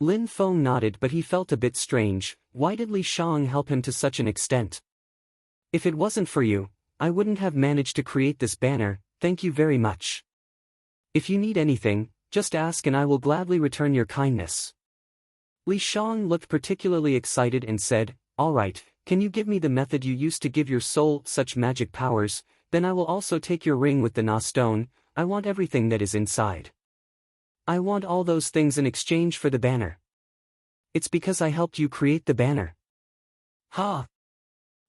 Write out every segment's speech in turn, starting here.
Lin Feng nodded, but he felt a bit strange. Why did Li Shang help him to such an extent? If it wasn't for you, I wouldn't have managed to create this banner. Thank you very much. If you need anything, just ask and I will gladly return your kindness. Li Shang looked particularly excited and said, "Alright, can you give me the method you used to give your soul such magic powers? Then I will also take your ring with the Na stone. I want everything that is inside. I want all those things in exchange for the banner. It's because I helped you create the banner." Ha!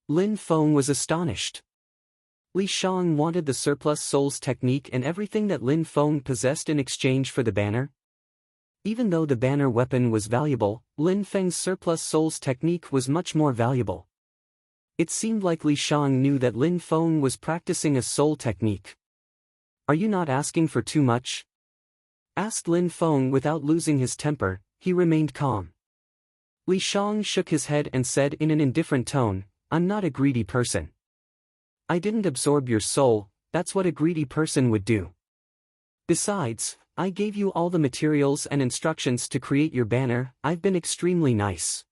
Lin Feng was astonished. Li Shang wanted the surplus souls technique and everything that Lin Feng possessed in exchange for the banner? Even though the banner weapon was valuable, Lin Feng's surplus souls technique was much more valuable. It seemed like Li Shang knew that Lin Feng was practicing a soul technique. "Are you not asking for too much?" asked Lin Feng without losing his temper. He remained calm. Li Shang shook his head and said in an indifferent tone, "I'm not a greedy person. I didn't absorb your soul, that's what a greedy person would do. Besides, I gave you all the materials and instructions to create your banner. I've been extremely nice."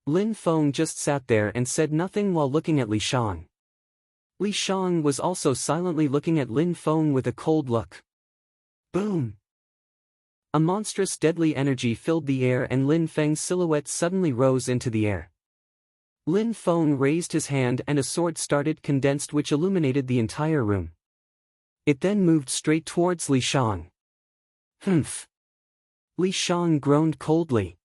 Lin Feng just sat there and said nothing while looking at Li Shang. Li Shang was also silently looking at Lin Feng with a cold look. Boom! A monstrous deadly energy filled the air and Lin Feng's silhouette suddenly rose into the air. Lin Feng raised his hand and a sword started condensed which illuminated the entire room. It then moved straight towards Li Shang. Humph! Li Shang groaned coldly.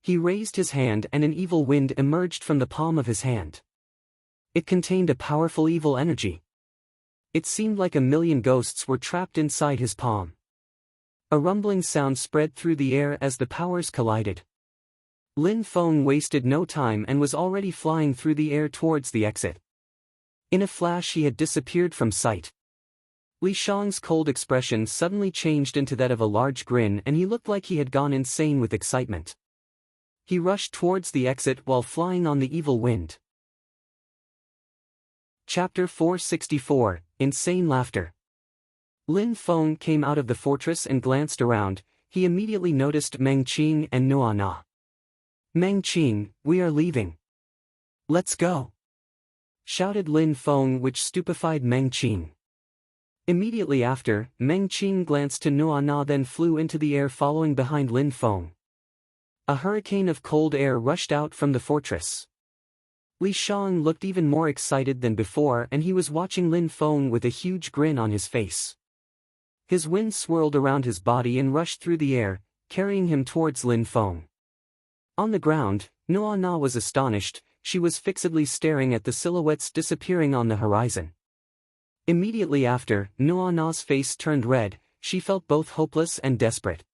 He raised his hand and an evil wind emerged from the palm of his hand. It contained a powerful evil energy. It seemed like a million ghosts were trapped inside his palm. A rumbling sound spread through the air as the powers collided. Lin Feng wasted no time and was already flying through the air towards the exit. In a flash he had disappeared from sight. Li Shang's cold expression suddenly changed into that of a large grin and he looked like he had gone insane with excitement. He rushed towards the exit while flying on the evil wind. Chapter 464, Insane Laughter. Lin Feng came out of the fortress and glanced around. He immediately noticed Meng Qing and Noa Na. "Meng Qing, we are leaving. Let's go!" shouted Lin Feng, which stupefied Meng Qing. Immediately after, Meng Qing glanced to Noa Na then flew into the air following behind Lin Feng. A hurricane of cold air rushed out from the fortress. Li Shang looked even more excited than before and he was watching Lin Feng with a huge grin on his face. His wind swirled around his body and rushed through the air, carrying him towards Lin Feng. On the ground, Noa Na was astonished. She was fixedly staring at the silhouettes disappearing on the horizon. Immediately after, Noa Na's face turned red. She felt both hopeless and desperate.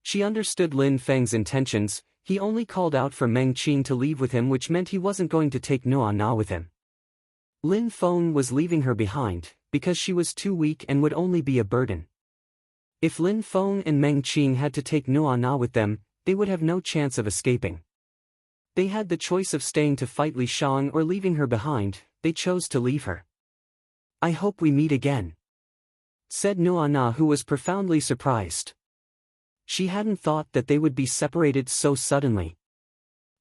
She understood Lin Feng's intentions. He only called out for Meng Qing to leave with him, which meant he wasn't going to take Noa Na with him. Lin Feng was leaving her behind, because she was too weak and would only be a burden. If Lin Feng and Meng Qing had to take Noa Na with them, they would have no chance of escaping. They had the choice of staying to fight Li Shang or leaving her behind. They chose to leave her. "I hope we meet again," said Noa Na, who was profoundly surprised. She hadn't thought that they would be separated so suddenly.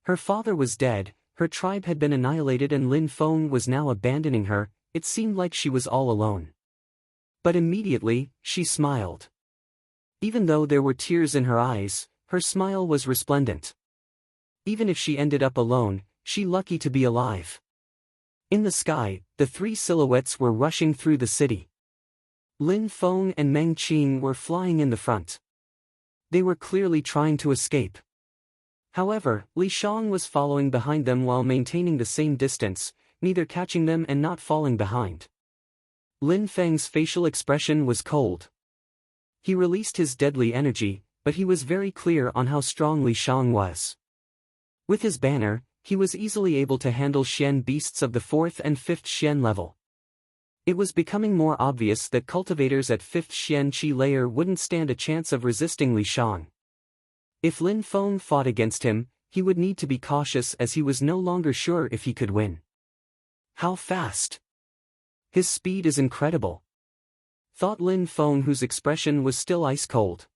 Her father was dead, her tribe had been annihilated and Lin Feng was now abandoning her. It seemed like she was all alone. But immediately, she smiled. Even though there were tears in her eyes, her smile was resplendent. Even if she ended up alone, she lucky to be alive. In the sky, the three silhouettes were rushing through the city. Lin Feng and Meng Qing were flying in the front. They were clearly trying to escape. However, Li Shang was following behind them while maintaining the same distance, neither catching them and not falling behind. Lin Feng's facial expression was cold. He released his deadly energy, but he was very clear on how strong Li Shang was. With his banner, he was easily able to handle Xian beasts of the 4th and 5th Xian level. It was becoming more obvious that cultivators at 5th Xian Qi layer wouldn't stand a chance of resisting Li Shang. If Lin Feng fought against him, he would need to be cautious as he was no longer sure if he could win. How fast! His speed is incredible, thought Lin Feng, whose expression was still ice cold.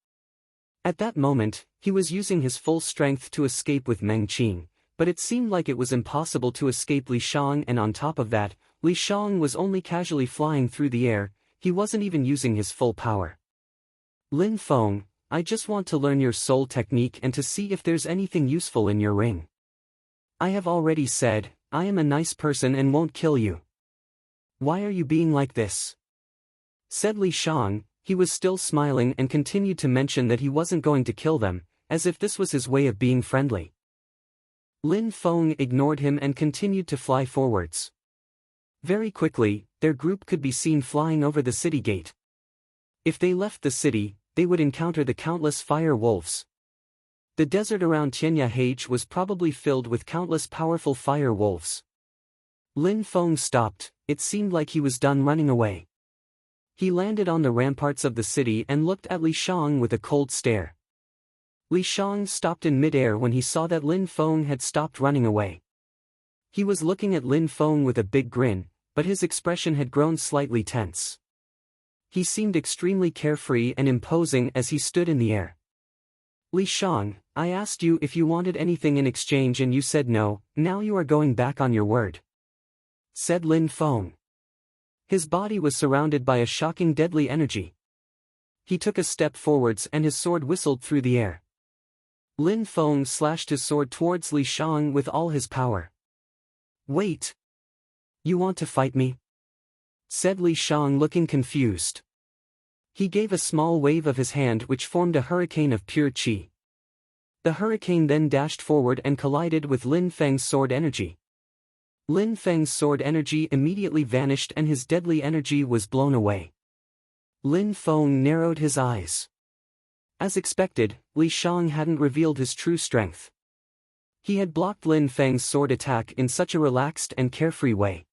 At that moment, he was using his full strength to escape with Meng Qing, but it seemed like it was impossible to escape Li Shang, and on top of that, Li Shang was only casually flying through the air, he wasn't even using his full power. Lin Feng, I just want to learn your soul technique and to see if there's anything useful in your ring. I have already said, I am a nice person and won't kill you. Why are you being like this? Said Li Shang. He was still smiling and continued to mention that he wasn't going to kill them, as if this was his way of being friendly. Lin Feng ignored him and continued to fly forwards. Very quickly, their group could be seen flying over the city gate. If they left the city, they would encounter the countless fire wolves. The desert around Tianyahage was probably filled with countless powerful fire wolves. Lin Feng stopped, it seemed like he was done running away. He landed on the ramparts of the city and looked at Li Shang with a cold stare. Li Shang stopped in midair when he saw that Lin Feng had stopped running away. He was looking at Lin Feng with a big grin, but his expression had grown slightly tense. He seemed extremely carefree and imposing as he stood in the air. Li Shang, I asked you if you wanted anything in exchange and you said no, now you are going back on your word. Said Lin Feng. His body was surrounded by a shocking deadly energy. He took a step forwards and his sword whistled through the air. Lin Feng slashed his sword towards Li Shang with all his power. Wait! You want to fight me? Said Li Shang, looking confused. He gave a small wave of his hand which formed a hurricane of pure qi. The hurricane then dashed forward and collided with Lin Feng's sword energy. Lin Feng's sword energy immediately vanished and his deadly energy was blown away. Lin Feng narrowed his eyes. As expected, Li Shang hadn't revealed his true strength. He had blocked Lin Feng's sword attack in such a relaxed and carefree way.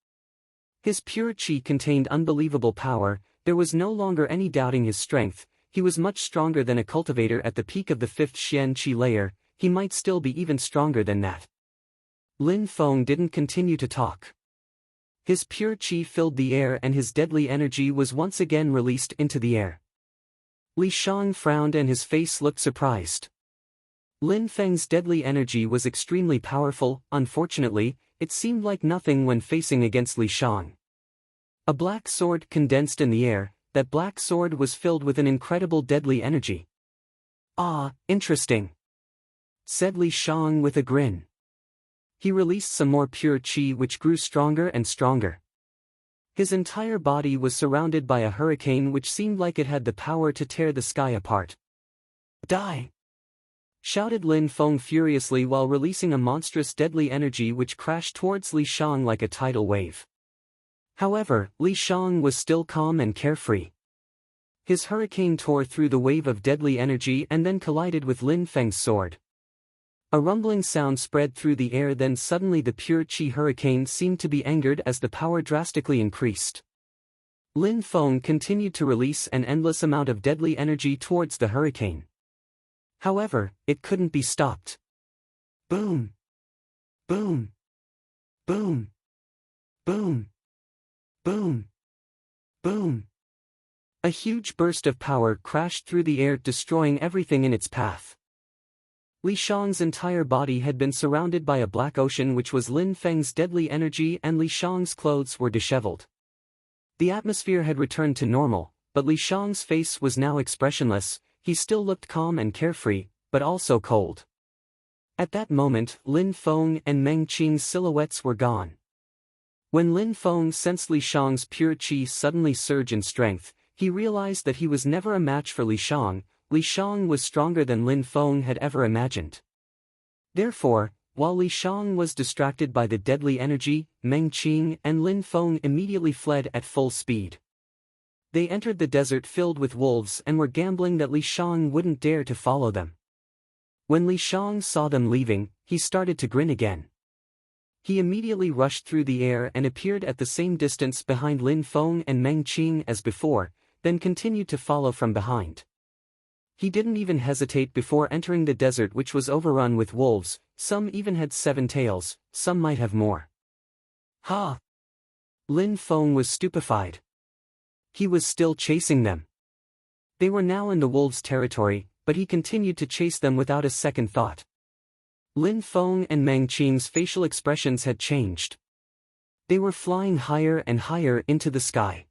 His pure qi contained unbelievable power, there was no longer any doubting his strength, he was much stronger than a cultivator at the peak of the 5th Xian Qi layer, he might still be even stronger than that. Lin Feng didn't continue to talk. His pure qi filled the air and his deadly energy was once again released into the air. Li Shang frowned and his face looked surprised. Lin Feng's deadly energy was extremely powerful, unfortunately, it seemed like nothing when facing against Li Shang. A black sword condensed in the air, that black sword was filled with an incredible deadly energy. Ah, interesting. Said Li Shang with a grin. He released some more pure qi which grew stronger and stronger. His entire body was surrounded by a hurricane which seemed like it had the power to tear the sky apart. Die! Shouted Lin Feng furiously while releasing a monstrous deadly energy which crashed towards Li Shang like a tidal wave. However, Li Shang was still calm and carefree. His hurricane tore through the wave of deadly energy and then collided with Lin Feng's sword. A rumbling sound spread through the air, then suddenly the pure qi hurricane seemed to be angered as the power drastically increased. Lin Feng continued to release an endless amount of deadly energy towards the hurricane. However, it couldn't be stopped. Boom! Boom! Boom! Boom! Boom! Boom! A huge burst of power crashed through the air, destroying everything in its path. Li Shang's entire body had been surrounded by a black ocean which was Lin Feng's deadly energy, and Li Shang's clothes were disheveled. The atmosphere had returned to normal, but Li Shang's face was now expressionless, he still looked calm and carefree, but also cold. At that moment, Lin Feng and Meng Qing's silhouettes were gone. When Lin Feng sensed Li Shang's pure qi suddenly surge in strength, he realized that he was never a match for Li Shang. Li Shang was stronger than Lin Feng had ever imagined. Therefore, while Li Shang was distracted by the deadly energy, Meng Qing and Lin Feng immediately fled at full speed. They entered the desert filled with wolves and were gambling that Li Shang wouldn't dare to follow them. When Li Shang saw them leaving, he started to grin again. He immediately rushed through the air and appeared at the same distance behind Lin Feng and Meng Qing as before, then continued to follow from behind. He didn't even hesitate before entering the desert, which was overrun with wolves, some even had 7 tails, some might have more. Ha! Lin Feng was stupefied. He was still chasing them. They were now in the wolves' territory, but he continued to chase them without a second thought. Lin Feng and Meng Qing's facial expressions had changed. They were flying higher and higher into the sky.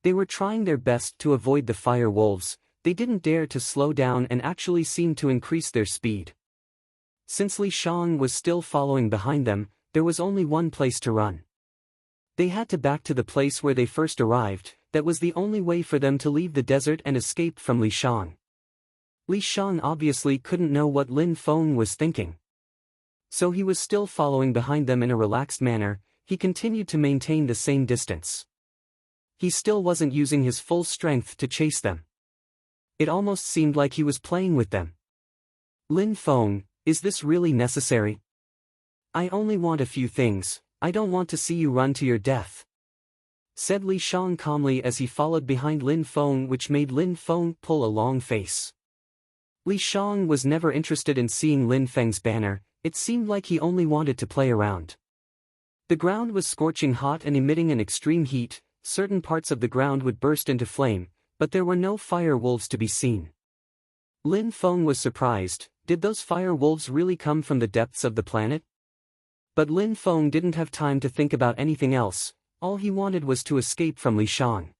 They were trying their best to avoid the fire wolves. They didn't dare to slow down and actually seemed to increase their speed. Since Li Shang was still following behind them, there was only one place to run. They had to back to the place where they first arrived. That was the only way for them to leave the desert and escape from Li Shang. Li Shang obviously couldn't know what Lin Feng was thinking. So he was still following behind them in a relaxed manner. He continued to maintain the same distance. He still wasn't using his full strength to chase them. It almost seemed like he was playing with them. Lin Feng, is this really necessary? I only want a few things. I don't want to see you run to your death, said Li Shang calmly as he followed behind Lin Feng, which made Lin Feng pull a long face. Li Shang was never interested in seeing Lin Feng's banner. It seemed like he only wanted to play around. The ground was scorching hot and emitting an extreme heat. Certain parts of the ground would burst into flame, but there were no fire wolves to be seen. Lin Feng was surprised. Did those fire wolves really come from the depths of the planet? But Lin Feng didn't have time to think about anything else. All he wanted was to escape from Li Shang.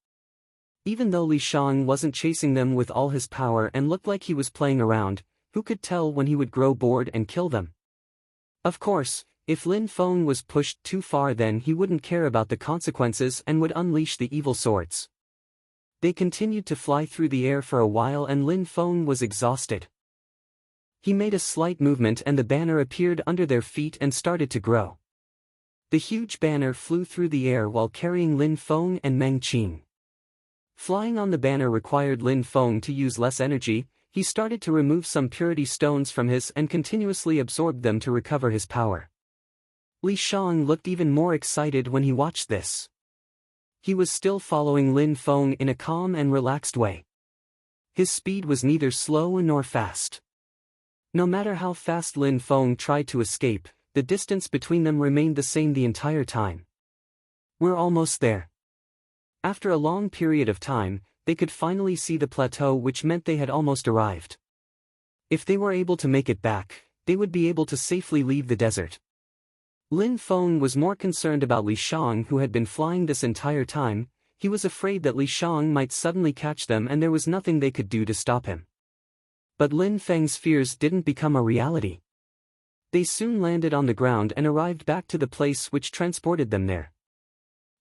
Even though Li Shang wasn't chasing them with all his power and looked like he was playing around, who could tell when he would grow bored and kill them? Of course, if Lin Feng was pushed too far, then he wouldn't care about the consequences and would unleash the evil swords. They continued to fly through the air for a while and Lin Feng was exhausted. He made a slight movement and the banner appeared under their feet and started to grow. The huge banner flew through the air while carrying Lin Feng and Meng Qing. Flying on the banner required Lin Feng to use less energy. He started to remove some purity stones from his and continuously absorbed them to recover his power. Li Shang looked even more excited when he watched this. He was still following Lin Feng in a calm and relaxed way. His speed was neither slow nor fast. No matter how fast Lin Feng tried to escape, the distance between them remained the same the entire time. We're almost there. After a long period of time, they could finally see the plateau, which meant they had almost arrived. If they were able to make it back, they would be able to safely leave the desert. Lin Feng was more concerned about Li Shang, who had been flying this entire time. He was afraid that Li Shang might suddenly catch them and there was nothing they could do to stop him. But Lin Feng's fears didn't become a reality. They soon landed on the ground and arrived back to the place which transported them there.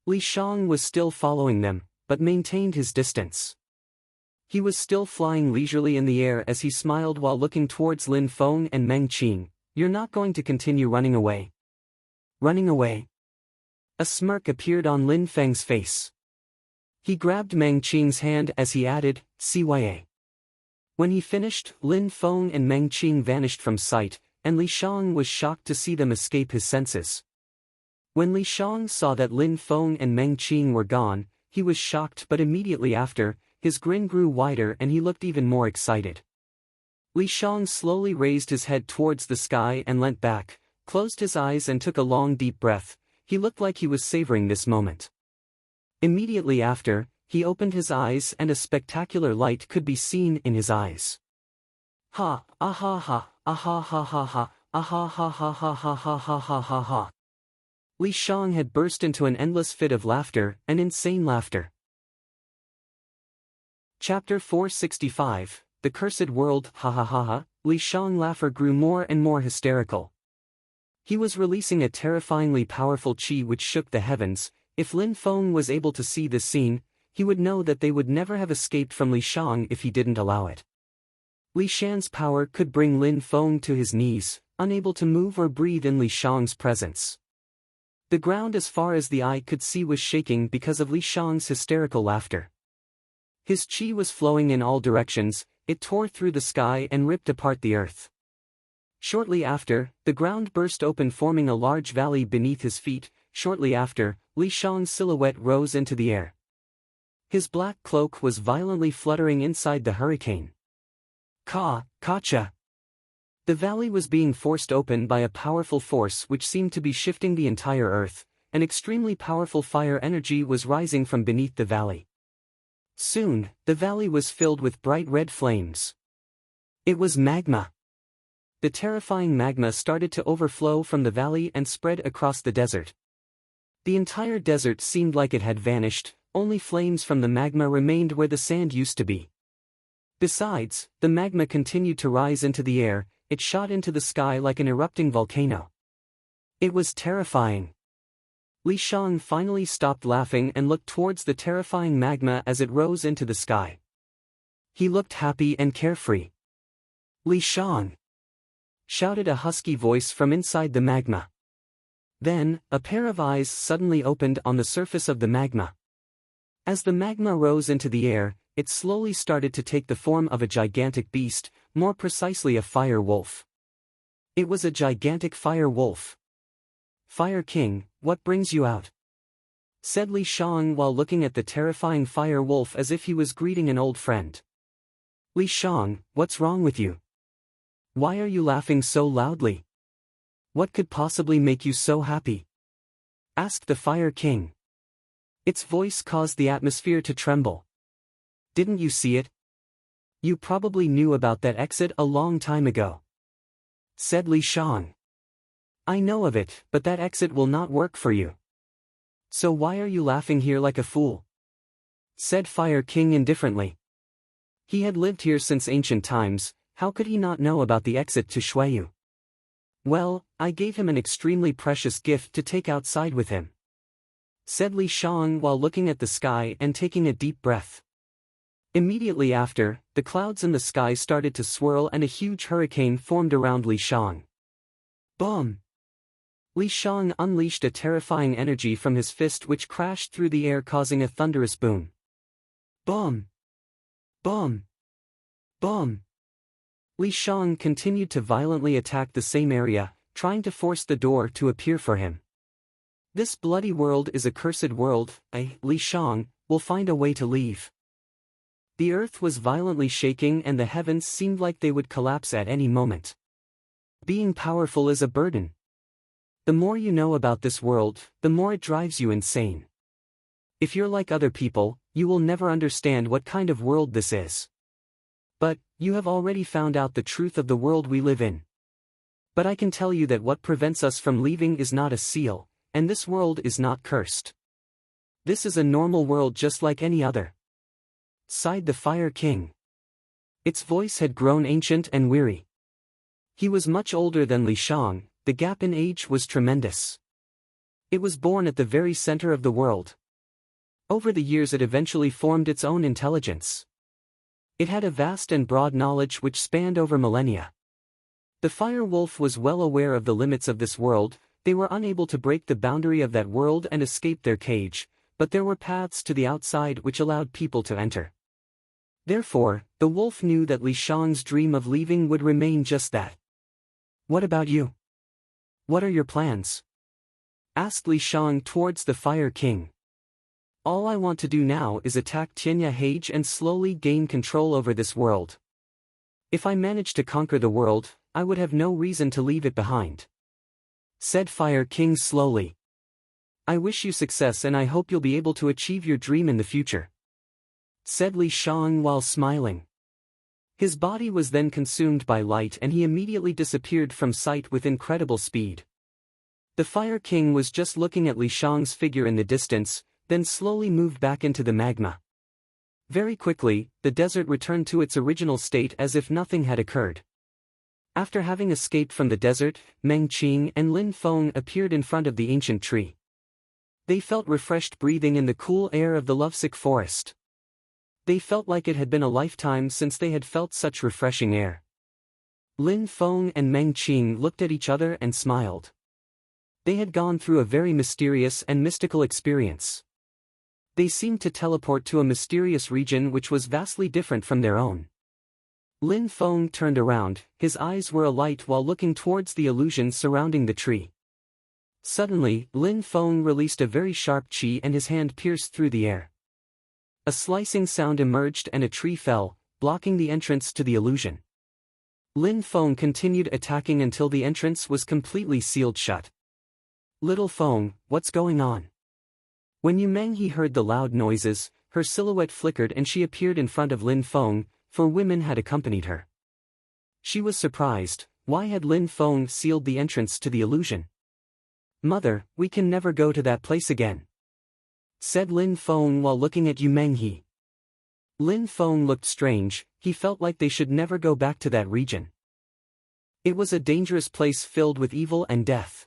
Li Shang was still following them, but maintained his distance. He was still flying leisurely in the air as he smiled while looking towards Lin Feng and Meng Qing. You're not going to continue running away? Running away? A smirk appeared on Lin Feng's face. He grabbed Meng Qing's hand as he added, "Cya." When he finished, Lin Feng and Meng Qing vanished from sight, and Li Shang was shocked to see them escape his senses. When Li Shang saw that Lin Feng and Meng Qing were gone, he was shocked, but immediately after, his grin grew wider and he looked even more excited. Li Shang slowly raised his head towards the sky and leant back, closed his eyes and took a long deep breath. He looked like he was savoring this moment. Immediately after, he opened his eyes and a spectacular light could be seen in his eyes. Ha, ah ha ha, ah ha ha ha ha, ah ha ha ha ha ha ha ha ha ha ha. Li Shang had burst into an endless fit of laughter, an insane laughter. Chapter 465, The Cursed World. Ha ha ha ha. Li Shang's laughter grew more and more hysterical. He was releasing a terrifyingly powerful qi which shook the heavens. If Lin Feng was able to see this scene, he would know that they would never have escaped from Li Shang if he didn't allow it. Li Shang's power could bring Lin Feng to his knees, unable to move or breathe in Li Shang's presence. The ground as far as the eye could see was shaking because of Li Shang's hysterical laughter. His qi was flowing in all directions. It tore through the sky and ripped apart the earth. Shortly after, the ground burst open, forming a large valley beneath his feet. Shortly after, Li Shang's silhouette rose into the air. His black cloak was violently fluttering inside the hurricane. Kacha! The valley was being forced open by a powerful force which seemed to be shifting the entire earth. An extremely powerful fire energy was rising from beneath the valley. Soon, the valley was filled with bright red flames. It was magma. The terrifying magma started to overflow from the valley and spread across the desert. The entire desert seemed like it had vanished, only flames from the magma remained where the sand used to be. Besides, the magma continued to rise into the air, it shot into the sky like an erupting volcano. It was terrifying. Li Shang finally stopped laughing and looked towards the terrifying magma as it rose into the sky. He looked happy and carefree. Li Shang! Shouted a husky voice from inside the magma. Then, a pair of eyes suddenly opened on the surface of the magma. As the magma rose into the air, it slowly started to take the form of a gigantic beast, more precisely a fire wolf. It was a gigantic fire wolf. "Fire King, what brings you out?" said Li Shang while looking at the terrifying fire wolf as if he was greeting an old friend. "Li Shang, what's wrong with you? Why are you laughing so loudly? What could possibly make you so happy?" asked the Fire King. Its voice caused the atmosphere to tremble. "Didn't you see it? You probably knew about that exit a long time ago," said Li Shang. "I know of it, but that exit will not work for you. So why are you laughing here like a fool?" said Fire King indifferently. He had lived here since ancient times, how could he not know about the exit to Shuiyu? "Well, I gave him an extremely precious gift to take outside with him," said Li Shang while looking at the sky and taking a deep breath. Immediately after, the clouds in the sky started to swirl and a huge hurricane formed around Li Shang. Boom! Li Shang unleashed a terrifying energy from his fist which crashed through the air causing a thunderous boom. Boom! Boom! Boom! Li Shang continued to violently attack the same area, trying to force the door to appear for him. "This bloody world is a cursed world, Li Shang, will find a way to leave." The earth was violently shaking and the heavens seemed like they would collapse at any moment. Being powerful is a burden. The more you know about this world, the more it drives you insane. If you're like other people, you will never understand what kind of world this is. But, you have already found out the truth of the world we live in. But I can tell you that what prevents us from leaving is not a seal, and this world is not cursed. This is a normal world just like any other," sighed the Fire King. Its voice had grown ancient and weary. He was much older than Li Shang, the gap in age was tremendous. It was born at the very center of the world. Over the years it eventually formed its own intelligence. It had a vast and broad knowledge which spanned over millennia. The Fire Wolf was well aware of the limits of this world, they were unable to break the boundary of that world and escape their cage, but there were paths to the outside which allowed people to enter. Therefore, the wolf knew that Li Shang's dream of leaving would remain just that. "What about you? What are your plans?" asked Li Shang towards the Fire King. "All I want to do now is attack Tianya Hage and slowly gain control over this world. If I manage to conquer the world, I would have no reason to leave it behind," said Fire King slowly. "I wish you success and I hope you'll be able to achieve your dream in the future," said Li Shang while smiling. His body was then consumed by light and he immediately disappeared from sight with incredible speed. The Fire King was just looking at Li Shang's figure in the distance, then slowly moved back into the magma. Very quickly, the desert returned to its original state as if nothing had occurred. After having escaped from the desert, Meng Qing and Lin Feng appeared in front of the ancient tree. They felt refreshed breathing in the cool air of the lovesick forest. They felt like it had been a lifetime since they had felt such refreshing air. Lin Feng and Meng Qing looked at each other and smiled. They had gone through a very mysterious and mystical experience. They seemed to teleport to a mysterious region which was vastly different from their own. Lin Feng turned around, his eyes were alight while looking towards the illusions surrounding the tree. Suddenly, Lin Feng released a very sharp qi and his hand pierced through the air. A slicing sound emerged and a tree fell, blocking the entrance to the illusion. Lin Feng continued attacking until the entrance was completely sealed shut. "Little Feng, what's going on?" When Yu Menghe heard the loud noises, her silhouette flickered and she appeared in front of Lin Feng, for women had accompanied her. She was surprised. Why had Lin Feng sealed the entrance to the illusion? "Mother, we can never go to that place again," said Lin Feng while looking at Yu Menghe. Lin Feng looked strange. He felt like they should never go back to that region. It was a dangerous place filled with evil and death.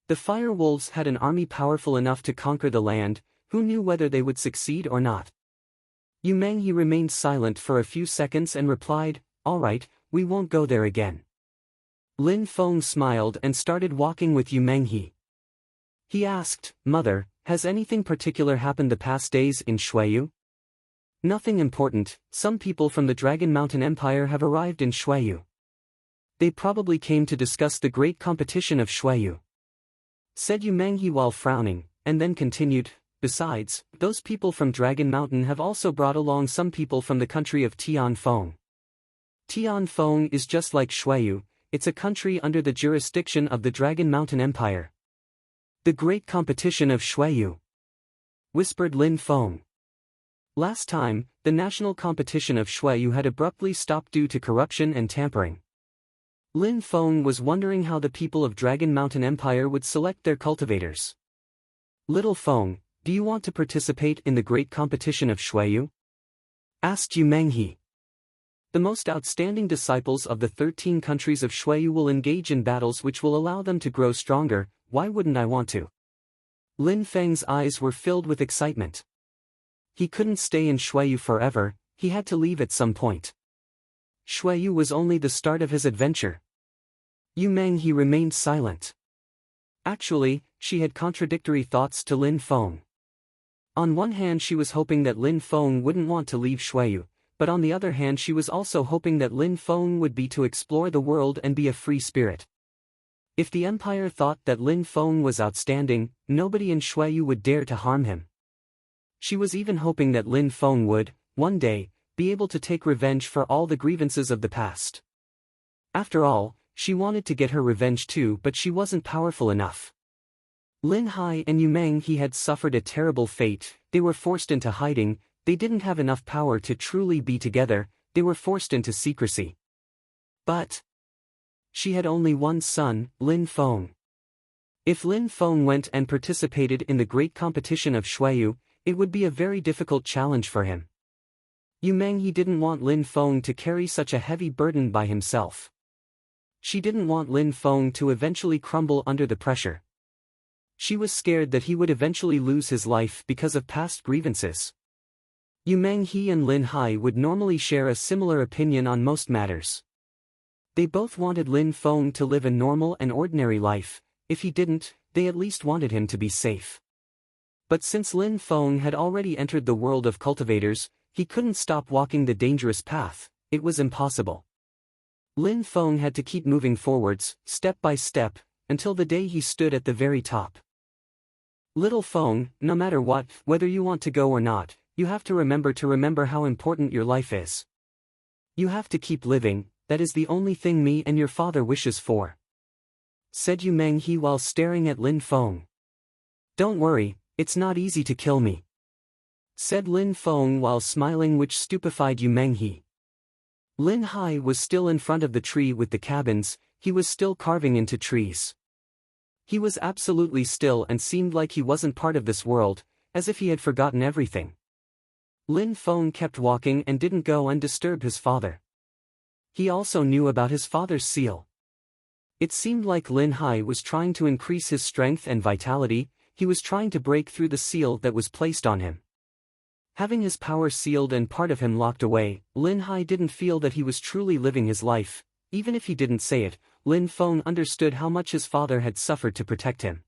The fire wolves had an army powerful enough to conquer the land. Who knew whether they would succeed or not? Yu Menghe remained silent for a few seconds and replied, "All right, we won't go there again." Lin Feng smiled and started walking with Yu Menghe. He asked, "Mother, has anything particular happened the past days in Shuiyu?" "Nothing important. Some people from the Dragon Mountain Empire have arrived in Shuiyu. They probably came to discuss the great competition of Shuiyu," said Yu Menghe while frowning, and then continued, "Besides, those people from Dragon Mountain have also brought along some people from the country of Tianfeng. Tianfeng is just like Shuiyu. It's a country under the jurisdiction of the Dragon Mountain Empire." "The great competition of Shuiyu," whispered Lin Feng. Last time, the national competition of Shuiyu had abruptly stopped due to corruption and tampering. Lin Feng was wondering how the people of Dragon Mountain Empire would select their cultivators. "Little Feng, do you want to participate in the great competition of Shuiyu?" asked Yu Menghe. "The most outstanding disciples of the 13 countries of Shuiyu will engage in battles which will allow them to grow stronger. Why wouldn't I want to?" Lin Feng's eyes were filled with excitement. He couldn't stay in Shuiyu forever. He had to leave at some point. Shuiyu was only the start of his adventure. Yu Menghe remained silent. Actually, she had contradictory thoughts to Lin Feng. On one hand, she was hoping that Lin Feng wouldn't want to leave Shuiyu, but on the other hand she was also hoping that Lin Feng would be to explore the world and be a free spirit. If the Empire thought that Lin Feng was outstanding, nobody in Shuiyu would dare to harm him. She was even hoping that Lin Feng would, one day, be able to take revenge for all the grievances of the past. After all, she wanted to get her revenge too, but she wasn't powerful enough. Lin Hai and Yu Menghe had suffered a terrible fate. They were forced into hiding. They didn't have enough power to truly be together. They were forced into secrecy. But she had only one son, Lin Feng. If Lin Feng went and participated in the great competition of Shuiyu, it would be a very difficult challenge for him. Yu Menghe didn't want Lin Feng to carry such a heavy burden by himself. She didn't want Lin Feng to eventually crumble under the pressure. She was scared that he would eventually lose his life because of past grievances. Yu Menghe and Lin Hai would normally share a similar opinion on most matters. They both wanted Lin Feng to live a normal and ordinary life. If he didn't, they at least wanted him to be safe. But since Lin Feng had already entered the world of cultivators, he couldn't stop walking the dangerous path. It was impossible. Lin Feng had to keep moving forwards, step by step, until the day he stood at the very top. "Little Feng, no matter what, whether you want to go or not, you have to remember how important your life is. You have to keep living. That is the only thing me and your father wishes for," said Yu Menghe while staring at Lin Feng. "Don't worry, it's not easy to kill me," said Lin Feng while smiling, which stupefied Yu Menghe. Lin Hai was still in front of the tree with the cabins. He was still carving into trees. He was absolutely still and seemed like he wasn't part of this world, as if he had forgotten everything. Lin Feng kept walking and didn't go and disturb his father. He also knew about his father's seal. It seemed like Lin Hai was trying to increase his strength and vitality. He was trying to break through the seal that was placed on him. Having his power sealed and part of him locked away, Lin Hai didn't feel that he was truly living his life. Even if he didn't say it, Lin Feng understood how much his father had suffered to protect him.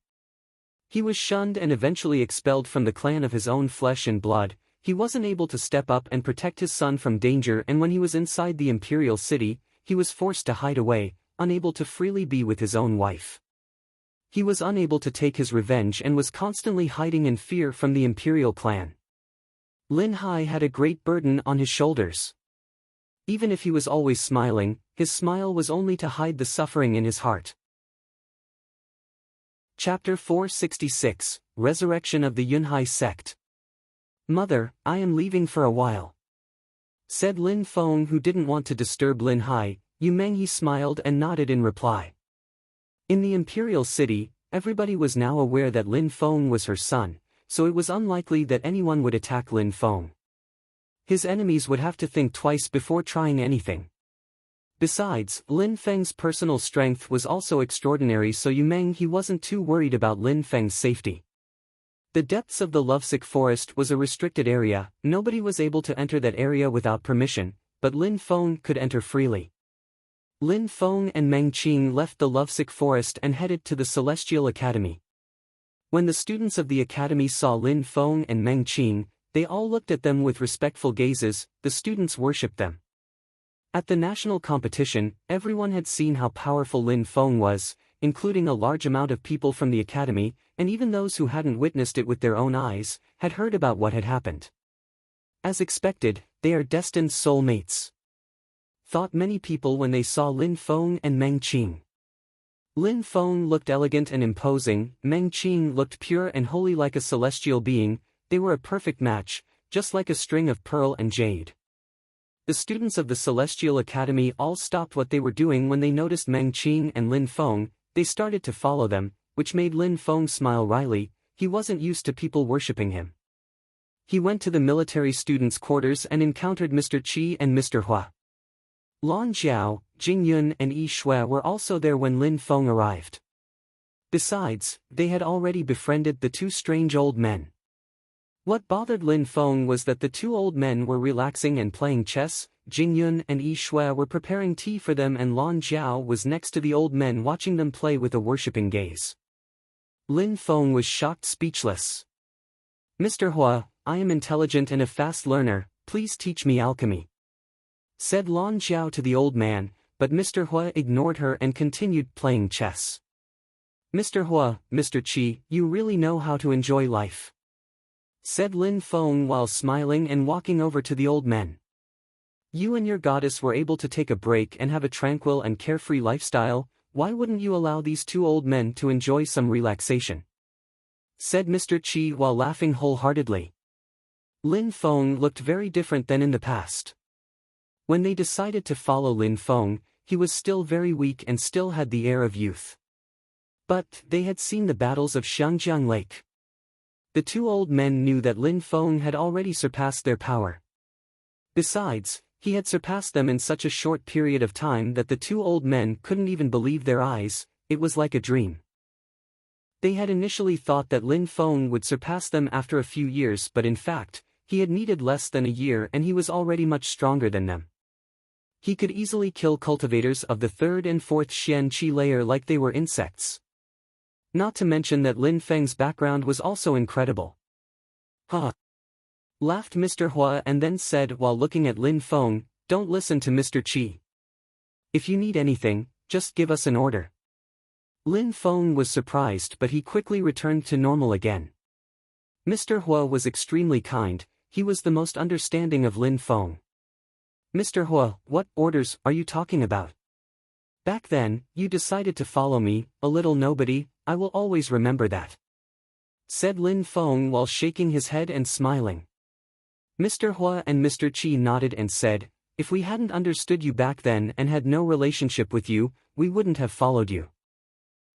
He was shunned and eventually expelled from the clan of his own flesh and blood. He wasn't able to step up and protect his son from danger, and when he was inside the imperial city, he was forced to hide away, unable to freely be with his own wife. He was unable to take his revenge and was constantly hiding in fear from the imperial clan. Lin Hai had a great burden on his shoulders. Even if he was always smiling, his smile was only to hide the suffering in his heart. Chapter 466, Resurrection of the Yunhai Sect. "Mother, I am leaving for a while," said Lin Feng, who didn't want to disturb Lin Hai. Yu Menghe smiled and nodded in reply. In the imperial city, everybody was now aware that Lin Feng was her son, so it was unlikely that anyone would attack Lin Feng. His enemies would have to think twice before trying anything. Besides, Lin Feng's personal strength was also extraordinary, so Yu Menghe wasn't too worried about Lin Feng's safety. The depths of the lovesick forest was a restricted area, nobody was able to enter that area without permission, but Lin Feng could enter freely. Lin Feng and Meng Qing left the lovesick forest and headed to the Celestial Academy. When the students of the academy saw Lin Feng and Meng Qing, they all looked at them with respectful gazes. The students worshipped them. At the national competition, everyone had seen how powerful Lin Feng was, including a large amount of people from the academy, and even those who hadn't witnessed it with their own eyes, had heard about what had happened. As expected, they are destined soulmates, thought many people when they saw Lin Feng and Meng Qing. Lin Feng looked elegant and imposing, Meng Qing looked pure and holy like a celestial being. They were a perfect match, just like a string of pearl and jade. The students of the Celestial Academy all stopped what they were doing when they noticed Meng Qing and Lin Feng. They started to follow them, which made Lin Feng smile wryly. He wasn't used to people worshipping him. He went to the military students' quarters and encountered Mr. Qi and Mr. Hua. Lan Jiao, Jing Yun and Yi Shui were also there when Lin Feng arrived. Besides, they had already befriended the two strange old men. What bothered Lin Feng was that the two old men were relaxing and playing chess. Jing Yun and Yi Shui were preparing tea for them, and Lan Jiao was next to the old men watching them play with a worshipping gaze. Lin Feng was shocked, speechless. Mr. Hua, I am intelligent and a fast learner, please teach me alchemy, said Lan Jiao to the old man, but Mr. Hua ignored her and continued playing chess. Mr. Hua, Mr. Qi, you really know how to enjoy life, said Lin Feng while smiling and walking over to the old men. You and your goddess were able to take a break and have a tranquil and carefree lifestyle. Why wouldn't you allow these two old men to enjoy some relaxation? Said Mr. Qi while laughing wholeheartedly. Lin Feng looked very different than in the past. When they decided to follow Lin Feng, he was still very weak and still had the air of youth. But they had seen the battles of Xiangjiang Lake. The two old men knew that Lin Feng had already surpassed their power. Besides, he had surpassed them in such a short period of time that the two old men couldn't even believe their eyes. It was like a dream. They had initially thought that Lin Feng would surpass them after a few years, but in fact, he had needed less than a year and he was already much stronger than them. He could easily kill cultivators of the third and fourth Xian Qi layer like they were insects. Not to mention that Lin Feng's background was also incredible. Ha! Laughed Mr. Hua and then said while looking at Lin Feng, don't listen to Mr. Qi. If you need anything, just give us an order. Lin Feng was surprised, but he quickly returned to normal again. Mr. Hua was extremely kind, he was the most understanding of Lin Feng. Mr. Hua, what orders are you talking about? Back then, you decided to follow me, a little nobody, I will always remember that, said Lin Feng while shaking his head and smiling. Mr. Hua and Mr. Qi nodded and said, if we hadn't understood you back then and had no relationship with you, we wouldn't have followed you.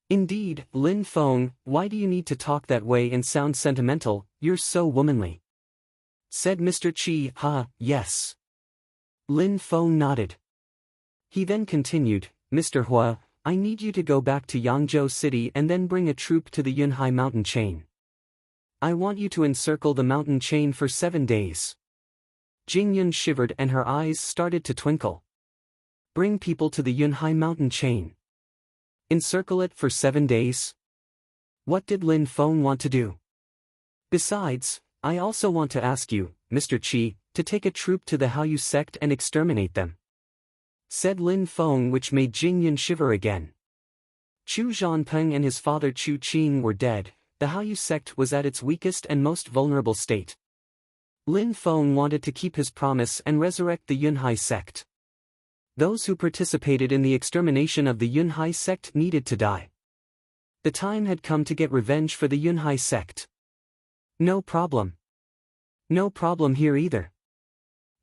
Indeed, Lin Feng, why do you need to talk that way and sound sentimental, you're so womanly, said Mr. Qi. Ha, yes. Lin Feng nodded. He then continued, Mr. Hua, I need you to go back to Yangzhou City and then bring a troop to the Yunhai mountain chain. I want you to encircle the mountain chain for 7 days. Jing Yun shivered and her eyes started to twinkle. Bring people to the Yunhai mountain chain. Encircle it for 7 days? What did Lin Feng want to do? Besides, I also want to ask you, Mr. Qi, to take a troop to the Haoyu sect and exterminate them, said Lin Feng, which made Jing Yun shiver again. Chu Zhanpeng and his father Chu Qing were dead, the Haoyu sect was at its weakest and most vulnerable state. Lin Feng wanted to keep his promise and resurrect the Yunhai sect. Those who participated in the extermination of the Yunhai sect needed to die. The time had come to get revenge for the Yunhai sect. No problem. No problem here either.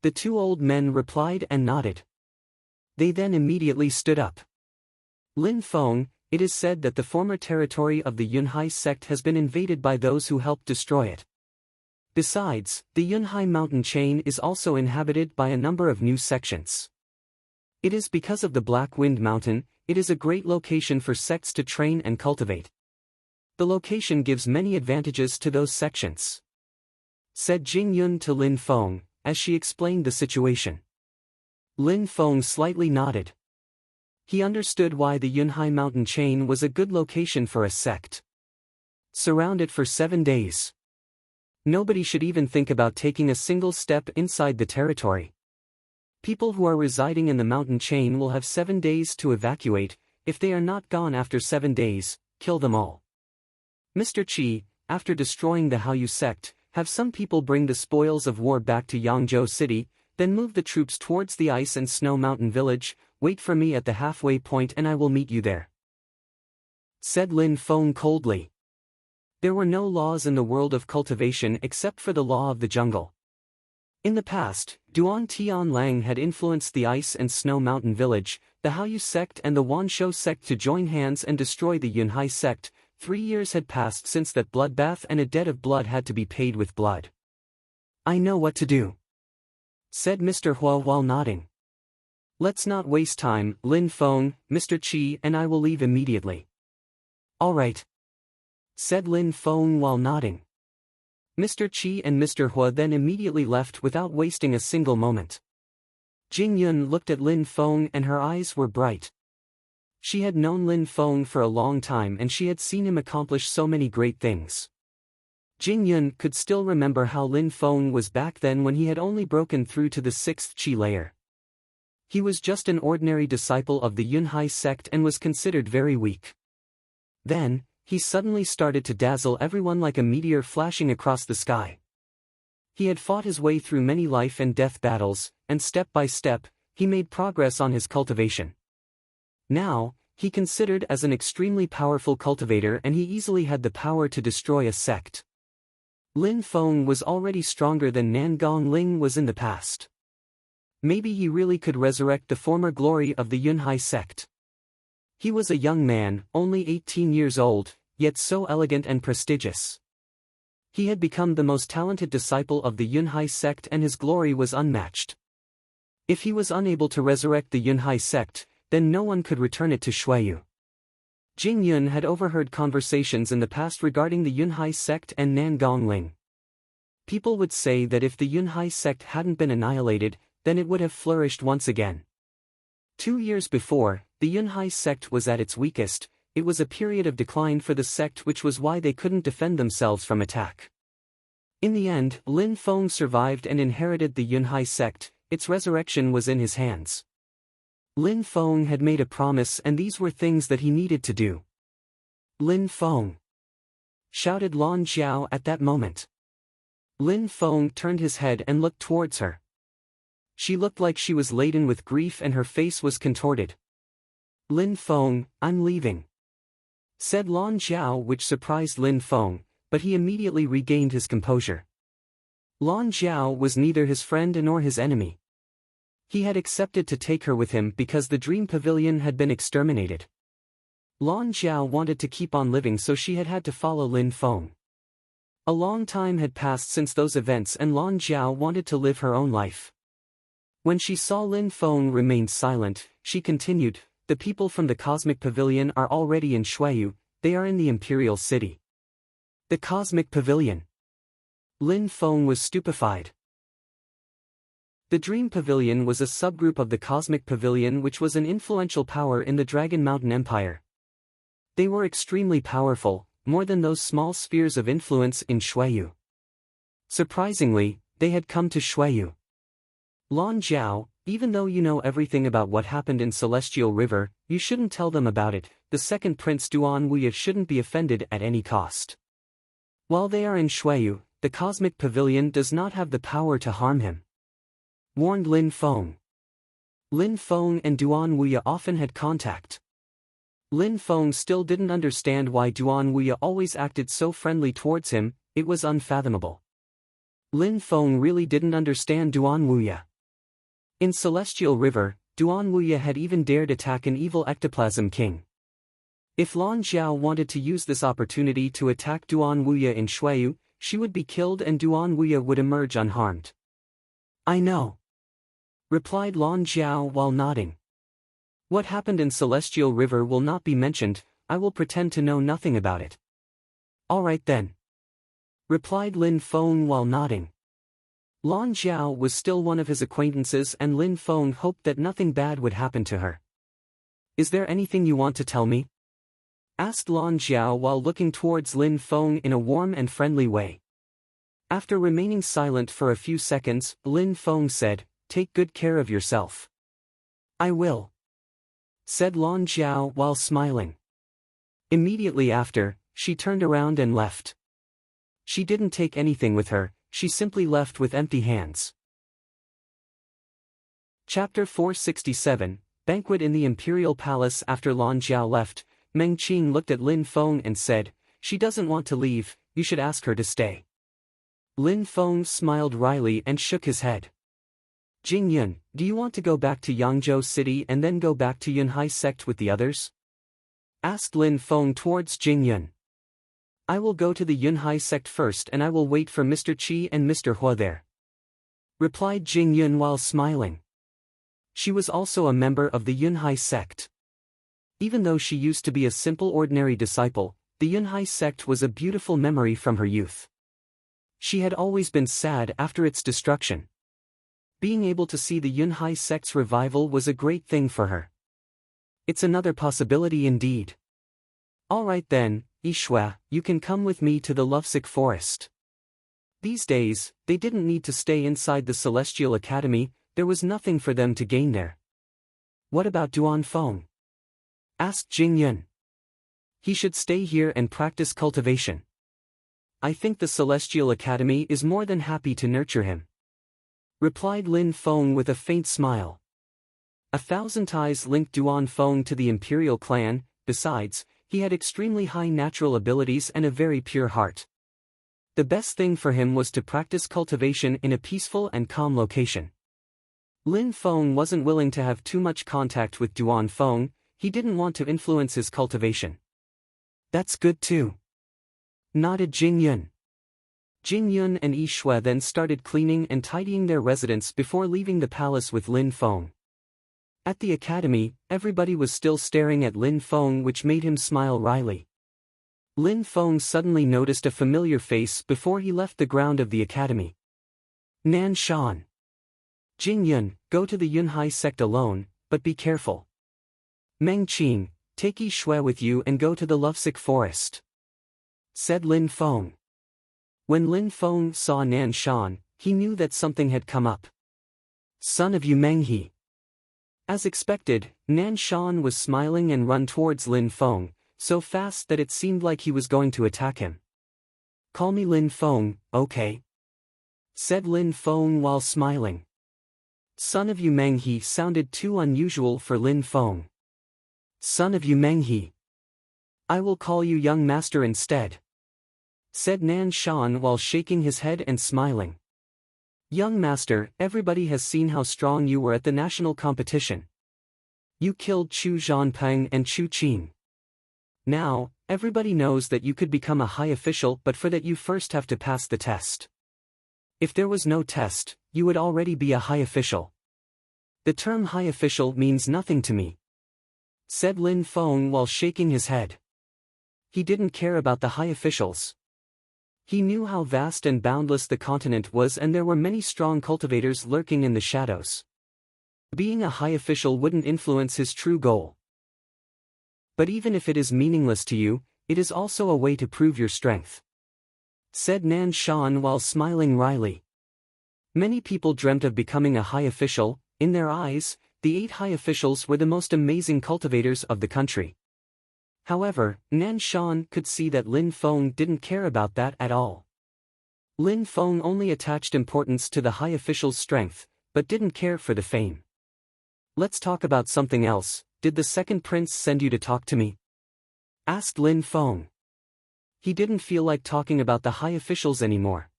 The two old men replied and nodded. They then immediately stood up. Lin Feng, it is said that the former territory of the Yunhai sect has been invaded by those who helped destroy it. Besides, the Yunhai mountain chain is also inhabited by a number of new sections. It is because of the Black Wind Mountain, it is a great location for sects to train and cultivate. The location gives many advantages to those sections, said Jing Yun to Lin Feng, as she explained the situation. Lin Feng slightly nodded. He understood why the Yunhai mountain chain was a good location for a sect. Surround it for 7 days. Nobody should even think about taking a single step inside the territory. People who are residing in the mountain chain will have 7 days to evacuate. If they are not gone after 7 days, kill them all. Mr. Qi, after destroying the Haoyu sect, have some people bring the spoils of war back to Yangzhou City, then move the troops towards the Ice and Snow Mountain village. Wait for me at the halfway point and I will meet you there, said Lin Feng coldly. There were no laws in the world of cultivation except for the law of the jungle. In the past, Duan Tianlang had influenced the Ice and Snow Mountain village, the Haoyu sect and the Wanshou sect to join hands and destroy the Yunhai sect. 3 years had passed since that bloodbath and a debt of blood had to be paid with blood. I know what to do, said Mr. Hua while nodding. Let's not waste time, Lin Feng, Mr. Qi and I will leave immediately. All right, said Lin Feng while nodding. Mr. Qi and Mr. Hua then immediately left without wasting a single moment. Jing Yun looked at Lin Feng and her eyes were bright. She had known Lin Feng for a long time and she had seen him accomplish so many great things. Jing Yun could still remember how Lin Feng was back then when he had only broken through to the 6th Qi layer. He was just an ordinary disciple of the Yunhai sect and was considered very weak. Then, he suddenly started to dazzle everyone like a meteor flashing across the sky. He had fought his way through many life and death battles, and step by step, he made progress on his cultivation. Now, he considered as an extremely powerful cultivator and he easily had the power to destroy a sect. Lin Feng was already stronger than Nangong Ling was in the past. Maybe he really could resurrect the former glory of the Yunhai sect. He was a young man, only 18 years old, yet so elegant and prestigious. He had become the most talented disciple of the Yunhai sect and his glory was unmatched. If he was unable to resurrect the Yunhai sect, then no one could return it to Xueyu. Jing Yun had overheard conversations in the past regarding the Yunhai sect and Nangong Ling. People would say that if the Yunhai sect hadn't been annihilated, then it would have flourished once again. 2 years before, the Yunhai sect was at its weakest. It was a period of decline for the sect, which was why they couldn't defend themselves from attack. In the end, Lin Feng survived and inherited the Yunhai sect. Its resurrection was in his hands. Lin Feng had made a promise and these were things that he needed to do. Lin Feng! Shouted Lan Jiao at that moment. Lin Feng turned his head and looked towards her. She looked like she was laden with grief and her face was contorted. Lin Feng, I'm leaving, said Lan Jiao, which surprised Lin Feng, but he immediately regained his composure. Lan Jiao was neither his friend nor his enemy. He had accepted to take her with him because the Dream Pavilion had been exterminated. Lan Jiao wanted to keep on living, so she had had to follow Lin Feng. A long time had passed since those events and Lan Jiao wanted to live her own life. When she saw Lin Feng remain silent, she continued, the people from the Cosmic Pavilion are already in Xueyu, they are in the Imperial City. The Cosmic Pavilion. Lin Feng was stupefied. The Dream Pavilion was a subgroup of the Cosmic Pavilion, which was an influential power in the Dragon Mountain Empire. They were extremely powerful, more than those small spheres of influence in Xueyu. Surprisingly, they had come to Xueyu. Lan Jiao, even though you know everything about what happened in Celestial River, you shouldn't tell them about it. The second Prince Duan Wuya shouldn't be offended at any cost. While they are in Xueyu, the Cosmic Pavilion does not have the power to harm him, warned Lin Feng. Lin Feng and Duan Wuya often had contact. Lin Feng still didn't understand why Duan Wuya always acted so friendly towards him. It was unfathomable. Lin Feng really didn't understand Duan Wuya. In Celestial River, Duan Wuya had even dared attack an evil ectoplasm king. If Lan Xiao wanted to use this opportunity to attack Duan Wuya in Shuiyu, she would be killed and Duan Wuya would emerge unharmed. I know, replied Lan Xiao while nodding. What happened in Celestial River will not be mentioned, I will pretend to know nothing about it. All right then, replied Lin Feng while nodding. Lan Xiao was still one of his acquaintances and Lin Feng hoped that nothing bad would happen to her. Is there anything you want to tell me? Asked Lan Xiao while looking towards Lin Feng in a warm and friendly way. After remaining silent for a few seconds, Lin Feng said, "Take good care of yourself." "I will," said Lan Xiao while smiling. Immediately after, she turned around and left. She didn't take anything with her, she simply left with empty hands. Chapter 467, Banquet in the Imperial Palace. After Lan Xiao left, Meng Qing looked at Lin Feng and said, "She doesn't want to leave, you should ask her to stay." Lin Feng smiled wryly and shook his head. "Jing Yun, do you want to go back to Yangzhou City and then go back to Yunhai sect with the others?" asked Lin Feng towards Jing Yun. "I will go to the Yunhai sect first and I will wait for Mr. Qi and Mr. Hua there," replied Jing Yun while smiling. She was also a member of the Yunhai sect. Even though she used to be a simple ordinary disciple, the Yunhai sect was a beautiful memory from her youth. She had always been sad after its destruction. Being able to see the Yunhai sect's revival was a great thing for her. It's another possibility indeed. "All right then, Yishua, you can come with me to the Lovesick Forest." These days, they didn't need to stay inside the Celestial Academy, there was nothing for them to gain there. "What about Duan Feng?" asked Jing Yun. "He should stay here and practice cultivation. I think the Celestial Academy is more than happy to nurture him," replied Lin Feng with a faint smile. 1,000 ties linked Duan Feng to the Imperial clan, besides, he had extremely high natural abilities and a very pure heart. The best thing for him was to practice cultivation in a peaceful and calm location. Lin Feng wasn't willing to have too much contact with Duan Feng, he didn't want to influence his cultivation. "That's good too," nodded Jing Yun. Jing Yun and Yi Shui then started cleaning and tidying their residence before leaving the palace with Lin Feng. At the academy, everybody was still staring at Lin Feng, which made him smile wryly. Lin Feng suddenly noticed a familiar face before he left the ground of the academy. Nan Shan. "Jing Yun, go to the Yunhai sect alone, but be careful. Meng Qing, take Yi Shui with you and go to the Lovesick Forest," said Lin Feng. When Lin Feng saw Nan Shan, he knew that something had come up. "Son of Yu Menghe." As expected, Nan Shan was smiling and run towards Lin Feng, so fast that it seemed like he was going to attack him. "Call me Lin Feng, okay?" said Lin Feng while smiling. Son of Yu Menghe sounded too unusual for Lin Feng. "Son of Yu Menghe. I will call you young master instead," said Nan Shan while shaking his head and smiling. "Young master, everybody has seen how strong you were at the national competition. You killed Chu Zhanpeng and Chu Qing. Now, everybody knows that you could become a high official, but for that you first have to pass the test. If there was no test, you would already be a high official. The term high official means nothing to me," said Lin Feng while shaking his head. He didn't care about the high officials. He knew how vast and boundless the continent was and there were many strong cultivators lurking in the shadows. Being a high official wouldn't influence his true goal. "But even if it is meaningless to you, it is also a way to prove your strength," said Nan Shan while smiling wryly. Many people dreamt of becoming a high official. In their eyes, the 8 high officials were the most amazing cultivators of the country. However, Nan Shan could see that Lin Feng didn't care about that at all. Lin Feng only attached importance to the high official's strength, but didn't care for the fame. "Let's talk about something else. Did the second prince send you to talk to me?" asked Lin Feng. He didn't feel like talking about the high officials anymore.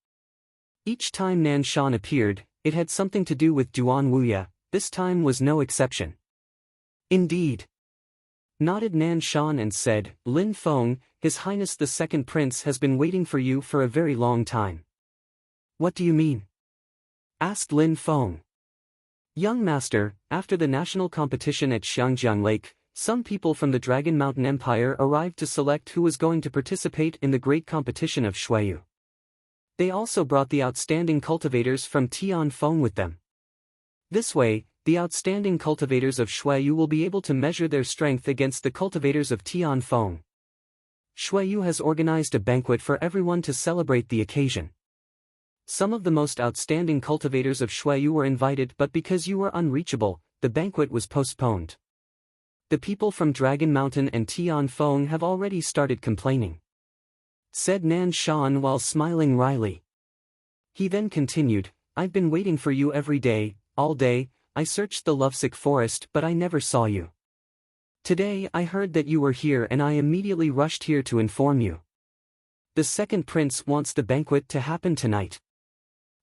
Each time Nan Shan appeared, it had something to do with Duan Wuya, this time was no exception. Indeed, nodded Nan Shan and said, Lin Feng, His Highness the Second Prince has been waiting for you for a very long time. What do you mean? Asked Lin Feng. Young master, after the national competition at Xiangjiang Lake, some people from the Dragon Mountain Empire arrived to select who was going to participate in the great competition of Shuiyu. They also brought the outstanding cultivators from Tianfeng with them. This way, the outstanding cultivators of Shuiyu will be able to measure their strength against the cultivators of Tianfeng. Shuiyu has organized a banquet for everyone to celebrate the occasion. Some of the most outstanding cultivators of Shuiyu were invited, but because you were unreachable, the banquet was postponed. The people from Dragon Mountain and Tianfeng have already started complaining, said Nan Shan while smiling wryly. He then continued, I've been waiting for you every day, all day. I searched the lovesick forest but I never saw you. Today I heard that you were here and I immediately rushed here to inform you. The second prince wants the banquet to happen tonight.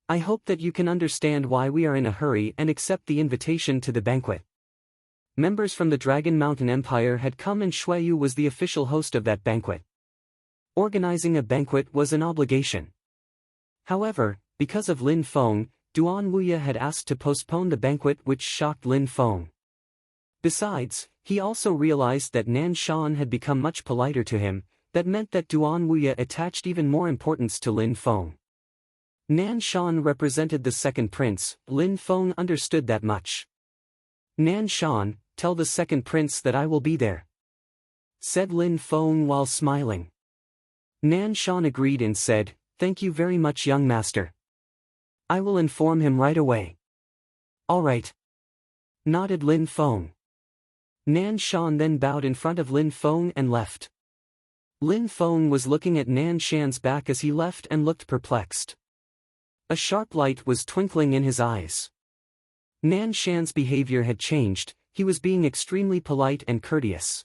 I hope that you can understand why we are in a hurry and accept the invitation to the banquet. Members from the Dragon Mountain Empire had come and Shuiyu was the official host of that banquet. Organizing a banquet was an obligation. However, because of Lin Feng, Duan Wuya had asked to postpone the banquet, which shocked Lin Feng. Besides, he also realized that Nan Shan had become much politer to him. That meant that Duan Wuya attached even more importance to Lin Feng. Nan Shan represented the second prince. Lin Feng understood that much. Nan Shan, tell the second prince that I will be there, said Lin Feng while smiling. Nan Shan agreed and said, Thank you very much, young master. I will inform him right away. All right, nodded Lin Feng. Nan Shan then bowed in front of Lin Feng and left. Lin Feng was looking at Nan Shan's back as he left and looked perplexed. A sharp light was twinkling in his eyes. Nan Shan's behavior had changed, he was being extremely polite and courteous.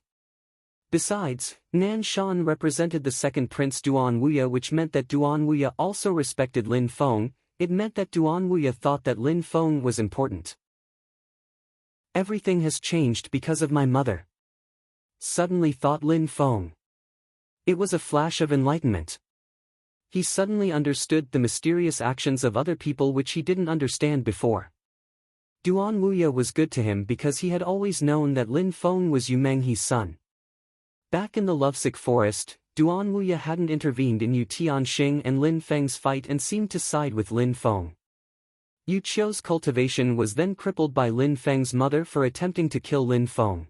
Besides, Nan Shan represented the second prince Duan Wuya, which meant that Duan Wuya also respected Lin Feng. It meant that Duan Wuya thought that Lin Feng was important. Everything has changed because of my mother, suddenly thought Lin Feng. It was a flash of enlightenment. He suddenly understood the mysterious actions of other people which he didn't understand before. Duan Wuya was good to him because he had always known that Lin Feng was Yu Menghe's son. Back in the lovesick forest, Duan Wuya hadn't intervened in Yu Tianxing and Lin Feng's fight and seemed to side with Lin Feng. Yu Qiu's cultivation was then crippled by Lin Feng's mother for attempting to kill Lin Feng.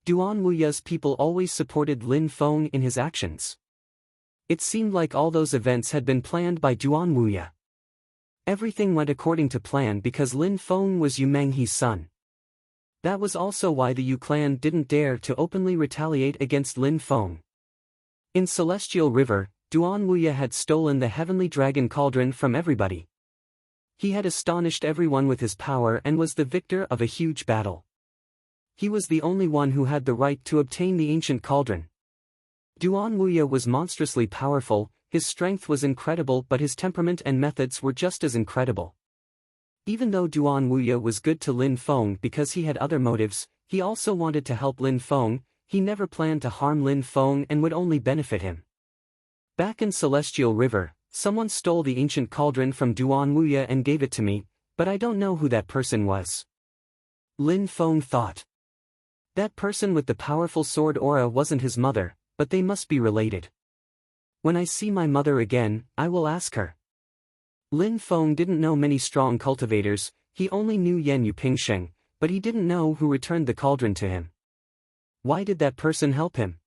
Duan Wuya's people always supported Lin Feng in his actions. It seemed like all those events had been planned by Duan Wuya. Everything went according to plan because Lin Feng was Yu Menghe's son. That was also why the Yu clan didn't dare to openly retaliate against Lin Feng. In Celestial River, Duan Wuya had stolen the Heavenly Dragon Cauldron from everybody. He had astonished everyone with his power and was the victor of a huge battle. He was the only one who had the right to obtain the ancient cauldron. Duan Wuya was monstrously powerful, his strength was incredible, but his temperament and methods were just as incredible. Even though Duan Wuya was good to Lin Feng because he had other motives, he also wanted to help Lin Feng. He never planned to harm Lin Feng and would only benefit him. Back in Celestial River, someone stole the ancient cauldron from Duan Wuya and gave it to me, but I don't know who that person was. Lin Feng thought. That person with the powerful sword aura wasn't his mother, but they must be related. When I see my mother again, I will ask her. Lin Feng didn't know many strong cultivators, he only knew Yan Yu Pingsheng, but he didn't know who returned the cauldron to him. Why did that person help him?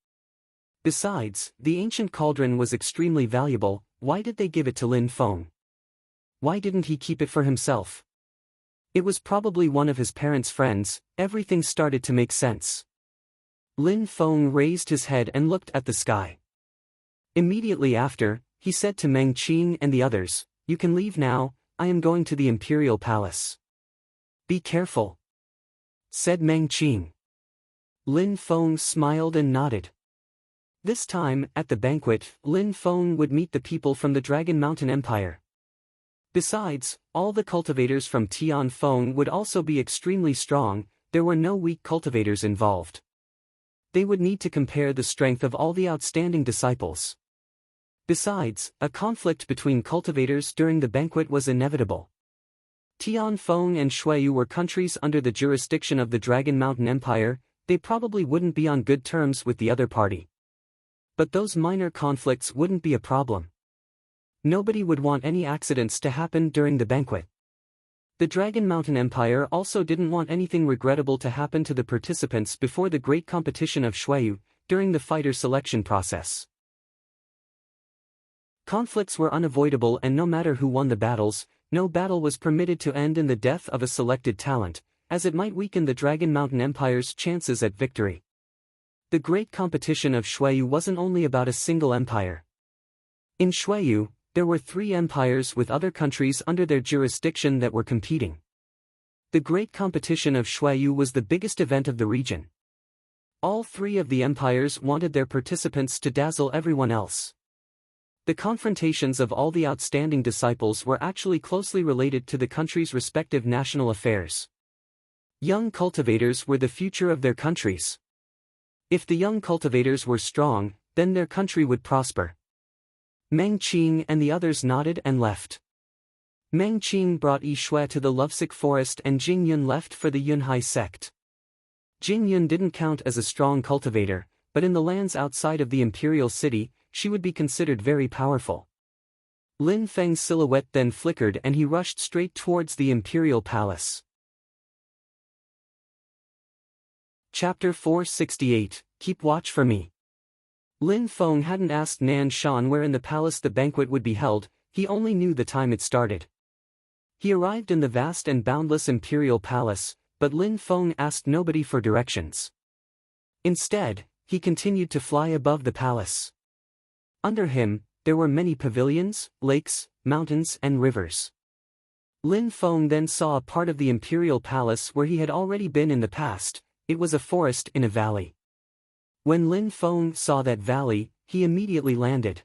Besides, the ancient cauldron was extremely valuable. Why did they give it to Lin Feng? Why didn't he keep it for himself? It was probably one of his parents' friends. Everything started to make sense. Lin Feng raised his head and looked at the sky. Immediately after, he said to Meng Qing and the others, You can leave now, I am going to the Imperial Palace. Be careful, said Meng Qing. Lin Feng smiled and nodded. This time, at the banquet, Lin Feng would meet the people from the Dragon Mountain Empire. Besides, all the cultivators from Tianfeng would also be extremely strong. There were no weak cultivators involved. They would need to compare the strength of all the outstanding disciples. Besides, a conflict between cultivators during the banquet was inevitable. Tianfeng and Shuiyu were countries under the jurisdiction of the Dragon Mountain Empire. They probably wouldn't be on good terms with the other party. But those minor conflicts wouldn't be a problem. Nobody would want any accidents to happen during the banquet. The Dragon Mountain Empire also didn't want anything regrettable to happen to the participants before the great competition of Shuiyu, during the fighter selection process. Conflicts were unavoidable, and no matter who won the battles, no battle was permitted to end in the death of a selected talent, as it might weaken the Dragon Mountain Empire's chances at victory. The great competition of Shuiyu wasn't only about a single empire. In Shuiyu, there were 3 empires with other countries under their jurisdiction that were competing. The great competition of Shuiyu was the biggest event of the region. All 3 of the empires wanted their participants to dazzle everyone else. The confrontations of all the outstanding disciples were actually closely related to the country's respective national affairs. Young cultivators were the future of their countries. If the young cultivators were strong, then their country would prosper. Meng Qing and the others nodded and left. Meng Qing brought Yi Shui to the lovesick forest, and Jing Yun left for the Yunhai sect. Jing Yun didn't count as a strong cultivator, but in the lands outside of the imperial city, she would be considered very powerful. Lin Feng's silhouette then flickered and he rushed straight towards the imperial palace. Chapter 468, Keep Watch for Me. Lin Feng hadn't asked Nan Shan where in the palace the banquet would be held, he only knew the time it started. He arrived in the vast and boundless imperial palace, but Lin Feng asked nobody for directions. Instead, he continued to fly above the palace. Under him, there were many pavilions, lakes, mountains and rivers. Lin Feng then saw a part of the imperial palace where he had already been in the past. It was a forest in a valley. When Lin Feng saw that valley, he immediately landed.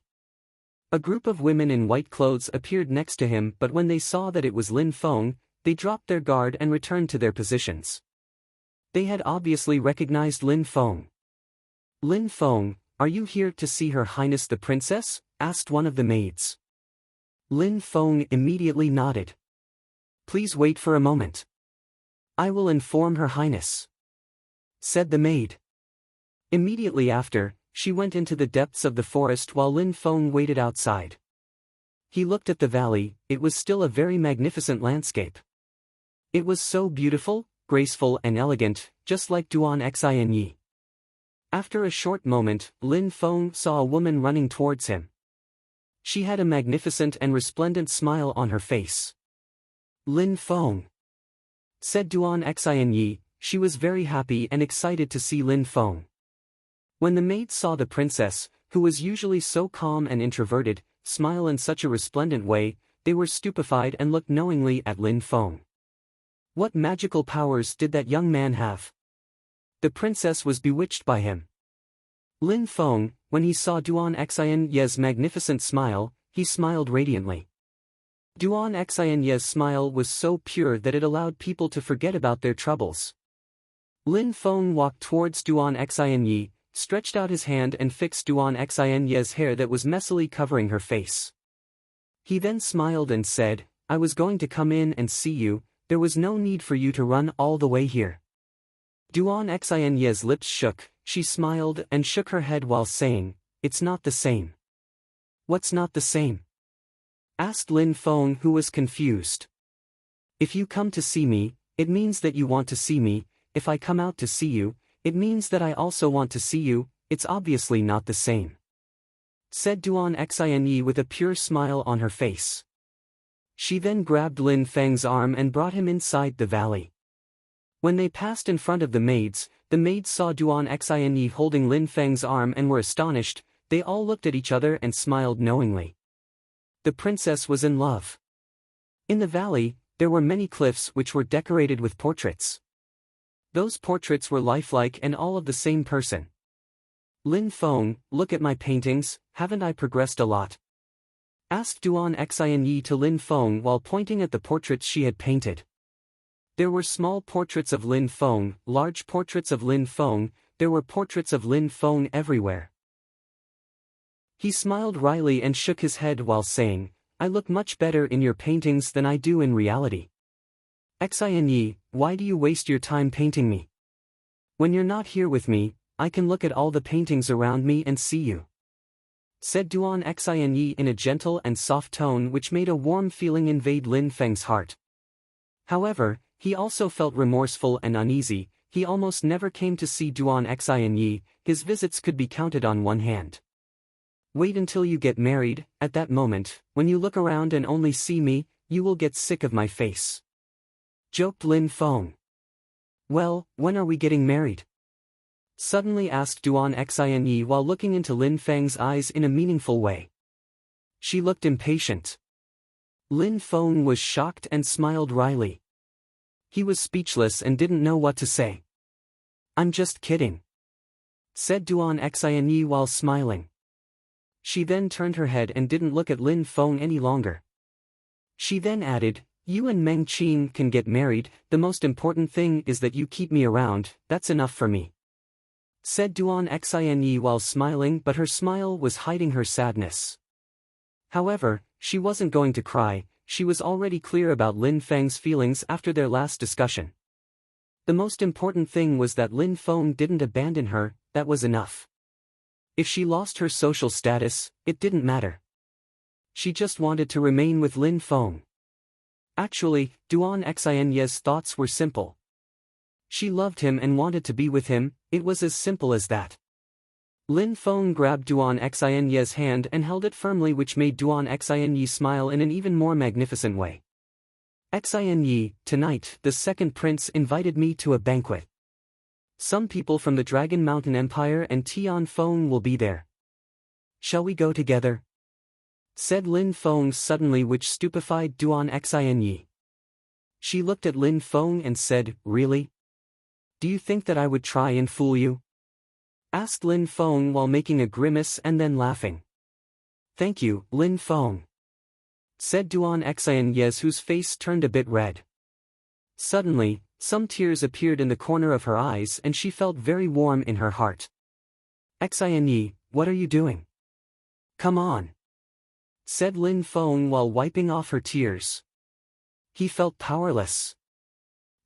A group of women in white clothes appeared next to him, but when they saw that it was Lin Feng, they dropped their guard and returned to their positions. They had obviously recognized Lin Feng. "Lin Feng, are you here to see Her Highness the Princess?" asked one of the maids. Lin Feng immediately nodded. "Please wait for a moment. I will inform Her Highness," said the maid. Immediately after, she went into the depths of the forest while Lin Feng waited outside. He looked at the valley. It was still a very magnificent landscape. It was so beautiful, graceful and elegant, just like Duan Xinyi. After a short moment, Lin Feng saw a woman running towards him. She had a magnificent and resplendent smile on her face. "Lin Feng," said Duan Xinyi. She was very happy and excited to see Lin Feng. When the maid saw the princess, who was usually so calm and introverted, smile in such a resplendent way, they were stupefied and looked knowingly at Lin Feng. What magical powers did that young man have? The princess was bewitched by him. Lin Feng, when he saw Duan Xinye's magnificent smile, he smiled radiantly. Duan Xinye's smile was so pure that it allowed people to forget about their troubles. Lin Feng walked towards Duan Xinye, stretched out his hand and fixed Duan Xinye's hair that was messily covering her face. He then smiled and said, "I was going to come in and see you, there was no need for you to run all the way here." Duan Xinye's lips shook, she smiled and shook her head while saying, "It's not the same." "What's not the same?" asked Lin Feng, who was confused. "If you come to see me, it means that you want to see me. If I come out to see you, it means that I also want to see you. It's obviously not the same," said Duan Xinye with a pure smile on her face. She then grabbed Lin Feng's arm and brought him inside the valley. When they passed in front of the maids saw Duan Xinye holding Lin Feng's arm and were astonished. They all looked at each other and smiled knowingly. The princess was in love. In the valley, there were many cliffs which were decorated with portraits. Those portraits were lifelike and all of the same person. "Lin Feng, look at my paintings, haven't I progressed a lot?" asked Duan Xinyi to Lin Feng while pointing at the portraits she had painted. There were small portraits of Lin Feng, large portraits of Lin Feng, there were portraits of Lin Feng everywhere. He smiled wryly and shook his head while saying, "I look much better in your paintings than I do in reality. Xinyi, why do you waste your time painting me? When you're not here with me, I can look at all the paintings around me and see you," said Duan Xinyi in a gentle and soft tone which made a warm feeling invade Lin Feng's heart. However, he also felt remorseful and uneasy. He almost never came to see Duan Xinyi, his visits could be counted on one hand. "Wait until you get married, at that moment, when you look around and only see me, you will get sick of my face," joked Lin Feng. "Well, when are we getting married?" suddenly asked Duan Xinyi while looking into Lin Feng's eyes in a meaningful way. She looked impatient. Lin Feng was shocked and smiled wryly. He was speechless and didn't know what to say. "I'm just kidding," said Duan Xinyi while smiling. She then turned her head and didn't look at Lin Feng any longer. She then added, "You and Meng Qin can get married, the most important thing is that you keep me around, that's enough for me," said Duan Xinyi while smiling, but her smile was hiding her sadness. However, she wasn't going to cry. She was already clear about Lin Feng's feelings after their last discussion. The most important thing was that Lin Feng didn't abandon her, that was enough. If she lost her social status, it didn't matter. She just wanted to remain with Lin Feng. Actually, Duan Xinyi's thoughts were simple. She loved him and wanted to be with him, it was as simple as that. Lin Feng grabbed Duan Xinyi's hand and held it firmly, which made Duan Xinyi smile in an even more magnificent way. "Xinyi, tonight the second prince invited me to a banquet. Some people from the Dragon Mountain Empire and Tian Feng will be there. Shall we go together?" said Lin Feng suddenly, which stupefied Duan Xinyi. She looked at Lin Feng and said, "Really? Do you think that I would try and fool you?" asked Lin Feng while making a grimace and then laughing. "Thank you, Lin Feng," said Duan Xinyi, whose face turned a bit red. Suddenly, some tears appeared in the corner of her eyes and she felt very warm in her heart. "Xinyi, what are you doing? Come on," said Lin Feng while wiping off her tears. He felt powerless.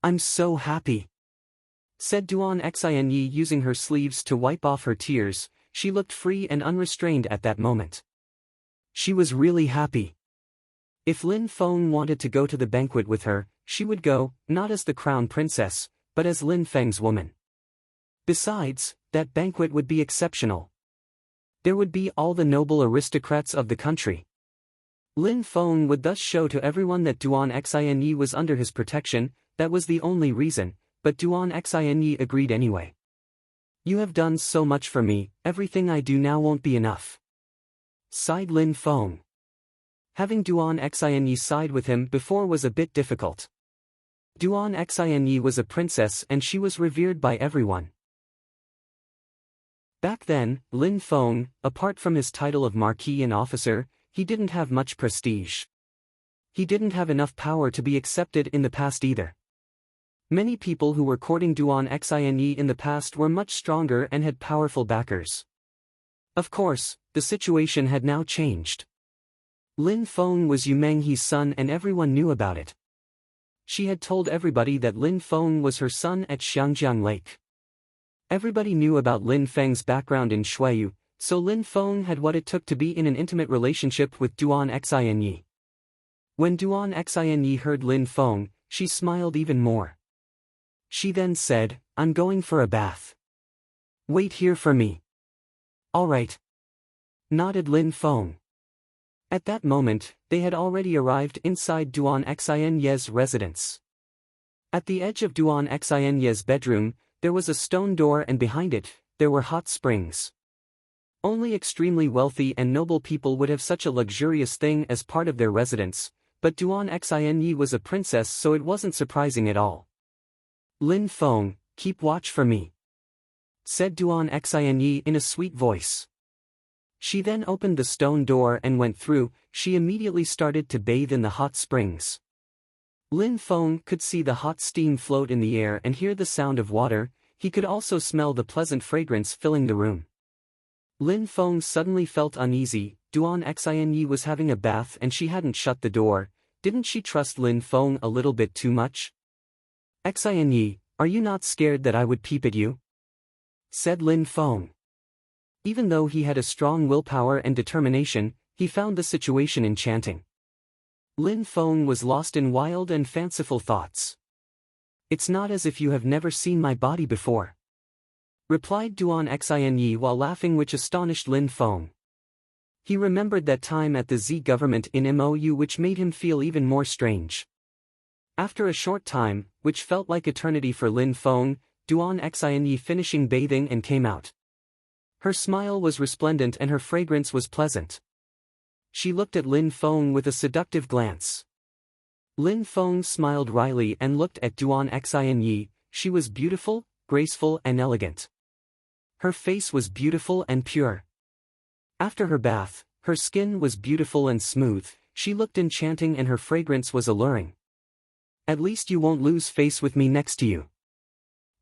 "I'm so happy," said Duan Xinyi using her sleeves to wipe off her tears. She looked free and unrestrained at that moment. She was really happy. If Lin Feng wanted to go to the banquet with her, she would go, not as the crown princess, but as Lin Feng's woman. Besides, that banquet would be exceptional. There would be all the noble aristocrats of the country. Lin Feng would thus show to everyone that Duan Xinyi was under his protection. That was the only reason, but Duan Xinyi agreed anyway. "You have done so much for me, everything I do now won't be enough," sighed Lin Feng. Having Duan Xinyi side with him before was a bit difficult. Duan Xinyi was a princess and she was revered by everyone. Back then, Lin Feng, apart from his title of marquis and officer, he didn't have much prestige. He didn't have enough power to be accepted in the past either. Many people who were courting Duan Xinyi in the past were much stronger and had powerful backers. Of course, the situation had now changed. Lin Feng was Yu Menghe's son and everyone knew about it. She had told everybody that Lin Feng was her son at Xiangjiang Lake. Everybody knew about Lin Feng's background in Shuiyu, so Lin Feng had what it took to be in an intimate relationship with Duan Xinyi. When Duan Xinyi heard Lin Feng, she smiled even more. She then said, "I'm going for a bath. Wait here for me." "All right," nodded Lin Feng. At that moment, they had already arrived inside Duan Xinyi's residence. At the edge of Duan Xinyi's bedroom, there was a stone door and behind it, there were hot springs. Only extremely wealthy and noble people would have such a luxurious thing as part of their residence, but Duan Xinyi was a princess, so it wasn't surprising at all. "Lin Feng, keep watch for me," said Duan Xinyi in a sweet voice. She then opened the stone door and went through. She immediately started to bathe in the hot springs. Lin Feng could see the hot steam float in the air and hear the sound of water. He could also smell the pleasant fragrance filling the room. Lin Feng suddenly felt uneasy. Duan Xinyi was having a bath and she hadn't shut the door. Didn't she trust Lin Feng a little bit too much? "Xinyi, are you not scared that I would peep at you?" said Lin Feng. Even though he had a strong willpower and determination, he found the situation enchanting. Lin Feng was lost in wild and fanciful thoughts. "It's not as if you have never seen my body before," replied Duan Xinyi while laughing, which astonished Lin Feng. He remembered that time at the Z government in MOU, which made him feel even more strange. After a short time, which felt like eternity for Lin Feng, Duan Xinyi finishing bathing and came out. Her smile was resplendent and her fragrance was pleasant. She looked at Lin Feng with a seductive glance. Lin Feng smiled wryly and looked at Duan Xinyi. She was beautiful, graceful and elegant. Her face was beautiful and pure. After her bath, her skin was beautiful and smooth. She looked enchanting and her fragrance was alluring. "At least you won't lose face with me next to you,"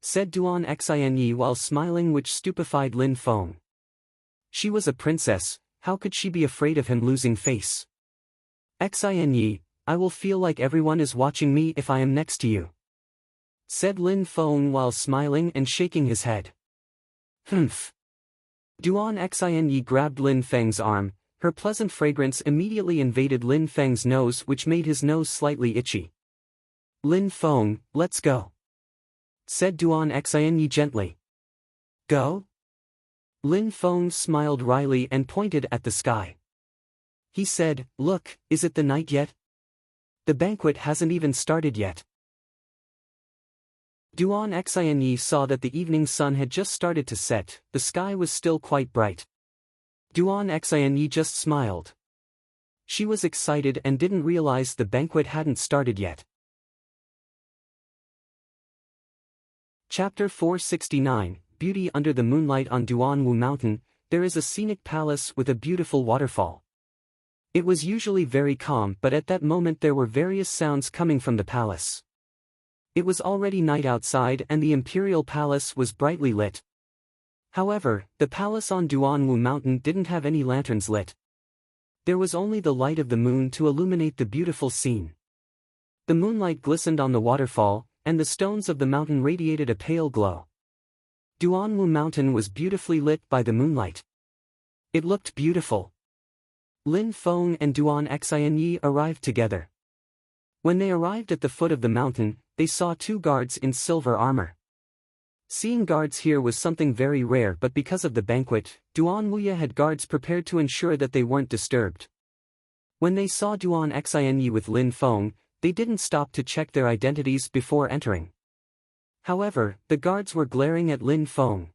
said Duan Xinyi while smiling, which stupefied Lin Feng. She was a princess, how could she be afraid of him losing face? "Xinyi, I will feel like everyone is watching me if I am next to you," said Lin Feng while smiling and shaking his head. "Humph." Duan Xinyi grabbed Lin Feng's arm. Her pleasant fragrance immediately invaded Lin Feng's nose, which made his nose slightly itchy. "Lin Feng, let's go," said Duan Xinyi gently. "Go?" Lin Feng smiled wryly and pointed at the sky. He said, "Look, is it the night yet? The banquet hasn't even started yet." Duan Xinyi saw that the evening sun had just started to set. The sky was still quite bright. Duan Xinyi just smiled. She was excited and didn't realize the banquet hadn't started yet. Chapter 469, Beauty Under the Moonlight. On Duanwu Mountain, there is a scenic palace with a beautiful waterfall. It was usually very calm, but at that moment there were various sounds coming from the palace. It was already night outside and the imperial palace was brightly lit. However, the palace on Duanwu Mountain didn't have any lanterns lit. There was only the light of the moon to illuminate the beautiful scene. The moonlight glistened on the waterfall, and the stones of the mountain radiated a pale glow. Duanwu Mountain was beautifully lit by the moonlight. It looked beautiful. Lin Feng and Duan Xinyi arrived together. When they arrived at the foot of the mountain, they saw two guards in silver armor. Seeing guards here was something very rare, but because of the banquet, Duan Wuya had guards prepared to ensure that they weren't disturbed. When they saw Duan Xinyi with Lin Feng, they didn't stop to check their identities before entering. However, the guards were glaring at Lin Feng.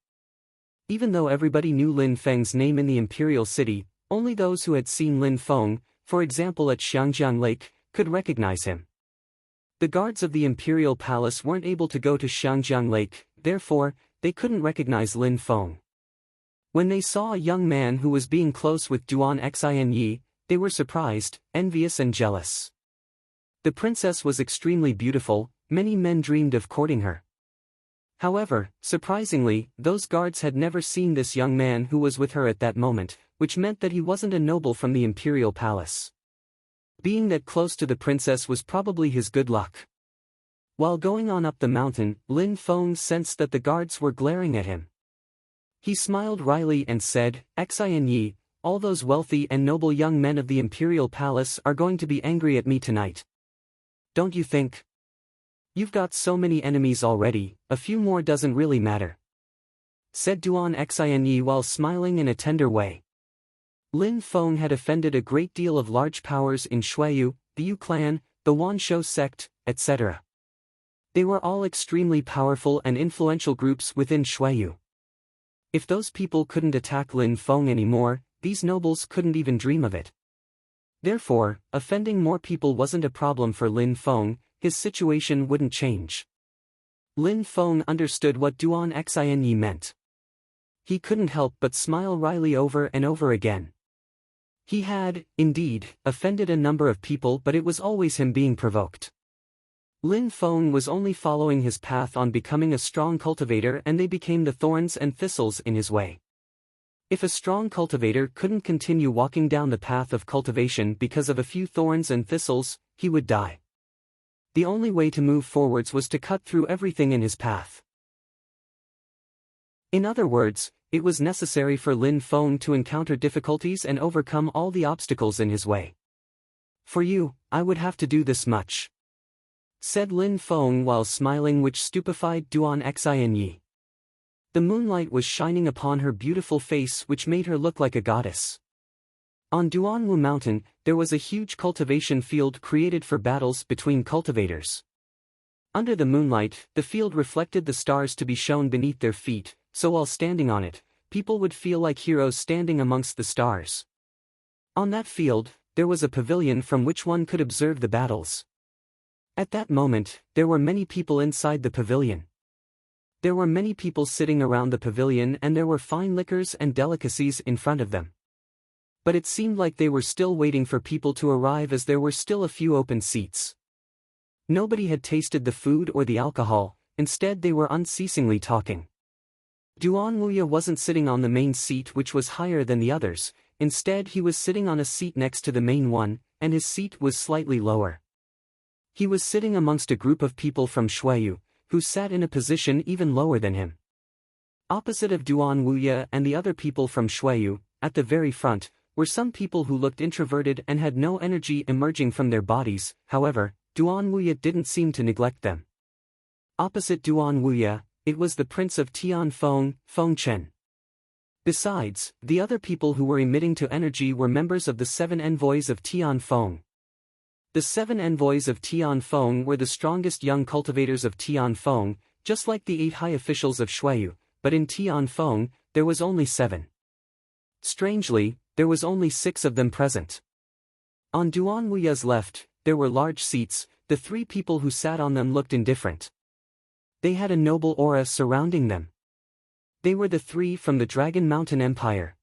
Even though everybody knew Lin Feng's name in the imperial city, only those who had seen Lin Feng, for example at Xiangjiang Lake, could recognize him. The guards of the imperial palace weren't able to go to Xiangjiang Lake, therefore, they couldn't recognize Lin Feng. When they saw a young man who was being close with Duan Xinyi, they were surprised, envious and jealous. The princess was extremely beautiful, many men dreamed of courting her. However, surprisingly, those guards had never seen this young man who was with her at that moment, which meant that he wasn't a noble from the imperial palace. Being that close to the princess was probably his good luck. While going on up the mountain, Lin Feng sensed that the guards were glaring at him. He smiled wryly and said, "Xinyi, all those wealthy and noble young men of the imperial palace are going to be angry at me tonight. Don't you think? You've got so many enemies already, a few more doesn't really matter," said Duan Xinyi while smiling in a tender way. Lin Feng had offended a great deal of large powers in Shuiyu, the Yu clan, the Wanshou sect, etc. They were all extremely powerful and influential groups within Shuiyu. If those people couldn't attack Lin Feng anymore, these nobles couldn't even dream of it. Therefore, offending more people wasn't a problem for Lin Feng, his situation wouldn't change. Lin Feng understood what Duan Xinyi meant. He couldn't help but smile wryly over and over again. He had, indeed, offended a number of people, but it was always him being provoked. Lin Feng was only following his path on becoming a strong cultivator, and they became the thorns and thistles in his way. If a strong cultivator couldn't continue walking down the path of cultivation because of a few thorns and thistles, he would die. The only way to move forwards was to cut through everything in his path. In other words, it was necessary for Lin Feng to encounter difficulties and overcome all the obstacles in his way. "For you, I would have to do this much," said Lin Feng while smiling, which stupefied Duan Xin. The moonlight was shining upon her beautiful face, which made her look like a goddess. On Duanwu Mountain, there was a huge cultivation field created for battles between cultivators. Under the moonlight, the field reflected the stars to be shown beneath their feet, so while standing on it, people would feel like heroes standing amongst the stars. On that field, there was a pavilion from which one could observe the battles. At that moment, there were many people inside the pavilion. There were many people sitting around the pavilion, and there were fine liquors and delicacies in front of them. But it seemed like they were still waiting for people to arrive, as there were still a few open seats. Nobody had tasted the food or the alcohol, instead they were unceasingly talking. Duan Wuya wasn't sitting on the main seat, which was higher than the others. Instead he was sitting on a seat next to the main one, and his seat was slightly lower. He was sitting amongst a group of people from Shuiyu, who sat in a position even lower than him. Opposite of Duan Wuya and the other people from Shuiyu, at the very front, were some people who looked introverted and had no energy emerging from their bodies. However, Duan Wuya didn't seem to neglect them. Opposite Duan Wuya, it was the Prince of Tianfeng, Feng Chen. Besides, the other people who were emitting to energy were members of the 7 envoys of Tianfeng. The 7 envoys of Tianfeng were the strongest young cultivators of Tianfeng, just like the 8 high officials of Shuiyu, but in Tianfeng, there was only 7. Strangely, there was only 6 of them present. On Duan Wuya's left, there were large seats. The 3 people who sat on them looked indifferent. They had a noble aura surrounding them. They were the 3 from the Dragon Mountain Empire.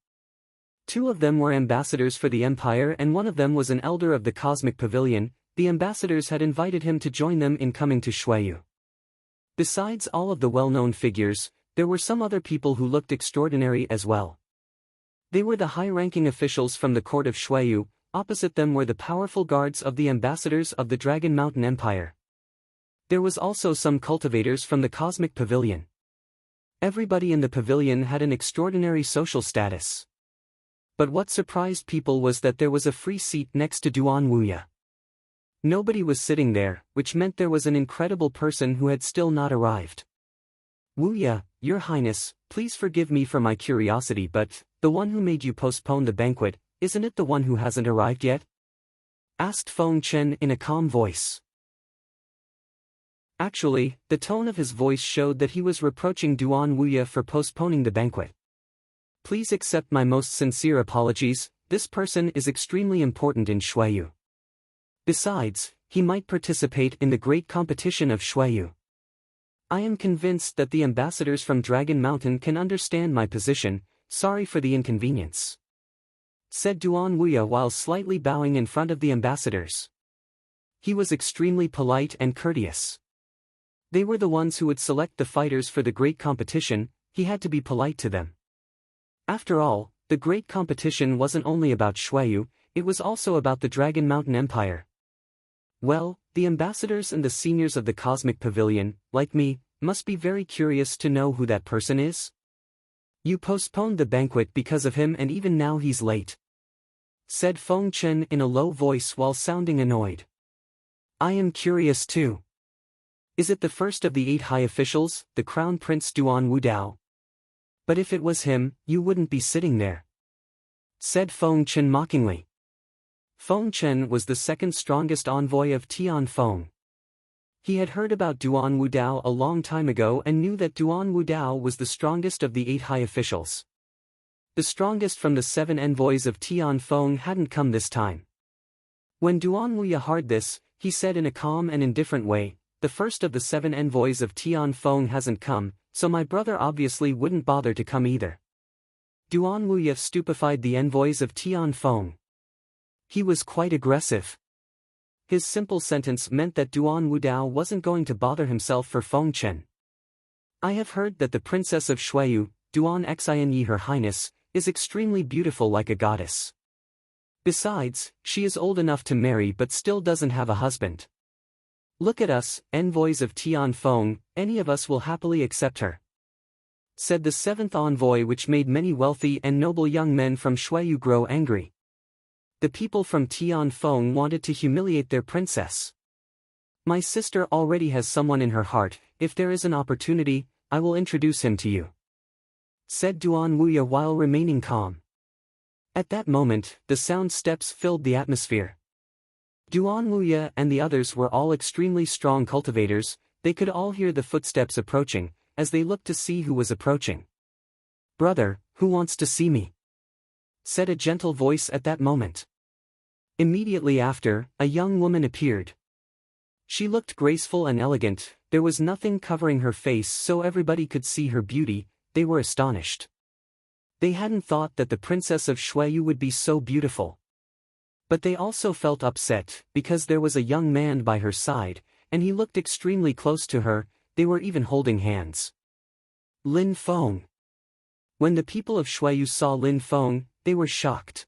2 of them were ambassadors for the Empire, and one of them was an elder of the Cosmic Pavilion. The ambassadors had invited him to join them in coming to Shuiyu. Besides all of the well-known figures, there were some other people who looked extraordinary as well. They were the high-ranking officials from the court of Shuiyu. Opposite them were the powerful guards of the ambassadors of the Dragon Mountain Empire. There was also some cultivators from the Cosmic Pavilion. Everybody in the pavilion had an extraordinary social status. But what surprised people was that there was a free seat next to Duan Wuya. Nobody was sitting there, which meant there was an incredible person who had still not arrived. "Wuya, Your Highness, please forgive me for my curiosity, but the one who made you postpone the banquet, isn't it the one who hasn't arrived yet?" asked Feng Chen in a calm voice. Actually, the tone of his voice showed that he was reproaching Duan Wuya for postponing the banquet. "Please accept my most sincere apologies. This person is extremely important in Shuiyu. Besides, he might participate in the great competition of Shuiyu. I am convinced that the ambassadors from Dragon Mountain can understand my position. Sorry for the inconvenience," said Duan Wuya while slightly bowing in front of the ambassadors. He was extremely polite and courteous. They were the ones who would select the fighters for the great competition. He had to be polite to them. After all, the great competition wasn't only about Shuiyu, it was also about the Dragon Mountain Empire. Well, the ambassadors and the seniors of the Cosmic Pavilion, like me, must be very curious to know who that person is. "You postponed the banquet because of him, and even now he's late," said Feng Chen in a low voice while sounding annoyed. "I am curious too. Is it the first of the 8 high officials, the Crown Prince Duan Wudao? But if it was him, you wouldn't be sitting there," said Feng Chen mockingly. Feng Chen was the second strongest envoy of Tianfeng. He had heard about Duan Wudao a long time ago and knew that Duan Wudao was the strongest of the 8 high officials. The strongest from the 7 envoys of Tianfeng hadn't come this time. When Duan Wuya heard this, he said in a calm and indifferent way, "The first of the 7 envoys of Tianfeng hasn't come, so my brother obviously wouldn't bother to come either." Duan Wuye stupefied the envoys of Tian Feng. He was quite aggressive. His simple sentence meant that Duan Wudao wasn't going to bother himself for Feng Chen. I have heard that the princess of Shuiyu, Duan Xinyi Her Highness, is extremely beautiful like a goddess. Besides, she is old enough to marry but still doesn't have a husband. Look at us, envoys of Tian Feng, any of us will happily accept her, said the seventh envoy, which made many wealthy and noble young men from Shuiyu grow angry. The people from Tian Feng wanted to humiliate their princess. My sister already has someone in her heart, if there is an opportunity, I will introduce him to you, said Duan Wuye while remaining calm. At that moment, the sound steps filled the atmosphere. Duan Wuye and the others were all extremely strong cultivators, they could all hear the footsteps approaching, as they looked to see who was approaching. Brother, who wants to see me? Said a gentle voice at that moment. Immediately after, a young woman appeared. She looked graceful and elegant, there was nothing covering her face so everybody could see her beauty, they were astonished. They hadn't thought that the princess of Shuiyu would be so beautiful. But they also felt upset, because there was a young man by her side, and he looked extremely close to her, they were even holding hands. Lin Feng. When the people of Shuiyu saw Lin Feng, they were shocked.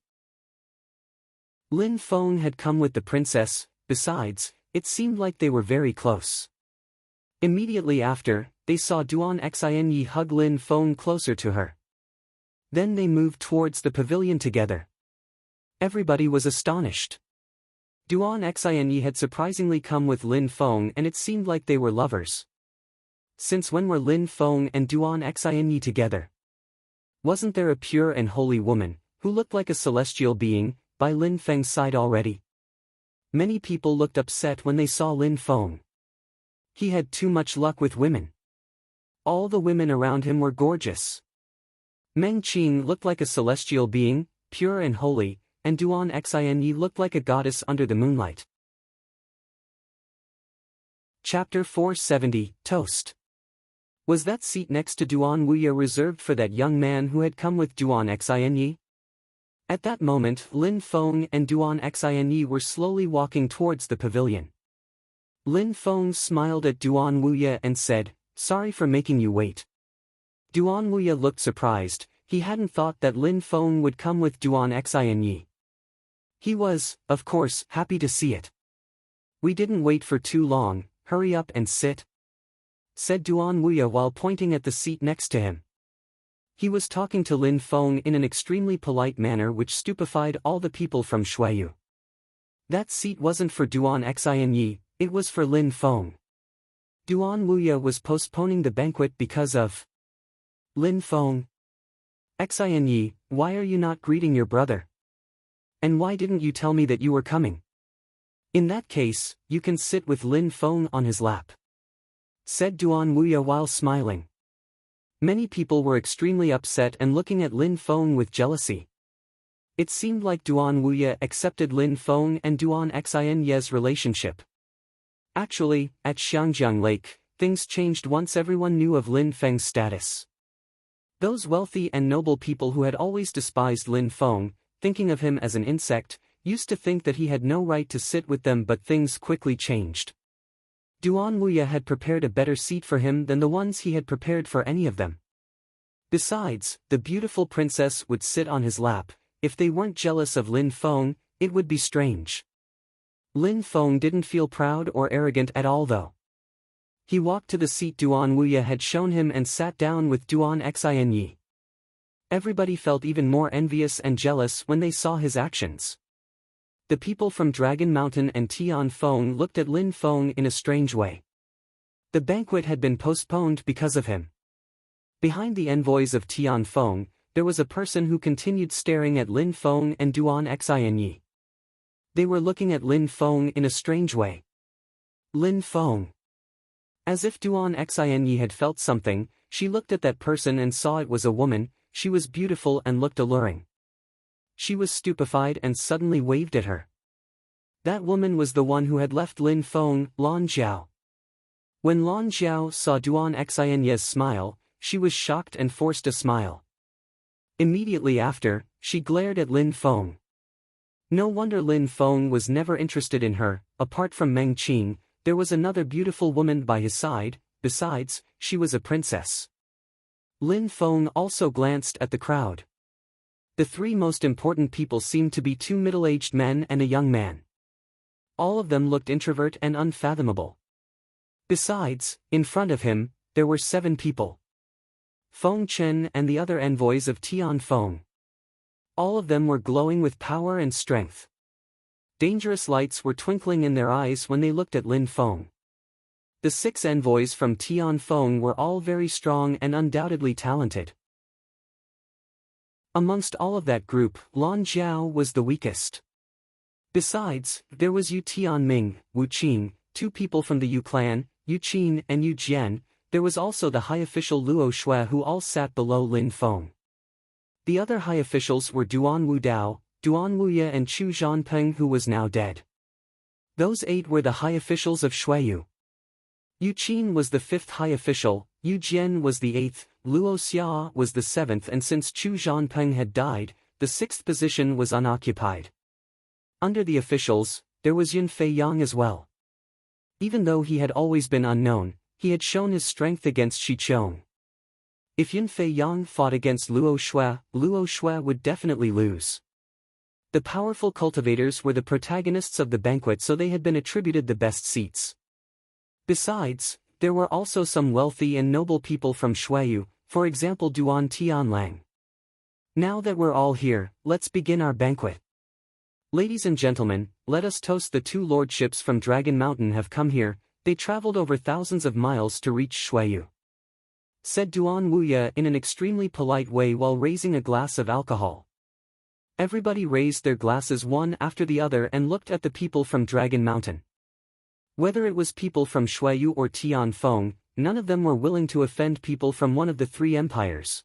Lin Feng had come with the princess, besides, it seemed like they were very close. Immediately after, they saw Duan Xinyi hug Lin Feng closer to her. Then they moved towards the pavilion together. Everybody was astonished. Duan Xinyi had surprisingly come with Lin Feng and it seemed like they were lovers. Since when were Lin Feng and Duan Xinyi together? Wasn't there a pure and holy woman, who looked like a celestial being, by Lin Feng's side already? Many people looked upset when they saw Lin Feng. He had too much luck with women. All the women around him were gorgeous. Meng Qing looked like a celestial being, pure and holy, and Duan Xinyi looked like a goddess under the moonlight. Chapter 470, Toast. Was that seat next to Duan Wuye reserved for that young man who had come with Duan Xinyi? At that moment, Lin Feng and Duan Xinyi were slowly walking towards the pavilion. Lin Feng smiled at Duan Wuye and said, "Sorry for making you wait." Duan Wuye looked surprised, he hadn't thought that Lin Feng would come with Duan Xinyi. He was, of course, happy to see it. "We didn't wait for too long, hurry up and sit," said Duan Wuye while pointing at the seat next to him. He was talking to Lin Feng in an extremely polite manner which stupefied all the people from Shuiyu. That seat wasn't for Duan Xinyi, it was for Lin Feng. Duan Wuye was postponing the banquet because of Lin Feng. "Xinyi, why are you not greeting your brother? And why didn't you tell me that you were coming? In that case, you can sit with Lin Feng on his lap," said Duan Wuye while smiling. Many people were extremely upset and looking at Lin Feng with jealousy. It seemed like Duan Wuye accepted Lin Feng and Duan Xinyi's relationship. Actually, at Xiangjiang Lake, things changed once everyone knew of Lin Feng's status. Those wealthy and noble people who had always despised Lin Feng, thinking of him as an insect, used to think that he had no right to sit with them, but things quickly changed. Duan Wuye had prepared a better seat for him than the ones he had prepared for any of them. Besides, the beautiful princess would sit on his lap. If they weren't jealous of Lin Feng, it would be strange. Lin Feng didn't feel proud or arrogant at all though. He walked to the seat Duan Wuye had shown him and sat down with Duan Xinyi. Everybody felt even more envious and jealous when they saw his actions. The people from Dragon Mountain and Tian Feng looked at Lin Feng in a strange way. The banquet had been postponed because of him. Behind the envoys of Tian Feng, there was a person who continued staring at Lin Feng and Duan Xinyi. They were looking at Lin Feng in a strange way. Lin Feng. As if Duan Xinyi had felt something, she looked at that person and saw it was a woman. She was beautiful and looked alluring. She was stupefied and suddenly waved at her. That woman was the one who had left Lin Feng, Lan Jiao. When Lan Jiao saw Duan Xinyi's smile, she was shocked and forced a smile. Immediately after, she glared at Lin Feng. No wonder Lin Feng was never interested in her. Apart from Meng Qing, there was another beautiful woman by his side. Besides, she was a princess. Lin Feng also glanced at the crowd. The three most important people seemed to be two middle-aged men and a young man. All of them looked introvert and unfathomable. Besides, in front of him, there were 7 people. Feng Chen and the other envoys of Tian Feng. All of them were glowing with power and strength. Dangerous lights were twinkling in their eyes when they looked at Lin Feng. The 6 envoys from Tian Feng were all very strong and undoubtedly talented. Amongst all of that group, Lan Jiao was the weakest. Besides, there was Yu Tianming, Wu Qing, 2 people from the Yu clan, Yu Qin and Yu Jian. There was also the high official Luo Shui, who all sat below Lin Feng. The other high officials were Duan Wu Dao, Duan Wuye and Chu Zhanpeng, who was now dead. Those 8 were the high officials of Shuiyu. Yu Qin was the 5th high official, Yu Jian was the 8th, Luo Xia was the 7th, and since Chu Zhanpeng had died, the 6th position was unoccupied. Under the officials, there was Yun Fei Yang as well. Even though he had always been unknown, he had shown his strength against Shi Qiong. If Yun Fei Yang fought against Luo Shui would definitely lose. The powerful cultivators were the protagonists of the banquet, so they had been attributed the best seats. Besides, there were also some wealthy and noble people from Shuiyu, for example Duan Tianlang. Now that we're all here, let's begin our banquet. Ladies and gentlemen, let us toast the 2 lordships from Dragon Mountain have come here. They traveled over thousands of miles to reach Shuiyu," said Duan Wuye in an extremely polite way while raising a glass of alcohol. Everybody raised their glasses one after the other and looked at the people from Dragon Mountain. Whether it was people from Shuiyu or Tian Feng, none of them were willing to offend people from one of the 3 empires.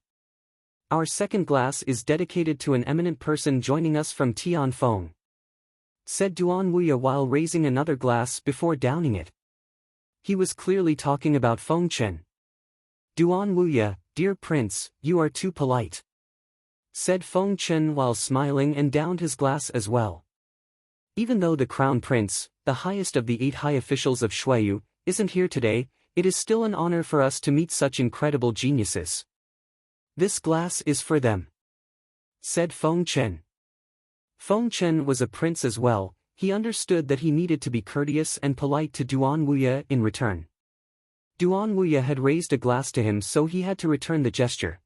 "Our second glass is dedicated to an eminent person joining us from Tian Feng," said Duan Wuye while raising another glass before downing it. He was clearly talking about Feng Chen. "Duan Wuye, dear prince, you are too polite," said Feng Chen while smiling and downed his glass as well. "Even though the crown prince, the highest of the 8 high officials of Shuiyu, isn't here today, it is still an honor for us to meet such incredible geniuses. This glass is for them," said Feng Chen. Feng Chen was a prince as well. He understood that he needed to be courteous and polite to Duan Wuye in return. Duan Wuye had raised a glass to him, so he had to return the gesture.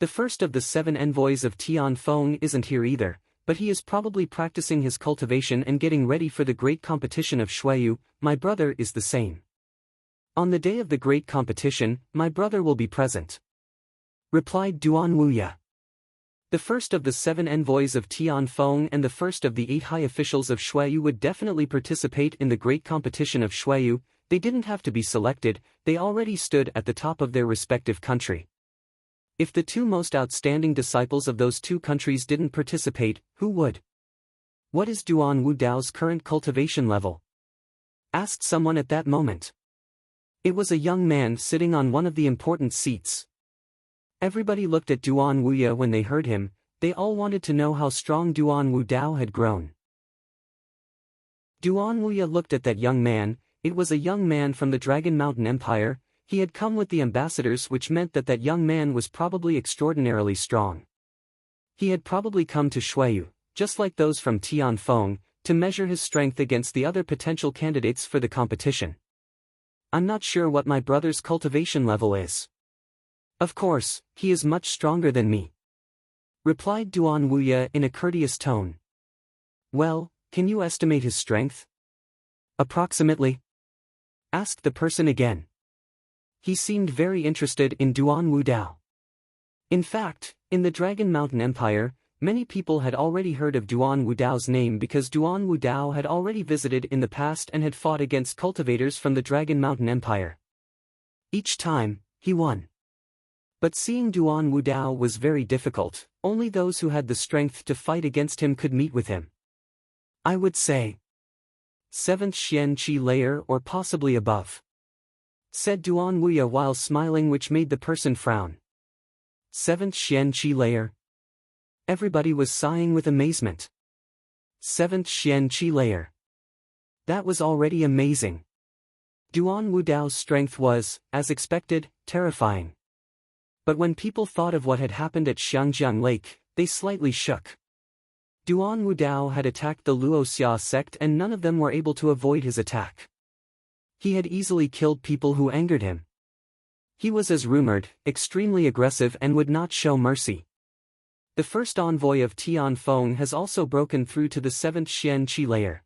"The first of the 7 envoys of Tian Feng isn't here either, but he is probably practicing his cultivation and getting ready for the great competition of Shuiyu. My brother is the same. On the day of the great competition, my brother will be present," replied Duan Wuye. The first of the 7 envoys of Tian Feng and the first of the 8 high officials of Shuiyu would definitely participate in the great competition of Shuiyu. They didn't have to be selected, they already stood at the top of their respective country. If the 2 most outstanding disciples of those 2 countries didn't participate, who would? "What is Duan Wu Dao's current cultivation level?" asked someone at that moment. It was a young man sitting on one of the important seats. Everybody looked at Duan Wuye when they heard him. They all wanted to know how strong Duan Wu Dao had grown. Duan Wuye looked at that young man. It was a young man from the Dragon Mountain Empire. He had come with the ambassadors, which meant that that young man was probably extraordinarily strong. He had probably come to Shuiyu, just like those from Tian Feng, to measure his strength against the other potential candidates for the competition. "I'm not sure what my brother's cultivation level is. Of course, he is much stronger than me," replied Duan Wuye in a courteous tone. "Well, can you estimate his strength?" "Approximately?" asked the person again. He seemed very interested in Duan Wu Dao. In fact, in the Dragon Mountain Empire, many people had already heard of Duan Wu Dao's name because Duan Wu Dao had already visited in the past and had fought against cultivators from the Dragon Mountain Empire. Each time, he won. But seeing Duan Wu Dao was very difficult. Only those who had the strength to fight against him could meet with him. "I would say 7th Xian Qi layer or possibly above," said Duan Wuye while smiling, which made the person frown. Seventh Xian Qi layer. Everybody was sighing with amazement. Seventh Xian Qi layer. That was already amazing. Duan Wudao's strength was, as expected, terrifying. But when people thought of what had happened at Xiangjiang Lake, they slightly shook. Duan Wudao had attacked the Luoxia sect and none of them were able to avoid his attack. He had easily killed people who angered him. He was, as rumored, extremely aggressive and would not show mercy. The first envoy of Tianfeng has also broken through to the 7th Xian Qi layer.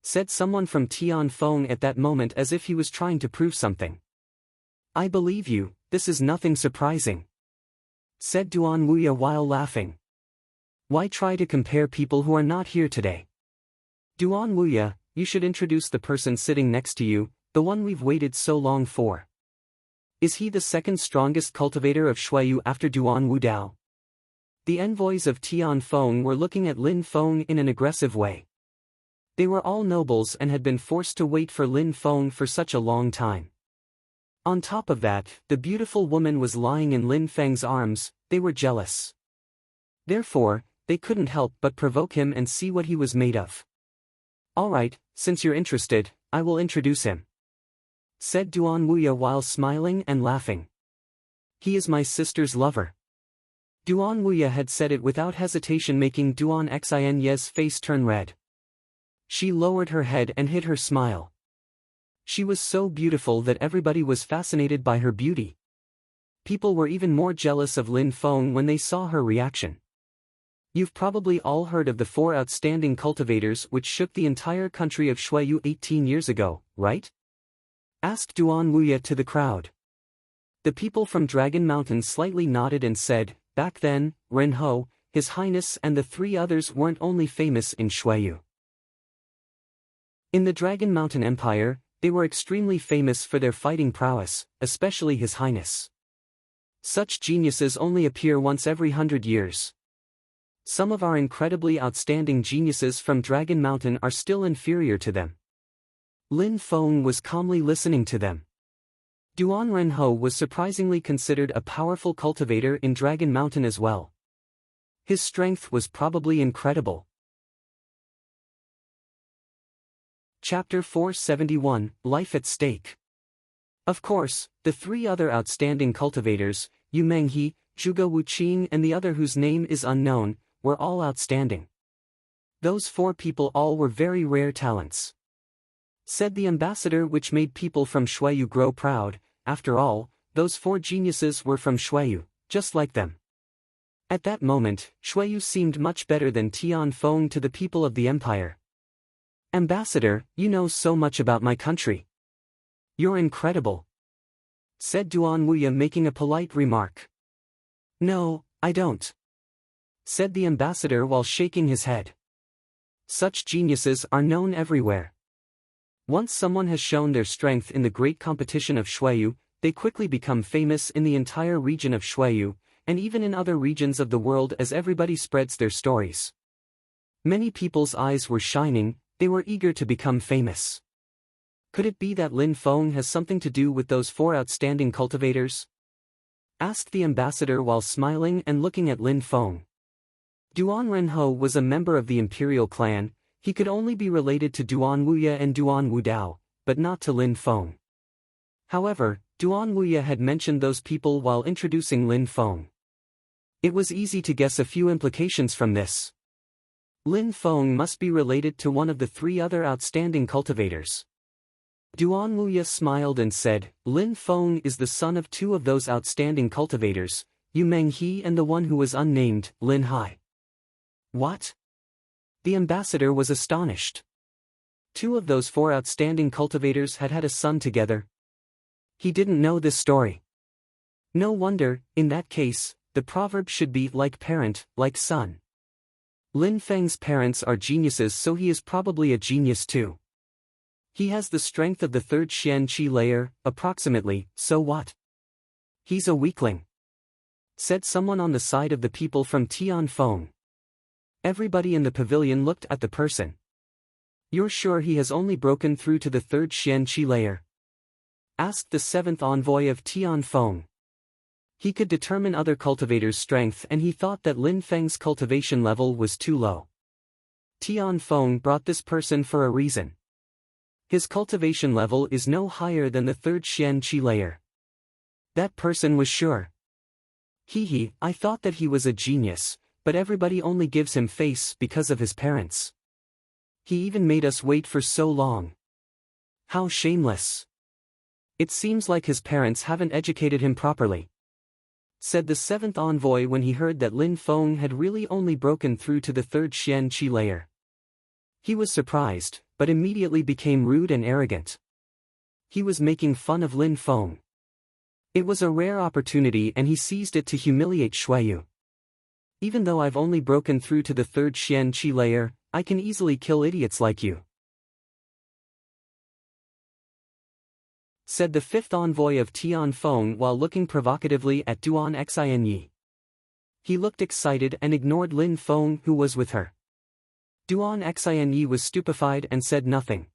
Said someone from Tianfeng at that moment as if he was trying to prove something. I believe you, this is nothing surprising. Said Duan Wuya while laughing. Why try to compare people who are not here today? Duan Wuya, you should introduce the person sitting next to you, the one we've waited so long for. Is he the second strongest cultivator of Shuiyu after Duan Wudao? The envoys of Tianfeng were looking at Lin Feng in an aggressive way. They were all nobles and had been forced to wait for Lin Feng for such a long time. On top of that, the beautiful woman was lying in Lin Feng's arms. They were jealous. Therefore, they couldn't help but provoke him and see what he was made of. Alright, since you're interested, I will introduce him. Said Duan Wuya while smiling and laughing. He is my sister's lover. Duan Wuya had said it without hesitation, making Duan Xinye's face turn red. She lowered her head and hid her smile. She was so beautiful that everybody was fascinated by her beauty. People were even more jealous of Lin Feng when they saw her reaction. You've probably all heard of the 4 outstanding cultivators which shook the entire country of Shuiyu 18 years ago, right? Asked Duan Wuya to the crowd. The people from Dragon Mountain slightly nodded and said, back then, Ren Ho, His Highness and the 3 others weren't only famous in Shuiyu. In the Dragon Mountain Empire, they were extremely famous for their fighting prowess, especially His Highness. Such geniuses only appear once every 100 years. Some of our incredibly outstanding geniuses from Dragon Mountain are still inferior to them. Lin Feng was calmly listening to them. Duan Renho was surprisingly considered a powerful cultivator in Dragon Mountain as well. His strength was probably incredible. Chapter 471, Life at Stake. Of course, the 3 other outstanding cultivators, Yu Menghe, Zhuge Wuqing and the other whose name is unknown, were all outstanding. Those 4 people all were very rare talents. Said the ambassador, which made people from Shuiyu grow proud. After all, those 4 geniuses were from Shuiyu, just like them. At that moment, Shuiyu seemed much better than Tianfeng to the people of the empire. Ambassador, you know so much about my country. You're incredible. Said Duan Wuya, making a polite remark. No, I don't. Said the ambassador while shaking his head. Such geniuses are known everywhere. Once someone has shown their strength in the great competition of Shuiyu, they quickly become famous in the entire region of Shuiyu, and even in other regions of the world as everybody spreads their stories. Many people's eyes were shining, they were eager to become famous. Could it be that Lin Feng has something to do with those 4 outstanding cultivators? Asked the ambassador while smiling and looking at Lin Feng. Duan Renho was a member of the imperial clan. He could only be related to Duan Wuya and Duan Wudao, but not to Lin Feng. However, Duan Wuya had mentioned those people while introducing Lin Feng. It was easy to guess a few implications from this. Lin Feng must be related to one of the 3 other outstanding cultivators. Duan Wuya smiled and said, Lin Feng is the son of 2 of those outstanding cultivators, Yu Menghe and the one who was unnamed, Lin Hai. What? The ambassador was astonished. 2 of those 4 outstanding cultivators had had a son together. He didn't know this story. No wonder, in that case, the proverb should be like parent, like son. Lin Feng's parents are geniuses, so he is probably a genius too. He has the strength of the 3rd Xian Qi layer, approximately, so what? He's a weakling. Said someone on the side of the people from Tianfeng. Everybody in the pavilion looked at the person. You're sure he has only broken through to the 3rd Xian Qi layer? Asked the 7th envoy of Tianfeng. He could determine other cultivators' strength and he thought that Lin Feng's cultivation level was too low. Tian Feng brought this person for a reason. His cultivation level is no higher than the third Xian Qi layer. That person was sure. Hehe, I thought that he was a genius, but everybody only gives him face because of his parents. He even made us wait for so long. How shameless. It seems like his parents haven't educated him properly, said the seventh envoy when he heard that Lin Feng had really only broken through to the third Xian Qi layer. He was surprised, but immediately became rude and arrogant. He was making fun of Lin Feng. It was a rare opportunity and he seized it to humiliate Xueyu. Even though I've only broken through to the third Xian Qi layer, I can easily kill idiots like you, said the fifth envoy of Tian Feng while looking provocatively at Duan Xinyi. He looked excited and ignored Lin Feng who was with her. Duan Xinyi was stupefied and said nothing.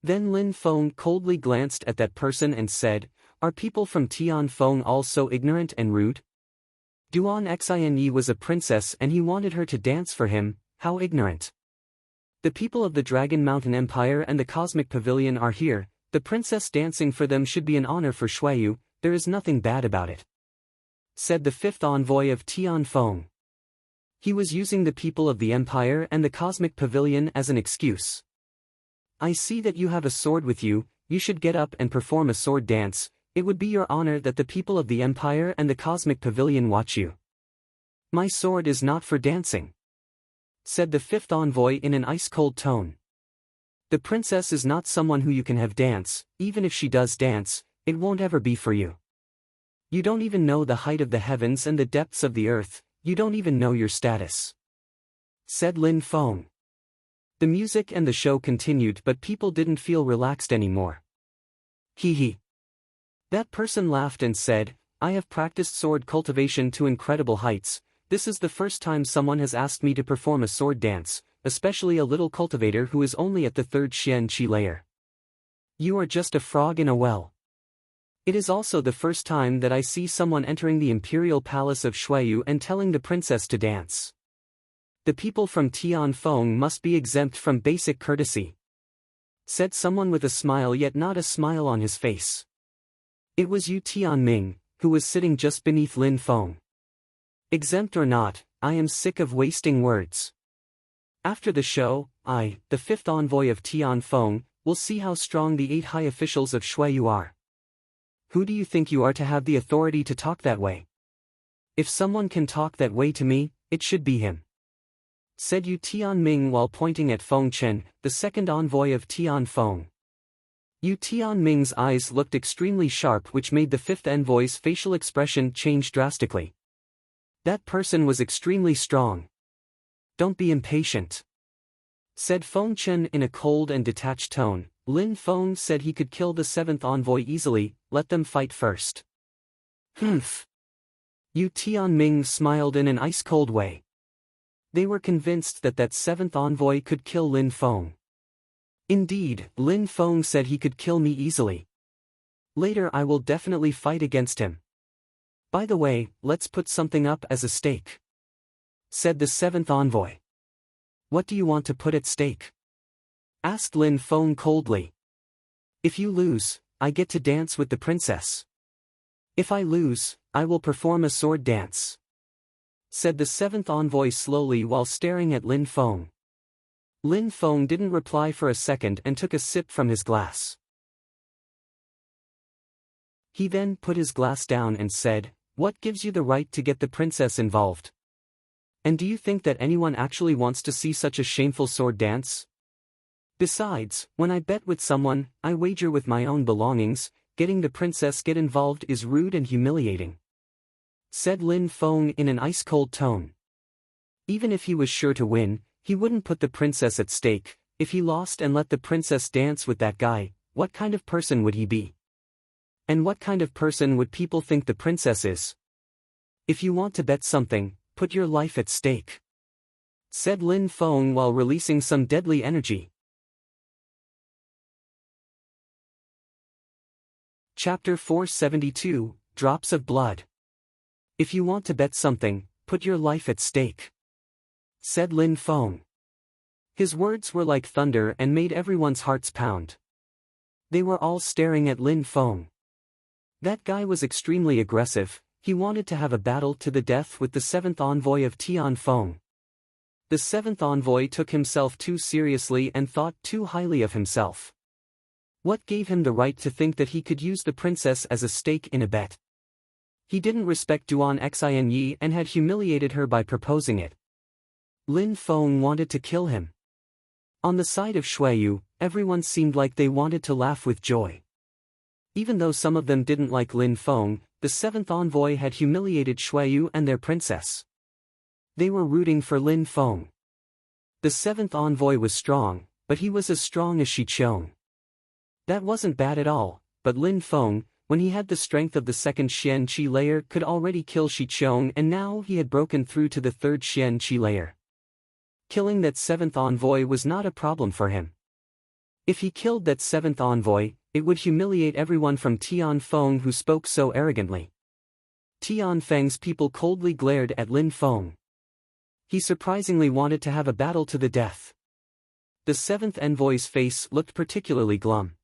Then Lin Feng coldly glanced at that person and said, "Are people from Tian Feng all so ignorant and rude?" Duan Xinyi was a princess and he wanted her to dance for him. How ignorant. The people of the Dragon Mountain Empire and the Cosmic Pavilion are here. The princess dancing for them should be an honor for Xueyu, there is nothing bad about it, said the fifth envoy of Tian Feng. He was using the people of the Empire and the Cosmic Pavilion as an excuse. I see that you have a sword with you, you should get up and perform a sword dance, it would be your honor that the people of the Empire and the Cosmic Pavilion watch you. My sword is not for dancing, said the fifth envoy in an ice-cold tone. The princess is not someone who you can have dance, even if she does dance, it won't ever be for you. You don't even know the height of the heavens and the depths of the earth, you don't even know your status, said Lin Feng. The music and the show continued but people didn't feel relaxed anymore. Hee. That person laughed and said, I have practiced sword cultivation to incredible heights, this is the first time someone has asked me to perform a sword dance, especially a little cultivator who is only at the third Xian Qi layer. You are just a frog in a well. It is also the first time that I see someone entering the imperial palace of Xueyu and telling the princess to dance. The people from Tian Feng must be exempt from basic courtesy, said someone with a smile yet not a smile on his face. It was Yu Tianming, who was sitting just beneath Lin Feng. Exempt or not, I am sick of wasting words. After the show, I, the fifth envoy of Tian Feng, will see how strong the 8 high officials of Xueyu are. Who do you think you are to have the authority to talk that way? If someone can talk that way to me, it should be him, said Yu Tianming while pointing at Feng Chen, the second envoy of Tian Feng. Yu Tianming's eyes looked extremely sharp which made the fifth envoy's facial expression change drastically. That person was extremely strong. Don't be impatient, said Feng Chen in a cold and detached tone. Lin Feng said he could kill the seventh envoy easily, let them fight first. Humph. Yu Tianming smiled in an ice-cold way. They were convinced that that seventh envoy could kill Lin Feng. Indeed, Lin Feng said he could kill me easily. Later I will definitely fight against him. By the way, let's put something up as a stake, said the seventh envoy. What do you want to put at stake? Asked Lin Feng coldly. If you lose, I get to dance with the princess. If I lose, I will perform a sword dance, said the seventh envoy slowly while staring at Lin Feng. Lin Feng didn't reply for a second and took a sip from his glass. He then put his glass down and said, What gives you the right to get the princess involved? And do you think that anyone actually wants to see such a shameful sword dance? Besides, when I bet with someone, I wager with my own belongings, getting the princess get involved is rude and humiliating, said Lin Feng in an ice-cold tone. Even if he was sure to win, he wouldn't put the princess at stake. If he lost and let the princess dance with that guy, what kind of person would he be? And what kind of person would people think the princess is? If you want to bet something, put your life at stake, said Lin Feng while releasing some deadly energy. Chapter 472, Drops of Blood. If you want to bet something, put your life at stake, said Lin Feng. His words were like thunder and made everyone's hearts pound. They were all staring at Lin Feng. That guy was extremely aggressive. He wanted to have a battle to the death with the seventh envoy of Tianfeng. The seventh envoy took himself too seriously and thought too highly of himself. What gave him the right to think that he could use the princess as a stake in a bet? He didn't respect Duan Xinyi and had humiliated her by proposing it. Lin Feng wanted to kill him. On the side of Xueyu, everyone seemed like they wanted to laugh with joy. Even though some of them didn't like Lin Feng, the seventh envoy had humiliated Xueyu and their princess. They were rooting for Lin Feng. The seventh envoy was strong, but he was as strong as Shi Qiong. That wasn't bad at all, but Lin Feng, when he had the strength of the second Xian Qi layer, could already kill Shi Qiong, and now he had broken through to the third Xian Qi layer. Killing that seventh envoy was not a problem for him. If he killed that seventh envoy, it would humiliate everyone from Tianfeng who spoke so arrogantly. Tianfeng's people coldly glared at Lin Feng. He surprisingly wanted to have a battle to the death. The seventh envoy's face looked particularly glum.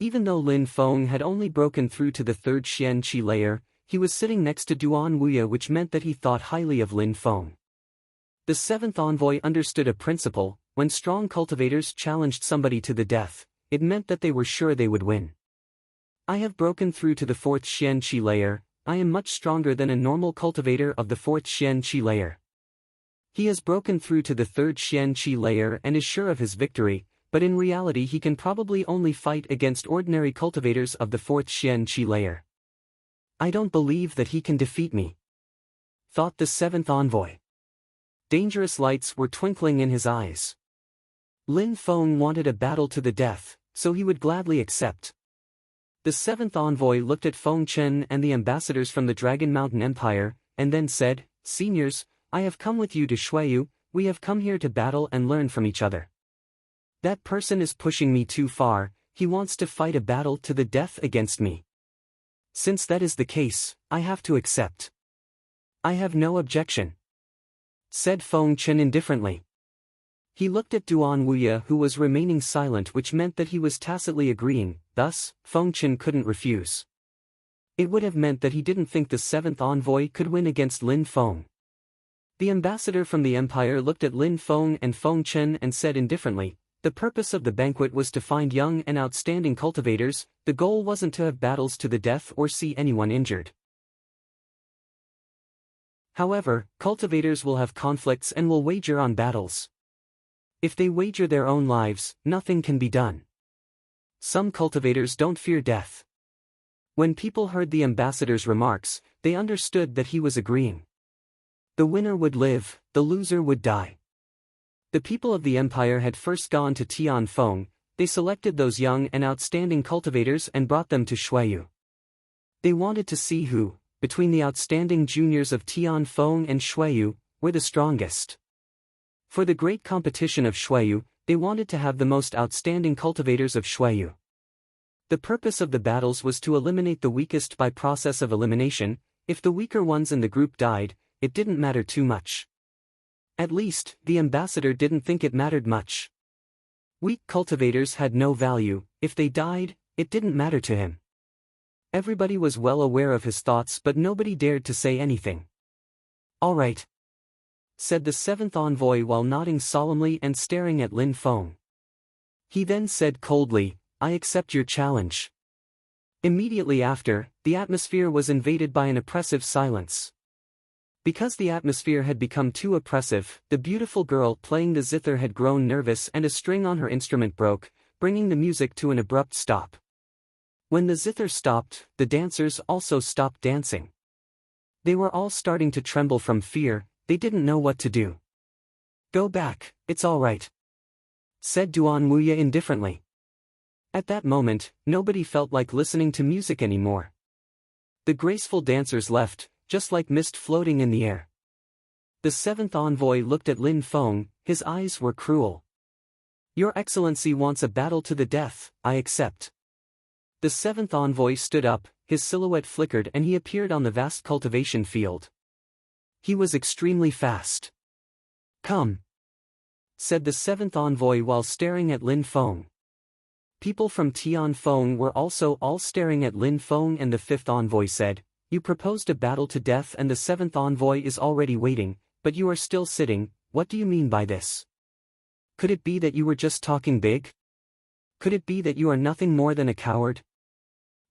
Even though Lin Feng had only broken through to the third Xian Qi layer, he was sitting next to Duan Wuya, which meant that he thought highly of Lin Feng. The seventh envoy understood a principle: when strong cultivators challenged somebody to the death, it meant that they were sure they would win. I have broken through to the fourth Xian Qi layer. I am much stronger than a normal cultivator of the fourth Xian Qi layer. He has broken through to the third Xian Qi layer and is sure of his victory, but in reality he can probably only fight against ordinary cultivators of the fourth Xian Qi layer. I don't believe that he can defeat me, thought the seventh envoy. Dangerous lights were twinkling in his eyes. Lin Feng wanted a battle to the death, so he would gladly accept. The seventh envoy looked at Feng Chen and the ambassadors from the Dragon Mountain Empire, and then said, "Seniors, I have come with you to Xueyu. We have come here to battle and learn from each other. That person is pushing me too far. He wants to fight a battle to the death against me. Since that is the case, I have to accept. I have no objection," said Feng Chen indifferently. He looked at Duan Wuya, who was remaining silent, which meant that he was tacitly agreeing. Thus, Feng Chen couldn't refuse. It would have meant that he didn't think the seventh envoy could win against Lin Feng. The ambassador from the empire looked at Lin Feng and Feng Chen and said indifferently, "The purpose of the banquet was to find young and outstanding cultivators. The goal wasn't to have battles to the death or see anyone injured. However, cultivators will have conflicts and will wager on battles. If they wager their own lives, nothing can be done. Some cultivators don't fear death." When people heard the ambassador's remarks, they understood that he was agreeing. The winner would live, the loser would die. The people of the empire had first gone to Tianfeng. They selected those young and outstanding cultivators and brought them to Xueyu. They wanted to see who, between the outstanding juniors of Tianfeng and Xueyu, were the strongest. For the great competition of Xueyu, they wanted to have the most outstanding cultivators of Xueyu. The purpose of the battles was to eliminate the weakest by process of elimination. If the weaker ones in the group died, it didn't matter too much. At least, the ambassador didn't think it mattered much. Weak cultivators had no value. If they died, it didn't matter to him. Everybody was well aware of his thoughts, but nobody dared to say anything. "All right," said the seventh envoy while nodding solemnly and staring at Lin Feng. He then said coldly, "I accept your challenge." Immediately after, the atmosphere was invaded by an oppressive silence. Because the atmosphere had become too oppressive, the beautiful girl playing the zither had grown nervous and a string on her instrument broke, bringing the music to an abrupt stop. When the zither stopped, the dancers also stopped dancing. They were all starting to tremble from fear. They didn't know what to do. "Go back, it's all right," said Duan Wuya indifferently. At that moment, nobody felt like listening to music anymore. The graceful dancers left, just like mist floating in the air. The seventh envoy looked at Lin Feng. His eyes were cruel. "Your Excellency wants a battle to the death. I accept." The seventh envoy stood up, his silhouette flickered and he appeared on the vast cultivation field. He was extremely fast. "Come," said the seventh envoy while staring at Lin Feng. People from Tian Feng were also all staring at Lin Feng, and the fifth envoy said, "You proposed a battle to death and the seventh envoy is already waiting, but you are still sitting. What do you mean by this? Could it be that you were just talking big? Could it be that you are nothing more than a coward?"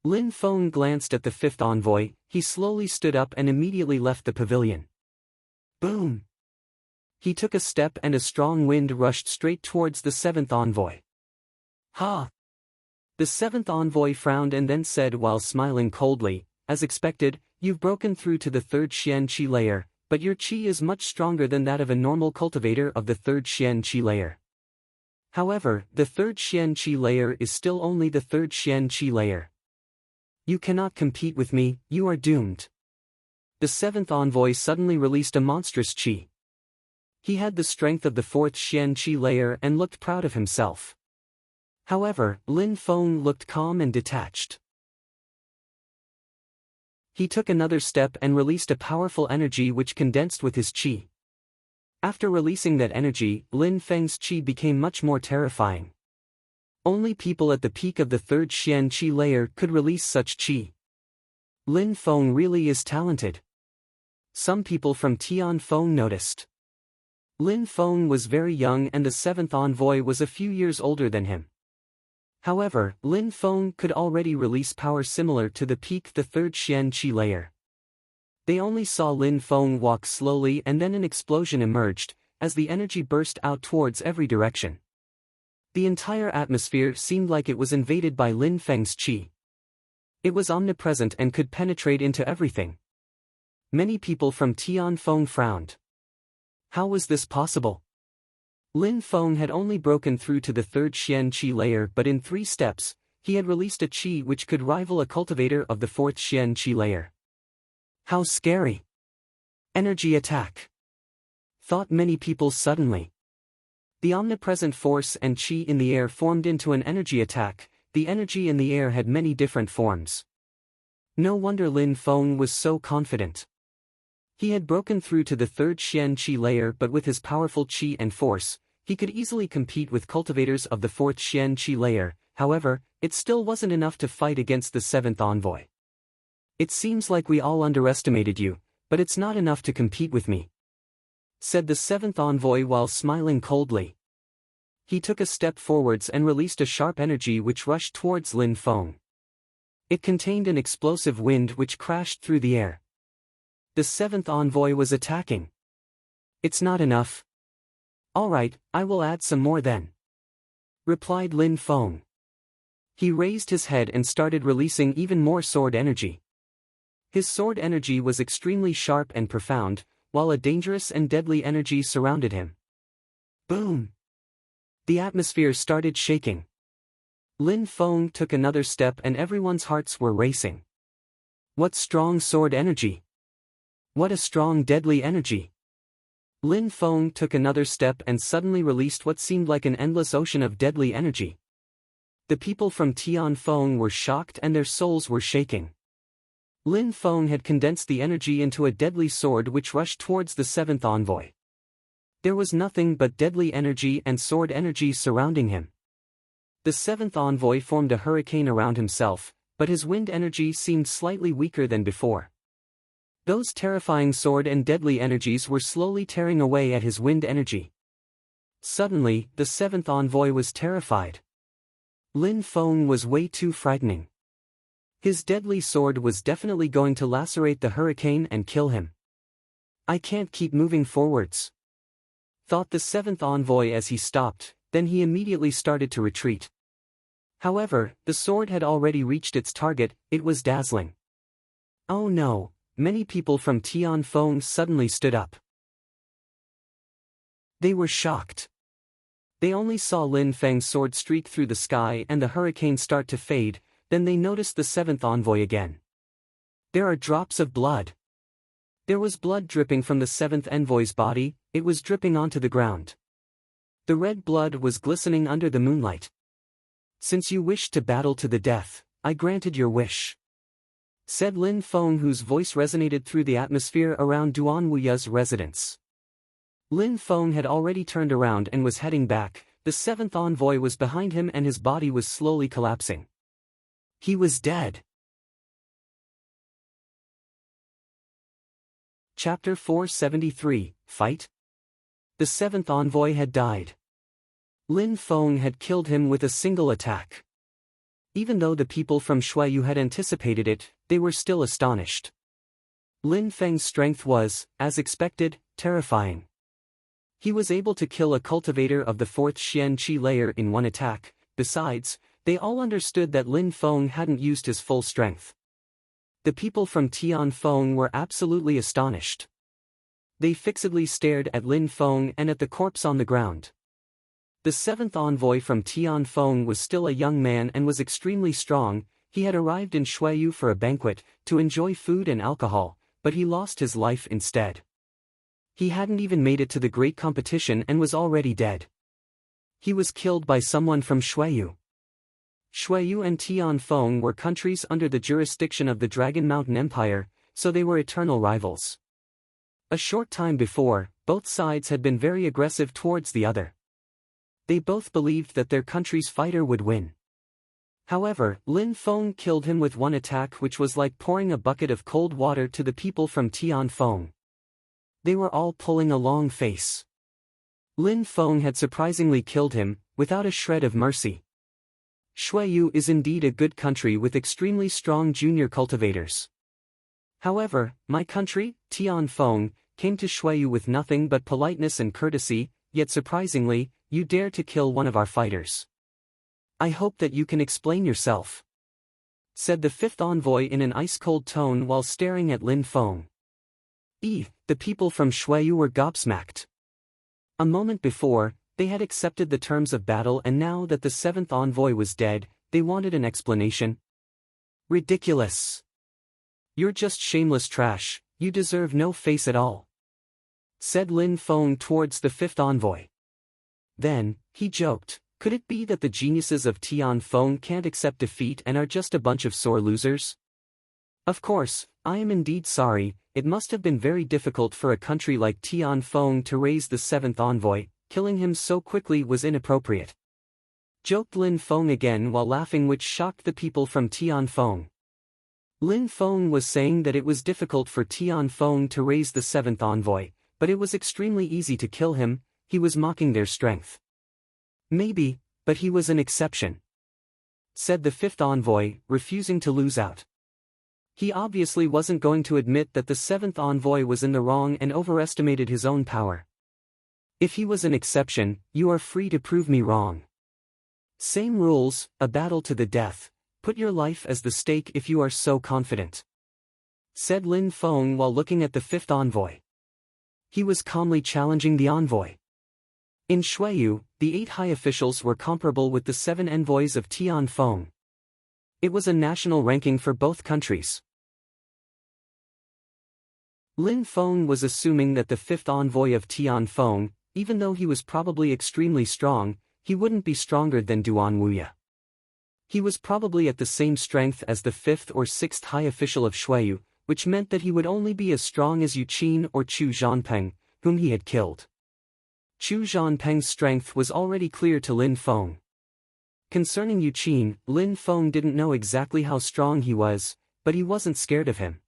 Lin Feng glanced at the fifth envoy, he slowly stood up and immediately left the pavilion. Boom! He took a step and a strong wind rushed straight towards the seventh envoy. "Ha!" The seventh envoy frowned and then said while smiling coldly, "As expected, you've broken through to the third Xian Qi layer, but your qi is much stronger than that of a normal cultivator of the third Xian Qi layer. However, the third Xian Qi layer is still only the third Xian Qi layer. You cannot compete with me, you are doomed." The seventh envoy suddenly released a monstrous qi. He had the strength of the fourth Xian Qi layer and looked proud of himself. However, Lin Feng looked calm and detached. He took another step and released a powerful energy which condensed with his qi. After releasing that energy, Lin Feng's qi became much more terrifying. Only people at the peak of the third Xian Qi layer could release such qi. Lin Feng really is talented. Some people from Tian Feng noticed. Lin Feng was very young and the seventh envoy was a few years older than him. However, Lin Feng could already release power similar to the peak the third Xian Qi layer. They only saw Lin Feng walk slowly and then an explosion emerged, as the energy burst out towards every direction. The entire atmosphere seemed like it was invaded by Lin Feng's qi. It was omnipresent and could penetrate into everything. Many people from Tian Feng frowned. How was this possible? Lin Feng had only broken through to the third Xian Qi layer, but in 3 steps, he had released a qi which could rival a cultivator of the fourth Xian Qi layer. How scary! Energy attack! Thought many people suddenly. The omnipresent force and qi in the air formed into an energy attack. The energy in the air had many different forms. No wonder Lin Feng was so confident. He had broken through to the third Xian Qi layer, but with his powerful qi and force, he could easily compete with cultivators of the fourth Xian Qi layer. However, it still wasn't enough to fight against the seventh envoy. "It seems like we all underestimated you, but it's not enough to compete with me," said the seventh envoy while smiling coldly. He took a step forwards and released a sharp energy which rushed towards Lin Feng. It contained an explosive wind which crashed through the air. The seventh envoy was attacking. "It's not enough." "Alright, I will add some more then," replied Lin Feng. He raised his head and started releasing even more sword energy. His sword energy was extremely sharp and profound, while a dangerous and deadly energy surrounded him. Boom! The atmosphere started shaking. Lin Feng took another step and everyone's hearts were racing. What strong sword energy! What a strong deadly energy! Lin Feng took another step and suddenly released what seemed like an endless ocean of deadly energy. The people from Tian Feng were shocked and their souls were shaking. Lin Feng had condensed the energy into a deadly sword which rushed towards the seventh envoy. There was nothing but deadly energy and sword energy surrounding him. The seventh envoy formed a hurricane around himself, but his wind energy seemed slightly weaker than before. Those terrifying sword and deadly energies were slowly tearing away at his wind energy. Suddenly, the seventh envoy was terrified. Lin Feng was way too frightening. His deadly sword was definitely going to lacerate the hurricane and kill him. "I can't keep moving forwards," thought the seventh envoy as he stopped, then he immediately started to retreat. However, the sword had already reached its target. It was dazzling. Oh no, many people from Tian Feng suddenly stood up. They were shocked. They only saw Lin Feng's sword streak through the sky and the hurricane start to fade, then they noticed the seventh envoy again. There are drops of blood. There was blood dripping from the seventh envoy's body, it was dripping onto the ground. The red blood was glistening under the moonlight. "Since you wished to battle to the death, I granted your wish," said Lin Feng, whose voice resonated through the atmosphere around Duan Wuya's residence. Lin Feng had already turned around and was heading back. The seventh envoy was behind him and his body was slowly collapsing. He was dead. Chapter 473, Fight? The seventh envoy had died. Lin Feng had killed him with a single attack. Even though the people from Shuayu had anticipated it, they were still astonished. Lin Feng's strength was, as expected, terrifying. He was able to kill a cultivator of the fourth Xian Qi layer in one attack. Besides, they all understood that Lin Feng hadn't used his full strength. The people from Tianfeng were absolutely astonished. They fixedly stared at Lin Feng and at the corpse on the ground. The seventh envoy from Tianfeng was still a young man and was extremely strong. He had arrived in Shuayu for a banquet, to enjoy food and alcohol, but he lost his life instead. He hadn't even made it to the great competition and was already dead. He was killed by someone from Shuayu. Shuayu and Tianfeng were countries under the jurisdiction of the Dragon Mountain Empire, so they were eternal rivals. A short time before, both sides had been very aggressive towards the other. They both believed that their country's fighter would win. However, Lin Feng killed him with one attack, which was like pouring a bucket of cold water to the people from Tianfeng. They were all pulling a long face. Lin Feng had surprisingly killed him, without a shred of mercy. Shuayu is indeed a good country with extremely strong junior cultivators. However, my country, Tianfeng, came to Shuayu with nothing but politeness and courtesy, yet surprisingly, you dare to kill one of our fighters. I hope that you can explain yourself," said the fifth envoy in an ice-cold tone while staring at Lin Feng. The people from Shuayu were gobsmacked. A moment before, they had accepted the terms of battle, and now that the seventh envoy was dead, they wanted an explanation. Ridiculous. You're just shameless trash, you deserve no face at all, said Lin Feng towards the fifth envoy. Then, he joked, could it be that the geniuses of Tianfeng can't accept defeat and are just a bunch of sore losers? Of course, I am indeed sorry. It must have been very difficult for a country like Tianfeng to raise the seventh envoy. Killing him so quickly was inappropriate, joked Lin Feng again while laughing, which shocked the people from Tianfeng. Lin Feng was saying that it was difficult for Tianfeng to raise the seventh envoy, but it was extremely easy to kill him. He was mocking their strength. Maybe, but he was an exception, said the fifth envoy, refusing to lose out. He obviously wasn't going to admit that the seventh envoy was in the wrong and overestimated his own power. If he was an exception, you are free to prove me wrong. Same rules, a battle to the death. Put your life as the stake if you are so confident, said Lin Feng while looking at the fifth envoy. He was calmly challenging the envoy. In Shuayu, the 8 high officials were comparable with the 7 envoys of Tianfeng. It was a national ranking for both countries. Lin Feng was assuming that the 5th envoy of Tianfeng, even though he was probably extremely strong, he wouldn't be stronger than Duan Wuya. He was probably at the same strength as the 5th or 6th high official of Shuayu, which meant that he would only be as strong as Yu Qin or Chu Zhanpeng, whom he had killed. Chu Zhanpeng's strength was already clear to Lin Feng. Concerning Yu Qin, Lin Feng didn't know exactly how strong he was, but he wasn't scared of him.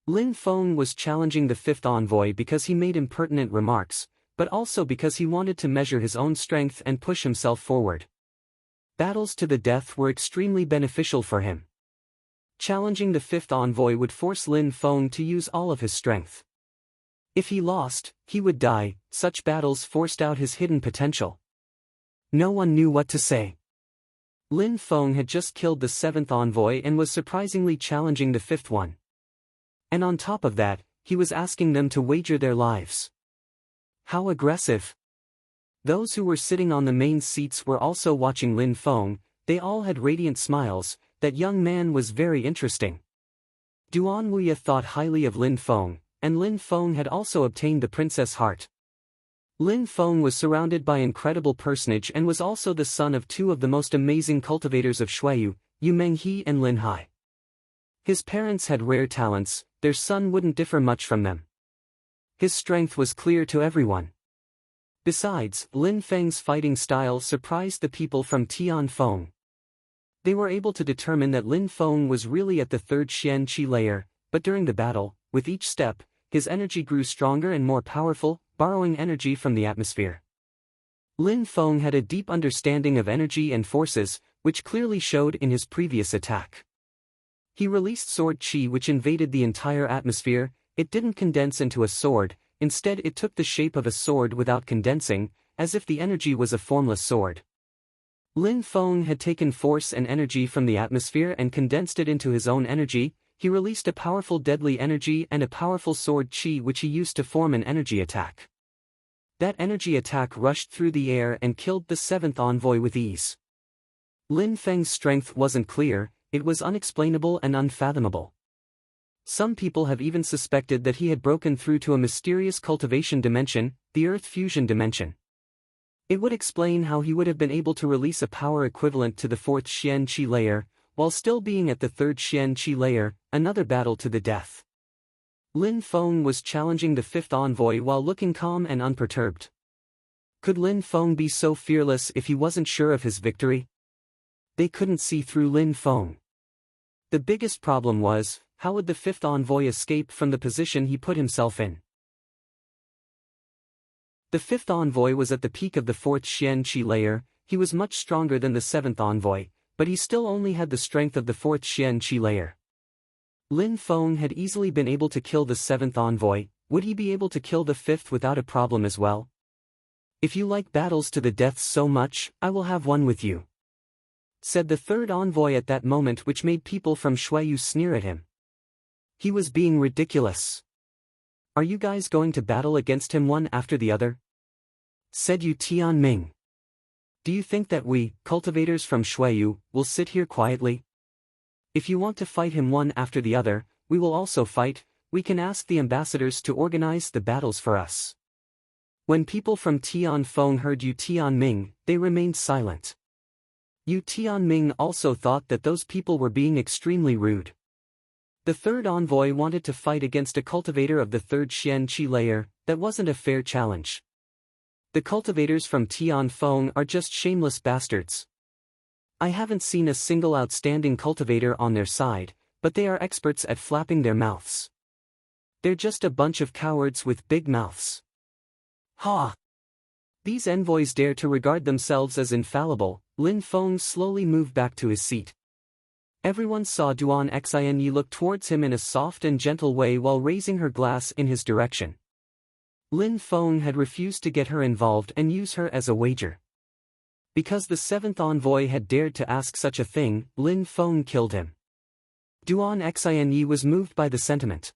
Lin Feng was challenging the 5th envoy because he made impertinent remarks, but also because he wanted to measure his own strength and push himself forward. Battles to the death were extremely beneficial for him. Challenging the 5th envoy would force Lin Feng to use all of his strength. If he lost, he would die. Such battles forced out his hidden potential. No one knew what to say. Lin Feng had just killed the 7th envoy and was surprisingly challenging the 5th one. And on top of that, he was asking them to wager their lives. How aggressive! Those who were sitting on the main seats were also watching Lin Feng. They all had radiant smiles. That young man was very interesting. Duan Wuya thought highly of Lin Feng, and Lin Feng had also obtained the princess heart. Lin Feng was surrounded by incredible personage and was also the son of 2 of the most amazing cultivators of Shuayu, Yu Menghe and Lin Hai. His parents had rare talents, their son wouldn't differ much from them. His strength was clear to everyone. Besides, Lin Feng's fighting style surprised the people from Tianfeng. They were able to determine that Lin Feng was really at the third Xian Qi layer, but during the battle, with each step, his energy grew stronger and more powerful, borrowing energy from the atmosphere. Lin Feng had a deep understanding of energy and forces, which clearly showed in his previous attack. He released sword qi which invaded the entire atmosphere. It didn't condense into a sword, instead it took the shape of a sword without condensing, as if the energy was a formless sword. Lin Feng had taken force and energy from the atmosphere and condensed it into his own energy. He released a powerful deadly energy and a powerful sword qi which he used to form an energy attack. That energy attack rushed through the air and killed the seventh envoy with ease. Lin Feng's strength wasn't clear, it was unexplainable and unfathomable. Some people have even suspected that he had broken through to a mysterious cultivation dimension, the Earth fusion dimension. It would explain how he would have been able to release a power equivalent to the fourth Xian Qi layer, while still being at the third Xian Qi layer, another battle to the death. Lin Feng was challenging the fifth envoy while looking calm and unperturbed. Could Lin Feng be so fearless if he wasn't sure of his victory? They couldn't see through Lin Feng. The biggest problem was, how would the fifth envoy escape from the position he put himself in? The fifth envoy was at the peak of the fourth Xian Qi layer. He was much stronger than the seventh envoy, but he still only had the strength of the fourth Xian Qi layer. Lin Feng had easily been able to kill the seventh envoy. Would he be able to kill the fifth without a problem as well? If you like battles to the death so much, I will have one with you, said the third envoy at that moment, which made people from Shuiyu sneer at him. He was being ridiculous. Are you guys going to battle against him one after the other? Said Yu Tianming. Do you think that we, cultivators from Shuiyu, will sit here quietly? If you want to fight him one after the other, we will also fight. We can ask the ambassadors to organize the battles for us. When people from Tianfeng heard Yu Tianming, they remained silent. Yu Tianming also thought that those people were being extremely rude. The third envoy wanted to fight against a cultivator of the third Xian Qi layer. That wasn't a fair challenge. The cultivators from Tianfeng are just shameless bastards. I haven't seen a single outstanding cultivator on their side, but they are experts at flapping their mouths. They're just a bunch of cowards with big mouths. Ha! These envoys dare to regard themselves as infallible. Lin Feng slowly moved back to his seat. Everyone saw Duan Xinyi look towards him in a soft and gentle way while raising her glass in his direction. Lin Feng had refused to get her involved and use her as a wager. Because the seventh envoy had dared to ask such a thing, Lin Feng killed him. Duan Xinyi was moved by the sentiment.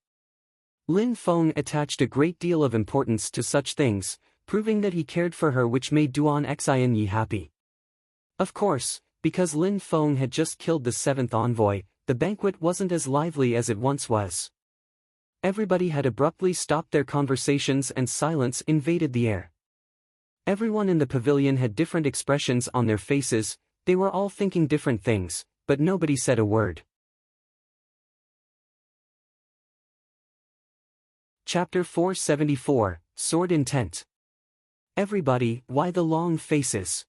Lin Feng attached a great deal of importance to such things, proving that he cared for her, which made Duan Xinyi happy. Of course, because Lin Feng had just killed the seventh envoy, the banquet wasn't as lively as it once was. Everybody had abruptly stopped their conversations and silence invaded the air. Everyone in the pavilion had different expressions on their faces. They were all thinking different things, but nobody said a word. Chapter 474, Sword Intent. Everybody, why the long faces?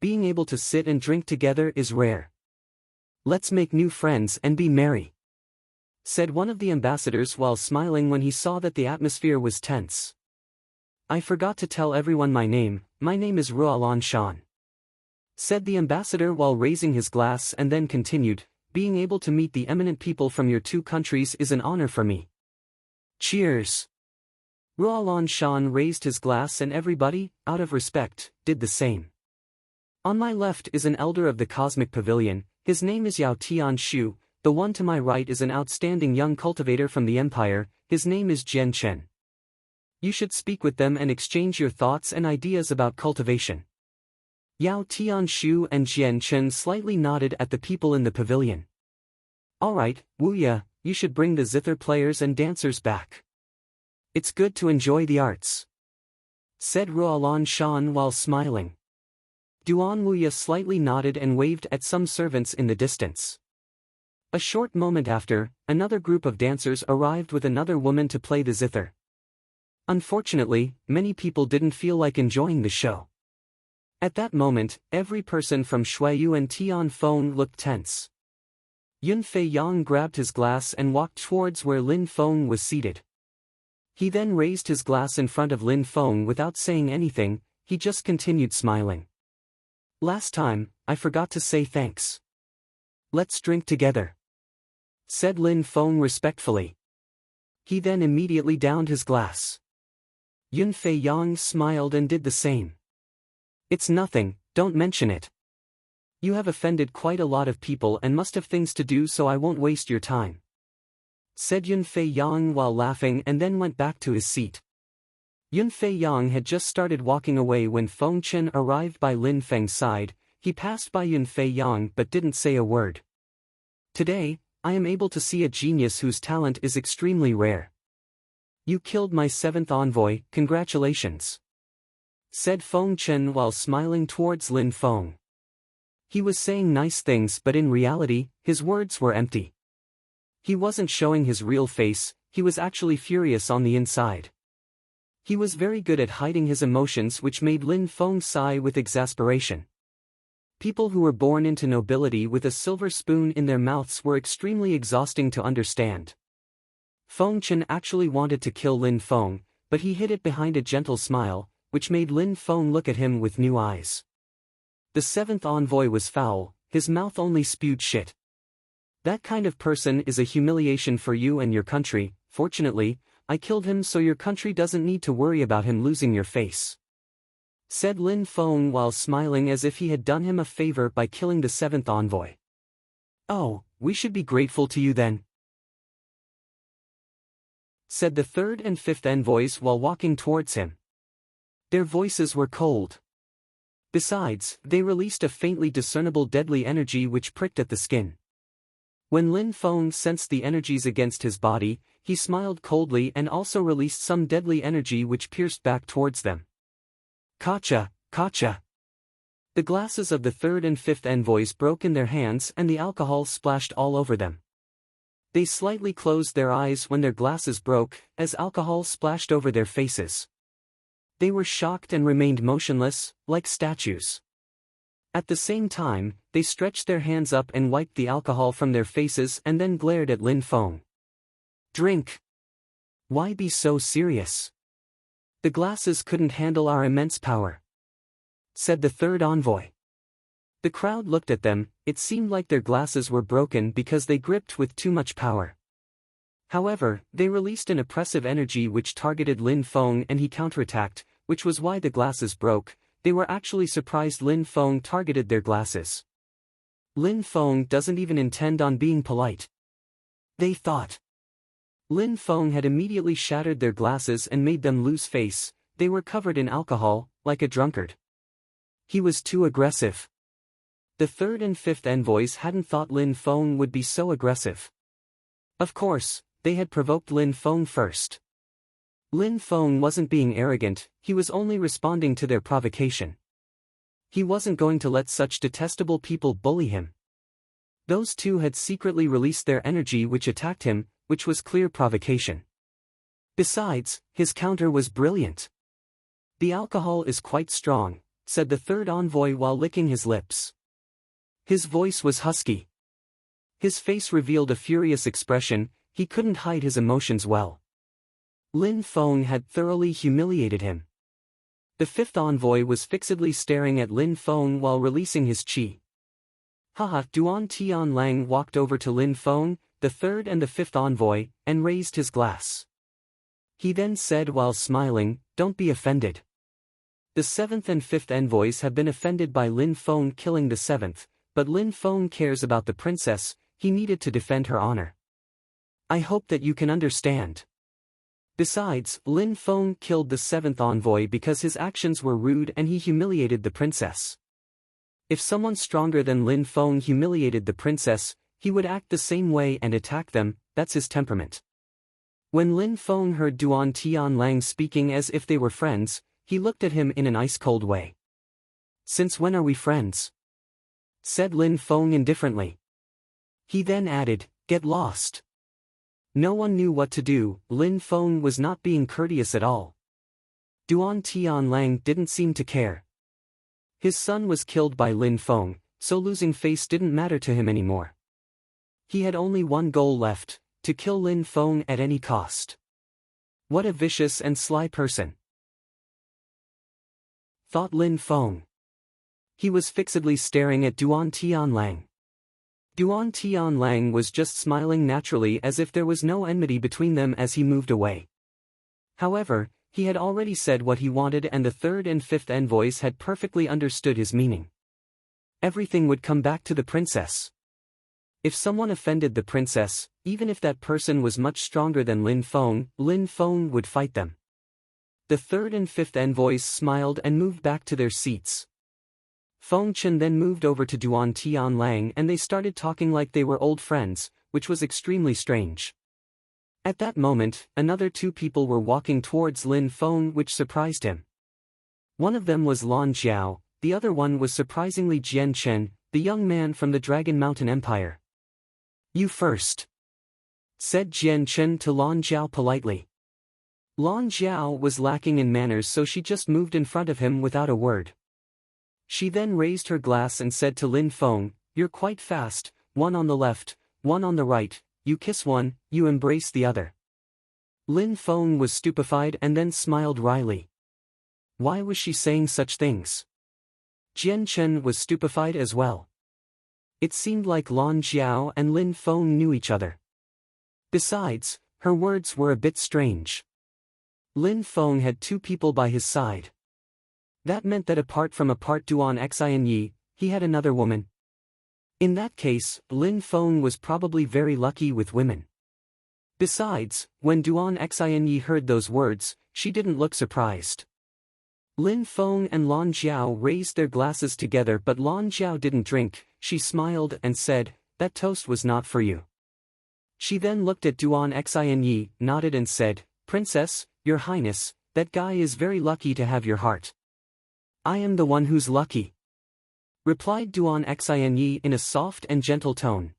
Being able to sit and drink together is rare. Let's make new friends and be merry, said one of the ambassadors while smiling when he saw that the atmosphere was tense. I forgot to tell everyone my name is Ruolan Shan, said the ambassador while raising his glass, and then continued, being able to meet the eminent people from your two countries is an honor for me. Cheers! Ruolan Shan raised his glass and everybody, out of respect, did the same. On my left is an elder of the Cosmic Pavilion, his name is Yao Tian Shu. The one to my right is an outstanding young cultivator from the Empire, his name is Jian Chen. You should speak with them and exchange your thoughts and ideas about cultivation. Yao Tianshu and Jian Chen slightly nodded at the people in the pavilion. Alright, Wuya, you should bring the zither players and dancers back. It's good to enjoy the arts, said Ruolan Shan while smiling. Duan Wuya slightly nodded and waved at some servants in the distance. A short moment after, another group of dancers arrived with another woman to play the zither. Unfortunately, many people didn't feel like enjoying the show. At that moment, every person from Shuiyu and Tianfeng looked tense. Yun Fei Yang grabbed his glass and walked towards where Lin Feng was seated. He then raised his glass in front of Lin Feng without saying anything, he just continued smiling. "Last time, I forgot to say thanks. Let's drink together," said Lin Feng respectfully. He then immediately downed his glass. Yun Fei Yang smiled and did the same. "It's nothing, don't mention it. You have offended quite a lot of people and must have things to do, so I won't waste your time," said Yun Fei Yang while laughing, and then went back to his seat. Yun Fei Yang had just started walking away when Feng Chen arrived by Lin Feng's side. He passed by Yun Fei Yang but didn't say a word. "Today, I am able to see a genius whose talent is extremely rare. You killed my 7th envoy, congratulations," said Feng Chen while smiling towards Lin Feng. He was saying nice things, but in reality, his words were empty. He wasn't showing his real face, he was actually furious on the inside. He was very good at hiding his emotions, which made Lin Feng sigh with exasperation. People who were born into nobility with a silver spoon in their mouths were extremely exhausting to understand. Feng Chen actually wanted to kill Lin Feng, but he hid it behind a gentle smile, which made Lin Feng look at him with new eyes. The 7th envoy was foul, his mouth only spewed shit. "That kind of person is a humiliation for you and your country. Fortunately, I killed him so your country doesn't need to worry about him losing your face," said Lin Feng while smiling as if he had done him a favor by killing the 7th envoy. "Oh, we should be grateful to you then," said the 3rd and 5th envoys while walking towards him. Their voices were cold. Besides, they released a faintly discernible deadly energy which pricked at the skin. When Lin Feng sensed the energies against his body, he smiled coldly and also released some deadly energy which pierced back towards them. "Kacha, kacha!" The glasses of the 3rd and 5th envoys broke in their hands and the alcohol splashed all over them. They slightly closed their eyes when their glasses broke, as alcohol splashed over their faces. They were shocked and remained motionless, like statues. At the same time, they stretched their hands up and wiped the alcohol from their faces and then glared at Lin Feng. "Drink. Why be so serious? The glasses couldn't handle our immense power," said the 3rd envoy. The crowd looked at them. It seemed like their glasses were broken because they gripped with too much power. However, they released an oppressive energy which targeted Lin Feng and he counterattacked, which was why the glasses broke. They were actually surprised Lin Feng targeted their glasses. Lin Feng doesn't even intend on being polite, they thought. Lin Feng had immediately shattered their glasses and made them lose face. They were covered in alcohol, like a drunkard. He was too aggressive. The 3rd and 5th envoys hadn't thought Lin Feng would be so aggressive. Of course, they had provoked Lin Feng first. Lin Feng wasn't being arrogant, he was only responding to their provocation. He wasn't going to let such detestable people bully him. Those two had secretly released their energy which attacked him, which was clear provocation. Besides, his counter was brilliant. "The alcohol is quite strong," said the 3rd envoy while licking his lips. His voice was husky. His face revealed a furious expression, he couldn't hide his emotions well. Lin Feng had thoroughly humiliated him. The 5th envoy was fixedly staring at Lin Feng while releasing his qi. "Haha!" Duan Tianlang walked over to Lin Feng, the 3rd and the 5th envoy, and raised his glass. He then said while smiling, "Don't be offended. The 7th and 5th envoys have been offended by Lin Feng killing the 7th, but Lin Feng cares about the princess, he needed to defend her honor. I hope that you can understand." Besides, Lin Feng killed the 7th envoy because his actions were rude and he humiliated the princess. If someone stronger than Lin Feng humiliated the princess, he would act the same way and attack them, that's his temperament. When Lin Feng heard Duan Tianlang speaking as if they were friends, he looked at him in an ice-cold way. Since when are we friends? Said Lin Feng indifferently. He then added, get lost. No one knew what to do. Lin Feng was not being courteous at all. Duan Tianlang didn't seem to care. His son was killed by Lin Feng, so losing face didn't matter to him anymore. He had only one goal left, to kill Lin Feng at any cost. What a vicious and sly person, thought Lin Feng. He was fixedly staring at Duan Tianlang. Duan Tianlang was just smiling naturally as if there was no enmity between them as he moved away. However, he had already said what he wanted and the third and fifth envoys had perfectly understood his meaning. Everything would come back to the princess. If someone offended the princess, even if that person was much stronger than Lin Feng would fight them. The third and fifth envoys smiled and moved back to their seats. Feng Chen then moved over to Duan Tianlang and they started talking like they were old friends, which was extremely strange. At that moment, another two people were walking towards Lin Feng, which surprised him. One of them was Lan Jiao, the other one was surprisingly Jian Chen, the young man from the Dragon Mountain Empire. You first, said Jian Chen to Lan Jiao politely. Lan Jiao was lacking in manners, so she just moved in front of him without a word. She then raised her glass and said to Lin Feng, you're quite fast, one on the left, one on the right, you kiss one, you embrace the other. Lin Feng was stupefied and then smiled wryly. Why was she saying such things? Jian Chen was stupefied as well. It seemed like Lan Jiao and Lin Feng knew each other. Besides, her words were a bit strange. Lin Feng had two people by his side. That meant that apart from Duan Xinyi, he had another woman. In that case, Lin Feng was probably very lucky with women. Besides, when Duan Xinyi heard those words, she didn't look surprised. Lin Feng and Lan Jiao raised their glasses together, but Lan Jiao didn't drink. She smiled and said, that toast was not for you. She then looked at Duan Xinyi, nodded and said, Princess, Your Highness, that guy is very lucky to have your heart. I am the one who's lucky, replied Duan Xinyi in a soft and gentle tone.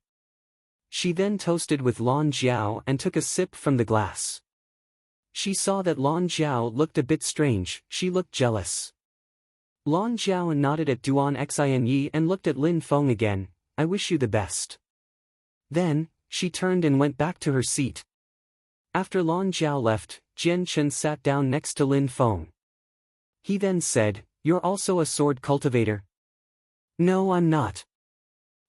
She then toasted with Lan Jiao and took a sip from the glass. She saw that Lan Jiao looked a bit strange, she looked jealous. Lan Jiao nodded at Duan Xinyi and looked at Lin Feng again, I wish you the best. Then, she turned and went back to her seat. After Lan Jiao left, Jian Chen sat down next to Lin Feng. He then said, You're also a sword cultivator? No, I'm not.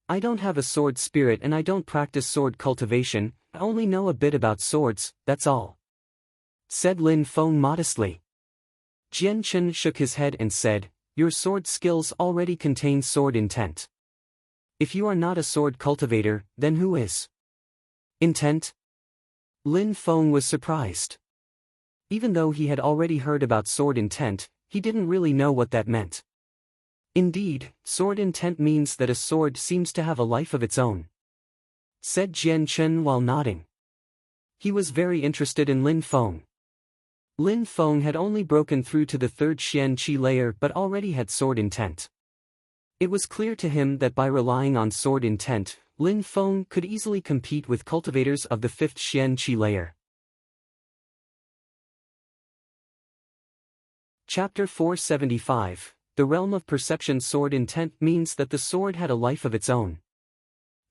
I don't have a sword spirit and I don't practice sword cultivation, I only know a bit about swords, that's all, said Lin Feng modestly. Jian Chen shook his head and said, Your sword skills already contain sword intent. If you are not a sword cultivator, then who is? Intent? Lin Feng was surprised. Even though he had already heard about sword intent, he didn't really know what that meant. Indeed, sword intent means that a sword seems to have a life of its own, said Jian Chen while nodding. He was very interested in Lin Feng. Lin Feng had only broken through to the third Xian Qi layer but already had sword intent. It was clear to him that by relying on sword intent, Lin Feng could easily compete with cultivators of the fifth Xian Qi layer. Chapter 475. The realm of perception. Sword intent means that the sword had a life of its own,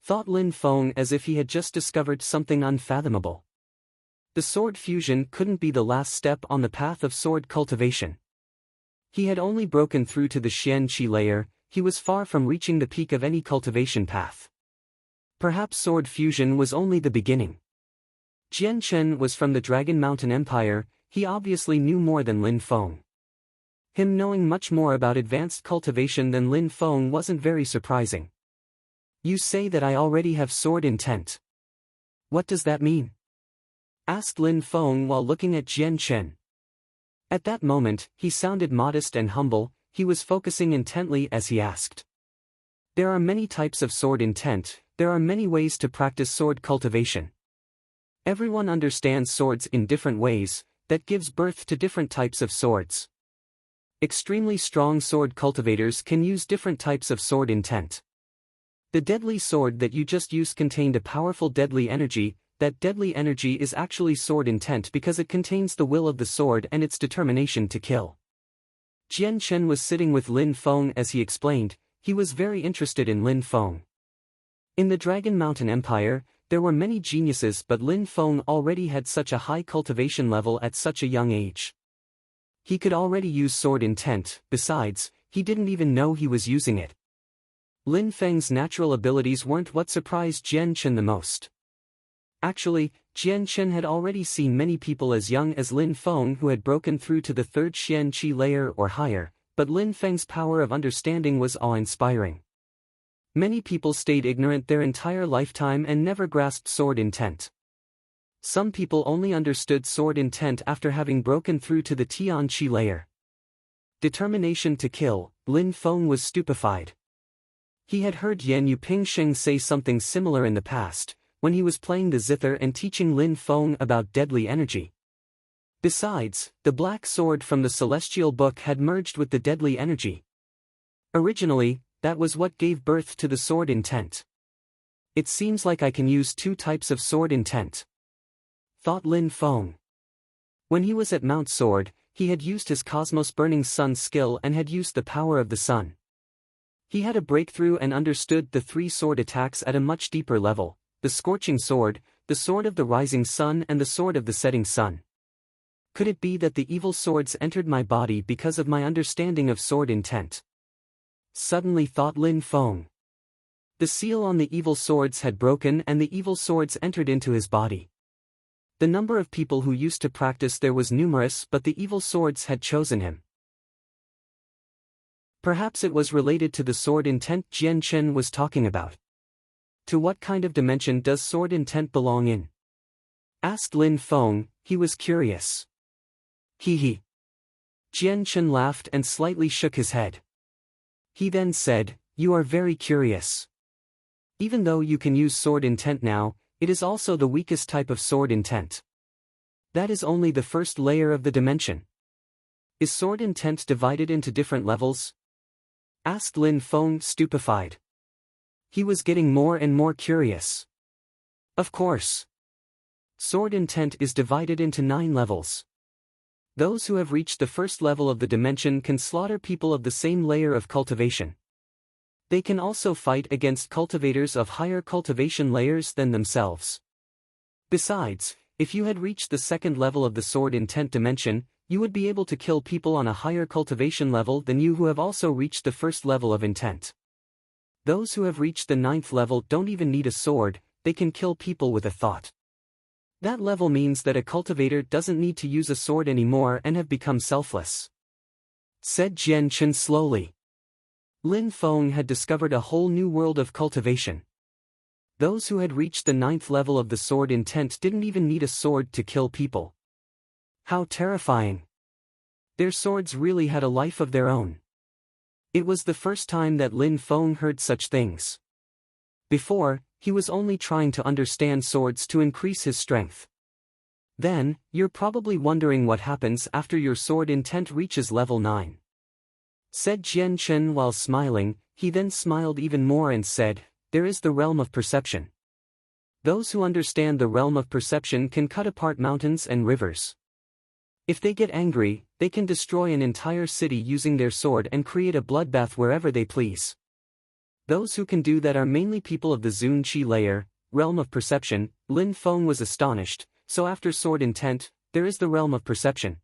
thought Lin Feng as if he had just discovered something unfathomable. The sword fusion couldn't be the last step on the path of sword cultivation. He had only broken through to the Xian Qi layer, he was far from reaching the peak of any cultivation path. Perhaps sword fusion was only the beginning. Jian Chen was from the Dragon Mountain Empire, he obviously knew more than Lin Feng. Him knowing much more about advanced cultivation than Lin Feng wasn't very surprising. You say that I already have sword intent. What does that mean? Asked Lin Feng while looking at Jian Chen. At that moment, he sounded modest and humble, he was focusing intently as he asked. There are many types of sword intent, there are many ways to practice sword cultivation. Everyone understands swords in different ways, that gives birth to different types of swords. Extremely strong sword cultivators can use different types of sword intent. The deadly sword that you just used contained a powerful deadly energy. That deadly energy is actually sword intent because it contains the will of the sword and its determination to kill. Jian Chen was sitting with Lin Feng as he explained. He was very interested in Lin Feng. In the Dragon Mountain Empire, there were many geniuses, but Lin Feng already had such a high cultivation level at such a young age. He could already use sword intent. Besides, he didn't even know he was using it. Lin Feng's natural abilities weren't what surprised Jian Chen the most. Actually, Jian Chen had already seen many people as young as Lin Feng who had broken through to the third Xian Qi layer or higher, but Lin Feng's power of understanding was awe-inspiring. Many people stayed ignorant their entire lifetime and never grasped sword intent. Some people only understood sword intent after having broken through to the Tian Qi layer. Determination to kill. Lin Feng was stupefied. He had heard Yan Yuping Sheng say something similar in the past, when he was playing the zither and teaching Lin Feng about deadly energy. Besides, the black sword from the celestial book had merged with the deadly energy. Originally, that was what gave birth to the sword intent. It seems like I can use two types of sword intent, thought Lin Feng. When he was at Mount Sword, he had used his Cosmos Burning Sun skill and had used the power of the sun. He had a breakthrough and understood the three sword attacks at a much deeper level: the scorching sword, the sword of the rising sun and the sword of the setting sun. Could it be that the evil swords entered my body because of my understanding of sword intent? Suddenly thought Lin Feng. The seal on the evil swords had broken and the evil swords entered into his body. The number of people who used to practice there was numerous, but the evil swords had chosen him. Perhaps it was related to the sword intent Jian Chen was talking about. To what kind of dimension does sword intent belong in? Asked Lin Feng. He was curious. He. Jian Chen laughed and slightly shook his head. He then said, "You are very curious. Even though you can use sword intent now, it is also the weakest type of sword intent. That is only the first layer of the dimension. Is sword intent divided into different levels?" Asked Lin Feng, stupefied. He was getting more and more curious. Of course. Sword intent is divided into 9 levels. Those who have reached the first level of the dimension can slaughter people of the same layer of cultivation. They can also fight against cultivators of higher cultivation layers than themselves. Besides, if you had reached the second level of the sword intent dimension, you would be able to kill people on a higher cultivation level than you who have also reached the first level of intent. Those who have reached the 9th level don't even need a sword, they can kill people with a thought. That level means that a cultivator doesn't need to use a sword anymore and have become selfless. Said Jian Chen slowly. Lin Feng had discovered a whole new world of cultivation. Those who had reached the 9th level of the sword intent didn't even need a sword to kill people. How terrifying. Their swords really had a life of their own. It was the first time that Lin Feng heard such things. Before, he was only trying to understand swords to increase his strength. Then, you're probably wondering what happens after your sword intent reaches level 9. Said Jian Chen while smiling. He then smiled even more and said, "There is the realm of perception. Those who understand the realm of perception can cut apart mountains and rivers. If they get angry, they can destroy an entire city using their sword and create a bloodbath wherever they please. Those who can do that are mainly people of the Zun Qi layer, realm of perception." Lin Feng was astonished. So after sword intent, there is the realm of perception.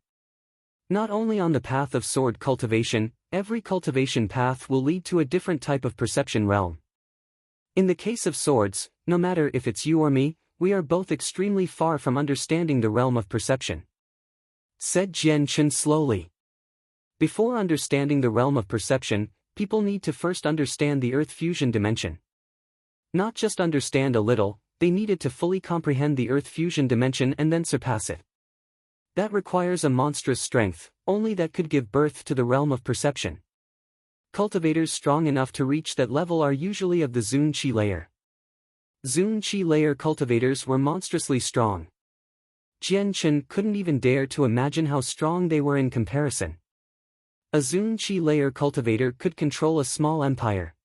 Not only on the path of sword cultivation, every cultivation path will lead to a different type of perception realm. In the case of swords, no matter if it's you or me, we are both extremely far from understanding the realm of perception. Said Jian Chen slowly. Before understanding the realm of perception, people need to first understand the earth fusion dimension. Not just understand a little, they needed to fully comprehend the earth fusion dimension and then surpass it. That requires a monstrous strength, only that could give birth to the realm of perception. Cultivators strong enough to reach that level are usually of the Zun Qi layer. Zun Qi layer cultivators were monstrously strong. Jian Chen couldn't even dare to imagine how strong they were in comparison. A Zun Qi layer cultivator could control a small empire.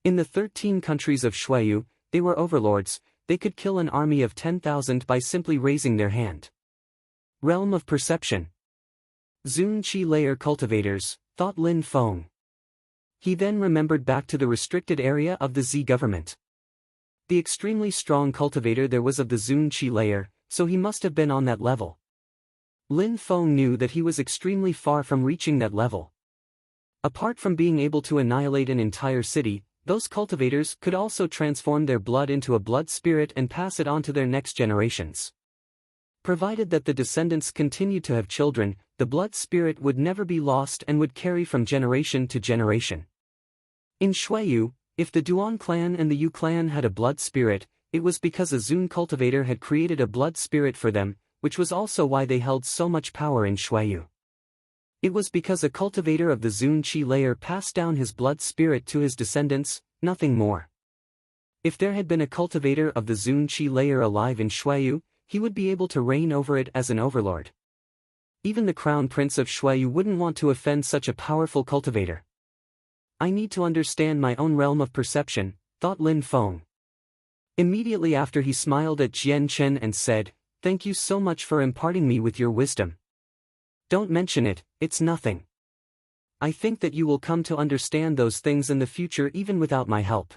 In the 13 countries of Shuayu, they were overlords. They could kill an army of 10,000 by simply raising their hand. Realm of perception. Zun Qi layer cultivators, thought Lin Feng. He then remembered back to the restricted area of the Z government. The extremely strong cultivator there was of the Zun Qi layer, so he must have been on that level. Lin Feng knew that he was extremely far from reaching that level. Apart from being able to annihilate an entire city, those cultivators could also transform their blood into a blood spirit and pass it on to their next generations. Provided that the descendants continued to have children, the blood spirit would never be lost and would carry from generation to generation. In Shuayu, if the Duan clan and the Yu clan had a blood spirit, it was because a Zun cultivator had created a blood spirit for them, which was also why they held so much power in Shuayu. It was because a cultivator of the Zun Qi layer passed down his blood spirit to his descendants, nothing more. If there had been a cultivator of the Zun Qi layer alive in Shuayu, he would be able to reign over it as an overlord. Even the crown prince of Shuayu wouldn't want to offend such a powerful cultivator. I need to understand my own realm of perception, thought Lin Feng. Immediately after he smiled at Jian Chen and said, "Thank you so much for imparting me with your wisdom. Don't mention it, it's nothing. I think that you will come to understand those things in the future even without my help,"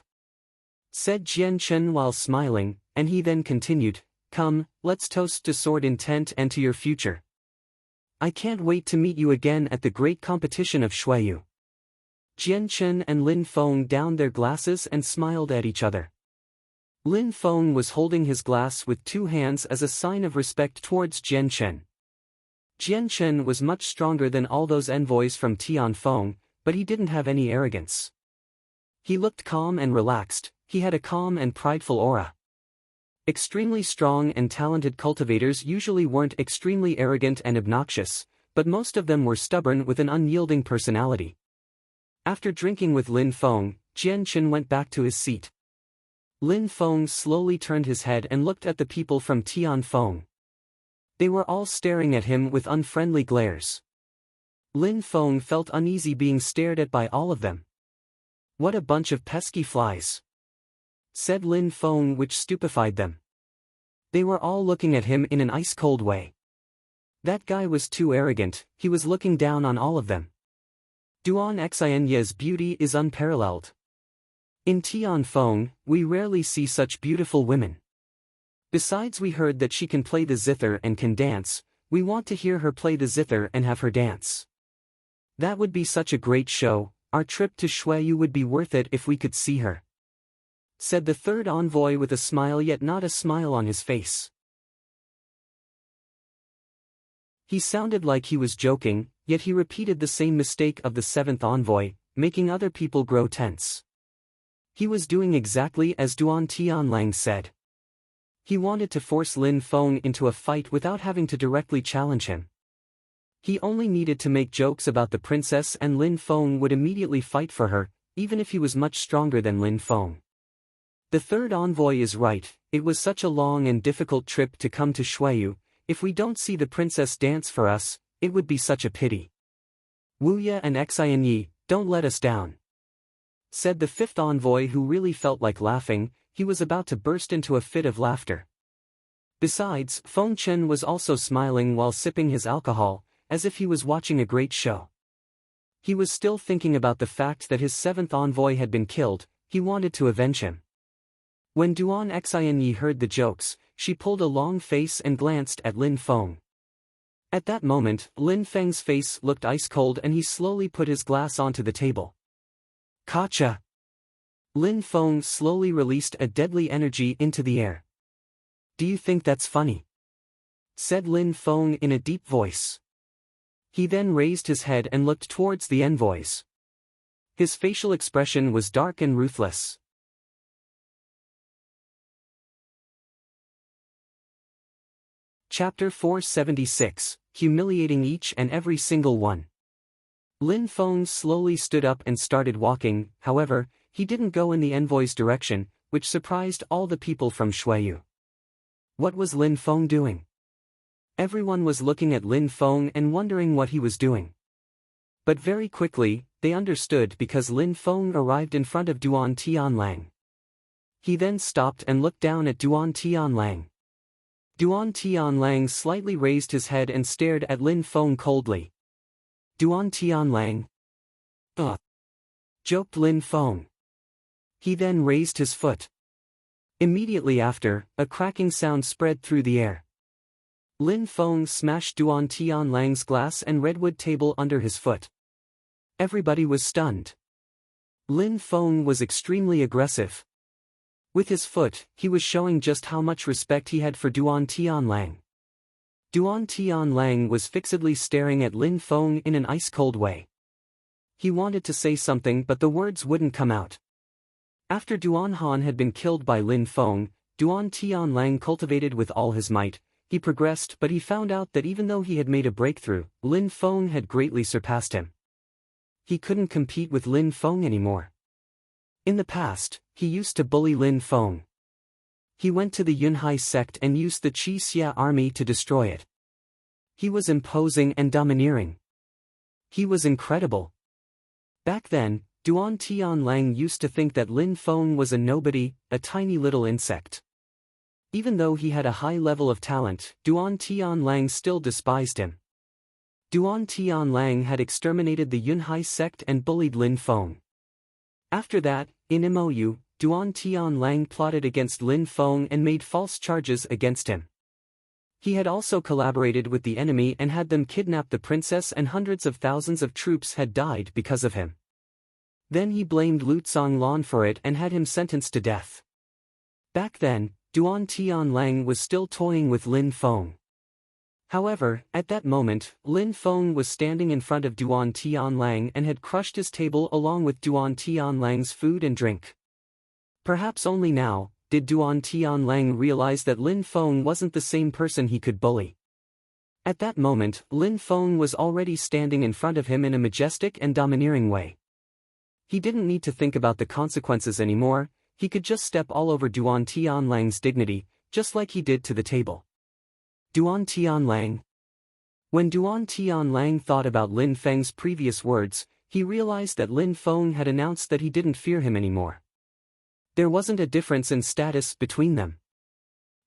said Jian Chen while smiling, and he then continued, "Come, let's toast to sword intent and to your future. I can't wait to meet you again at the great competition of Shuayu." Jian Chen and Lin Feng downed their glasses and smiled at each other. Lin Feng was holding his glass with two hands as a sign of respect towards Jian Chen. Jian Chen was much stronger than all those envoys from Tianfeng, but he didn't have any arrogance. He looked calm and relaxed, he had a calm and prideful aura. Extremely strong and talented cultivators usually weren't extremely arrogant and obnoxious, but most of them were stubborn with an unyielding personality. After drinking with Lin Feng, Jian Chen went back to his seat. Lin Feng slowly turned his head and looked at the people from Tianfeng. They were all staring at him with unfriendly glares. Lin Feng felt uneasy being stared at by all of them. "What a bunch of pesky flies," said Lin Feng, which stupefied them. They were all looking at him in an ice-cold way. That guy was too arrogant, he was looking down on all of them. Duan Xinye's beauty is unparalleled. In Tianfeng, we rarely see such beautiful women. Besides, we heard that she can play the zither and can dance. We want to hear her play the zither and have her dance. That would be such a great show. Our trip to Shuayu would be worth it if we could see her," said the third envoy with a smile, yet not a smile on his face. He sounded like he was joking, yet he repeated the same mistake of the seventh envoy, making other people grow tense. He was doing exactly as Duan Tianlang said. He wanted to force Lin Feng into a fight without having to directly challenge him. He only needed to make jokes about the princess and Lin Feng would immediately fight for her, even if he was much stronger than Lin Feng. The third envoy is right, it was such a long and difficult trip to come to Shuayu. If we don't see the princess dance for us, it would be such a pity. Wuya and Xinyi, don't let us down," said the fifth envoy, who really felt like laughing. He was about to burst into a fit of laughter. Besides, Feng Chen was also smiling while sipping his alcohol, as if he was watching a great show. He was still thinking about the fact that his seventh envoy had been killed. He wanted to avenge him. When Duan Xinyi heard the jokes, she pulled a long face and glanced at Lin Feng. At that moment, Lin Feng's face looked ice-cold and he slowly put his glass onto the table. "Kacha!" Lin Feng slowly released a deadly energy into the air. "Do you think that's funny?" said Lin Feng in a deep voice. He then raised his head and looked towards the envoys. His facial expression was dark and ruthless. Chapter 476, Humiliating Each and Every Single One. Lin Feng slowly stood up and started walking. However, he didn't go in the envoy's direction, which surprised all the people from Shuayu. What was Lin Feng doing? Everyone was looking at Lin Feng and wondering what he was doing. But very quickly, they understood because Lin Feng arrived in front of Duan Tianlang. He then stopped and looked down at Duan Tianlang. Duan Tianlang slightly raised his head and stared at Lin Feng coldly. Duan Tianlang. Ugh. Joked Lin Feng. He then raised his foot. Immediately after, a cracking sound spread through the air. Lin Feng smashed Duan Tianlang's glass and redwood table under his foot. Everybody was stunned. Lin Feng was extremely aggressive. With his foot, he was showing just how much respect he had for Duan Tianlang. Duan Tianlang was fixedly staring at Lin Feng in an ice-cold way. He wanted to say something but the words wouldn't come out. After Duan Han had been killed by Lin Feng, Duan Tianlang cultivated with all his might. He progressed but he found out that even though he had made a breakthrough, Lin Feng had greatly surpassed him. He couldn't compete with Lin Feng anymore. In the past, he used to bully Lin Feng. He went to the Yunhai sect and used the Qi Xia army to destroy it. He was imposing and domineering. He was incredible. Back then, Duan Tianlang used to think that Lin Feng was a nobody, a tiny little insect. Even though he had a high level of talent, Duan Tianlang still despised him. Duan Tianlang had exterminated the Yunhai sect and bullied Lin Feng. After that, in MOU, Duan Tianlang plotted against Lin Feng and made false charges against him. He had also collaborated with the enemy and had them kidnap the princess, and hundreds of thousands of troops had died because of him. Then he blamed Lu Zonglan for it and had him sentenced to death. Back then, Duan Tianlang was still toying with Lin Feng. However, at that moment, Lin Feng was standing in front of Duan Tianlang and had crushed his table along with Duan Tianlang's food and drink. Perhaps only now did Duan Tianlang realize that Lin Feng wasn't the same person he could bully. At that moment, Lin Feng was already standing in front of him in a majestic and domineering way. He didn't need to think about the consequences anymore. He could just step all over Duan Tianlang's dignity, just like he did to the table. Duan Tianlang. When Duan Tianlang thought about Lin Feng's previous words, he realized that Lin Feng had announced that he didn't fear him anymore. There wasn't a difference in status between them.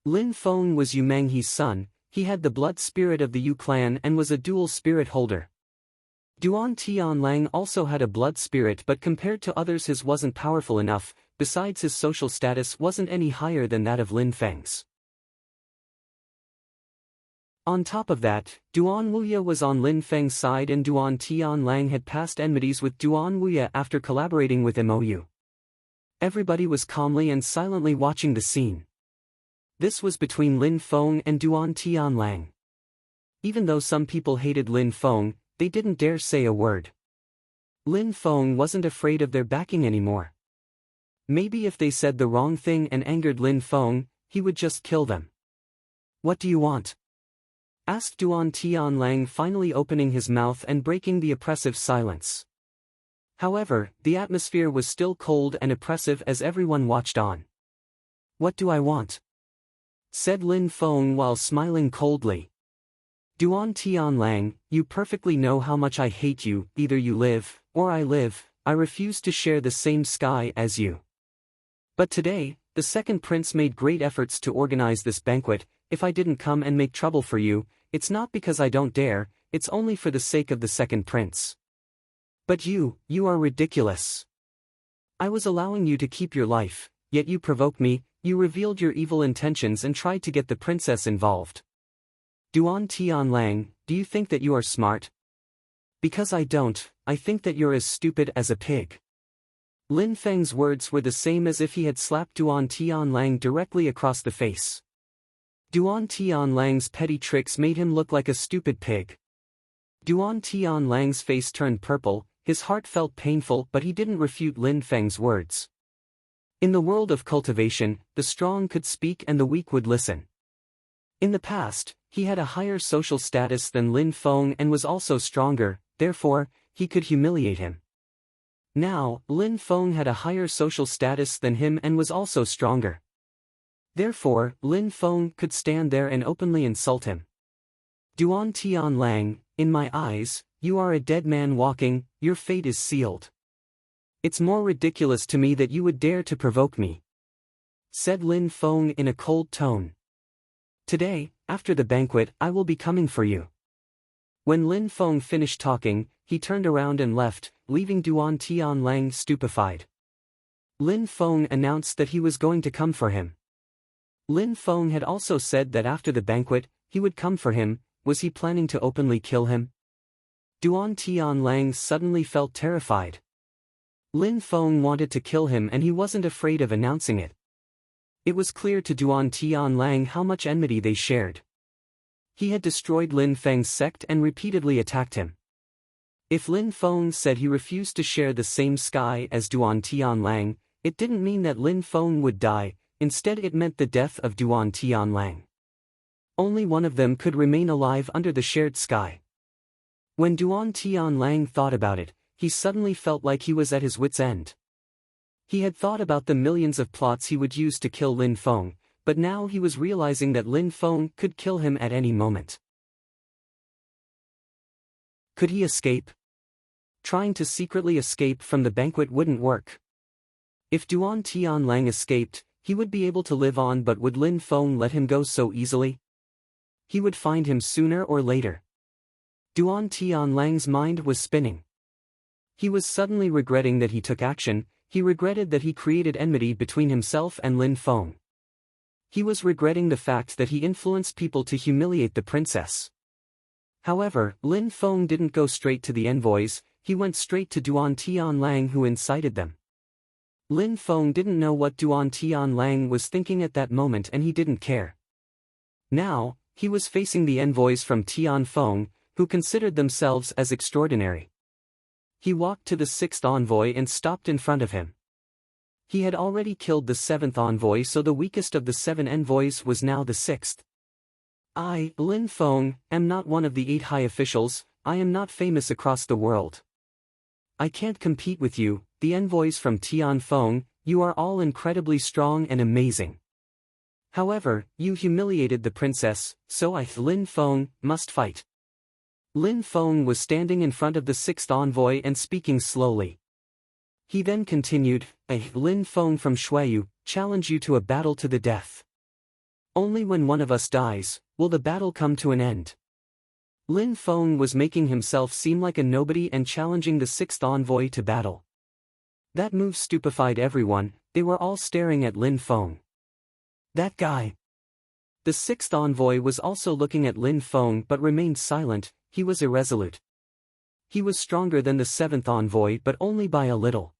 Lin Feng was Yu Menghe's son, he had the blood spirit of the Yu clan and was a dual spirit holder. Duan Tianlang also had a blood spirit, but compared to others his wasn't powerful enough, besides his social status wasn't any higher than that of Lin Feng's. On top of that, Duan Wuya was on Lin Feng's side and Duan Tianlang had past enmities with Duan Wuya after collaborating with MOU. Everybody was calmly and silently watching the scene. This was between Lin Feng and Duan Tianlang. Even though some people hated Lin Feng, they didn't dare say a word. Lin Feng wasn't afraid of their backing anymore. Maybe if they said the wrong thing and angered Lin Feng, he would just kill them. "What do you want?" asked Duan Tianlang, finally opening his mouth and breaking the oppressive silence. However, the atmosphere was still cold and oppressive as everyone watched on. "What do I want?" said Lin Feng while smiling coldly. "Duan Tianlang, you perfectly know how much I hate you. Either you live, or I live. I refuse to share the same sky as you." But today, the second prince made great efforts to organize this banquet. If I didn't come and make trouble for you, it's not because I don't dare, it's only for the sake of the second prince. But you are ridiculous. I was allowing you to keep your life, yet you provoked me, you revealed your evil intentions and tried to get the princess involved. Duan Tianlang, do you think that you are smart? Because I don't, I think that you're as stupid as a pig. Lin Feng's words were the same as if he had slapped Duan Tianlang directly across the face. Duan Tianlang's petty tricks made him look like a stupid pig. Duan Tianlang's face turned purple, his heart felt painful, but he didn't refute Lin Feng's words. In the world of cultivation, the strong could speak and the weak would listen. In the past, he had a higher social status than Lin Feng and was also stronger, therefore, he could humiliate him. Now, Lin Feng had a higher social status than him and was also stronger. Therefore, Lin Feng could stand there and openly insult him. Duan Tianlang, in my eyes, you are a dead man walking, your fate is sealed. It's more ridiculous to me that you would dare to provoke me," said Lin Feng in a cold tone. "Today, after the banquet, I will be coming for you." When Lin Feng finished talking, he turned around and left, leaving Duan Tianlang stupefied. Lin Feng announced that he was going to come for him. Lin Feng had also said that after the banquet, he would come for him. Was he planning to openly kill him? Duan Tianlang suddenly felt terrified. Lin Feng wanted to kill him and he wasn't afraid of announcing it. It was clear to Duan Tianlang how much enmity they shared. He had destroyed Lin Feng's sect and repeatedly attacked him. If Lin Feng said he refused to share the same sky as Duan Tianlang, it didn't mean that Lin Feng would die, instead it meant the death of Duan Tianlang. Only one of them could remain alive under the shared sky. When Duan Tianlang thought about it, he suddenly felt like he was at his wit's end. He had thought about the millions of plots he would use to kill Lin Feng, but now he was realizing that Lin Feng could kill him at any moment. Could he escape? Trying to secretly escape from the banquet wouldn't work. If Duan Tianlang escaped, he would be able to live on, but would Lin Feng let him go so easily? He would find him sooner or later. Duan Tianlang's mind was spinning. He was suddenly regretting that he took action. He regretted that he created enmity between himself and Lin Feng. He was regretting the fact that he influenced people to humiliate the princess. However, Lin Feng didn't go straight to the envoys, he went straight to Duan Tianlang who incited them. Lin Feng didn't know what Duan Tianlang was thinking at that moment and he didn't care. Now, he was facing the envoys from Tianfeng, who considered themselves as extraordinary. He walked to the sixth envoy and stopped in front of him. He had already killed the seventh envoy, so the weakest of the 7 envoys was now the sixth. "I, Lin Feng, am not one of the 8 high officials, I am not famous across the world. I can't compete with you, the envoys from Tianfeng, you are all incredibly strong and amazing. However, you humiliated the princess, so I, Lin Feng, must fight." Lin Feng was standing in front of the sixth envoy and speaking slowly. He then continued, "I, Lin Feng from Shuiyu, challenge you to a battle to the death. Only when one of us dies, will the battle come to an end." Lin Feng was making himself seem like a nobody and challenging the sixth envoy to battle. That move stupefied everyone, they were all staring at Lin Feng. "That guy." The sixth envoy was also looking at Lin Feng but remained silent. He was irresolute. He was stronger than the 7th envoy but only by a little.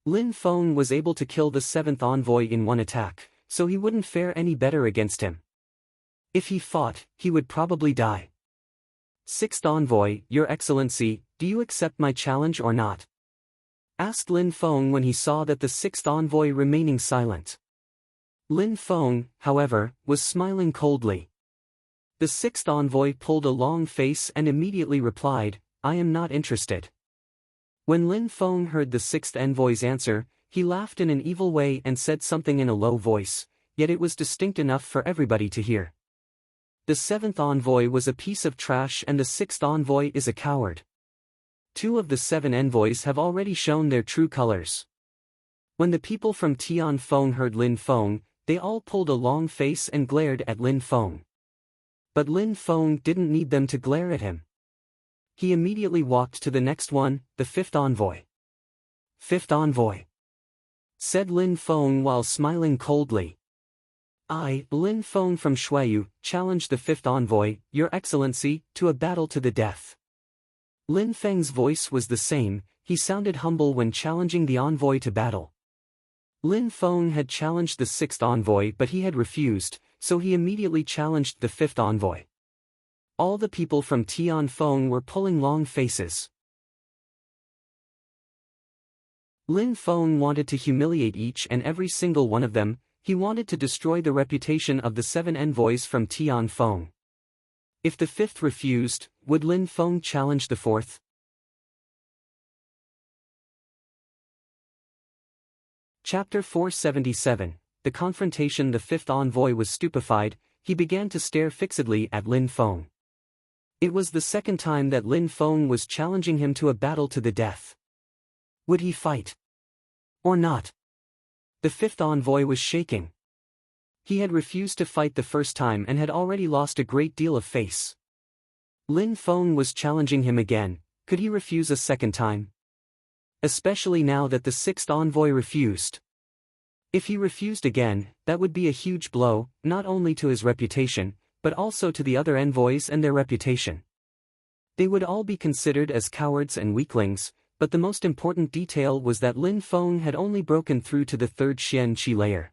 Lin Feng was able to kill the 7th envoy in one attack, so he wouldn't fare any better against him. If he fought, he would probably die. "Sixth envoy, Your Excellency, do you accept my challenge or not?" asked Lin Feng when he saw that the 6th envoy remaining silent. Lin Feng, however, was smiling coldly. The 6th envoy pulled a long face and immediately replied, "I am not interested." When Lin Feng heard the 6th envoy's answer, he laughed in an evil way and said something in a low voice, yet it was distinct enough for everybody to hear. The 7th envoy was a piece of trash and the 6th envoy is a coward. 2 of the 7 envoys have already shown their true colors. When the people from Tianfeng heard Lin Feng, they all pulled a long face and glared at Lin Feng. But Lin Feng didn't need them to glare at him. He immediately walked to the next one, the 5th envoy. "5th envoy," said Lin Feng while smiling coldly. "I, Lin Feng from Shuiyu, challenge the 5th envoy, Your Excellency, to a battle to the death." Lin Feng's voice was the same, he sounded humble when challenging the envoy to battle. Lin Feng had challenged the 6th envoy but he had refused, so he immediately challenged the 5th envoy. All the people from Tianfeng were pulling long faces. Lin Feng wanted to humiliate each and every single one of them, he wanted to destroy the reputation of the 7 envoys from Tianfeng. If the 5th refused, would Lin Feng challenge the 4th? Chapter 477, The Confrontation. The 5th envoy was stupefied, he began to stare fixedly at Lin Feng. It was the second time that Lin Feng was challenging him to a battle to the death. Would he fight? Or not? The fifth envoy was shaking. He had refused to fight the first time and had already lost a great deal of face. Lin Feng was challenging him again. Could he refuse a second time? Especially now that the sixth envoy refused. If he refused again, that would be a huge blow, not only to his reputation, but also to the other envoys and their reputation. They would all be considered as cowards and weaklings, but the most important detail was that Lin Feng had only broken through to the third Xian Qi layer.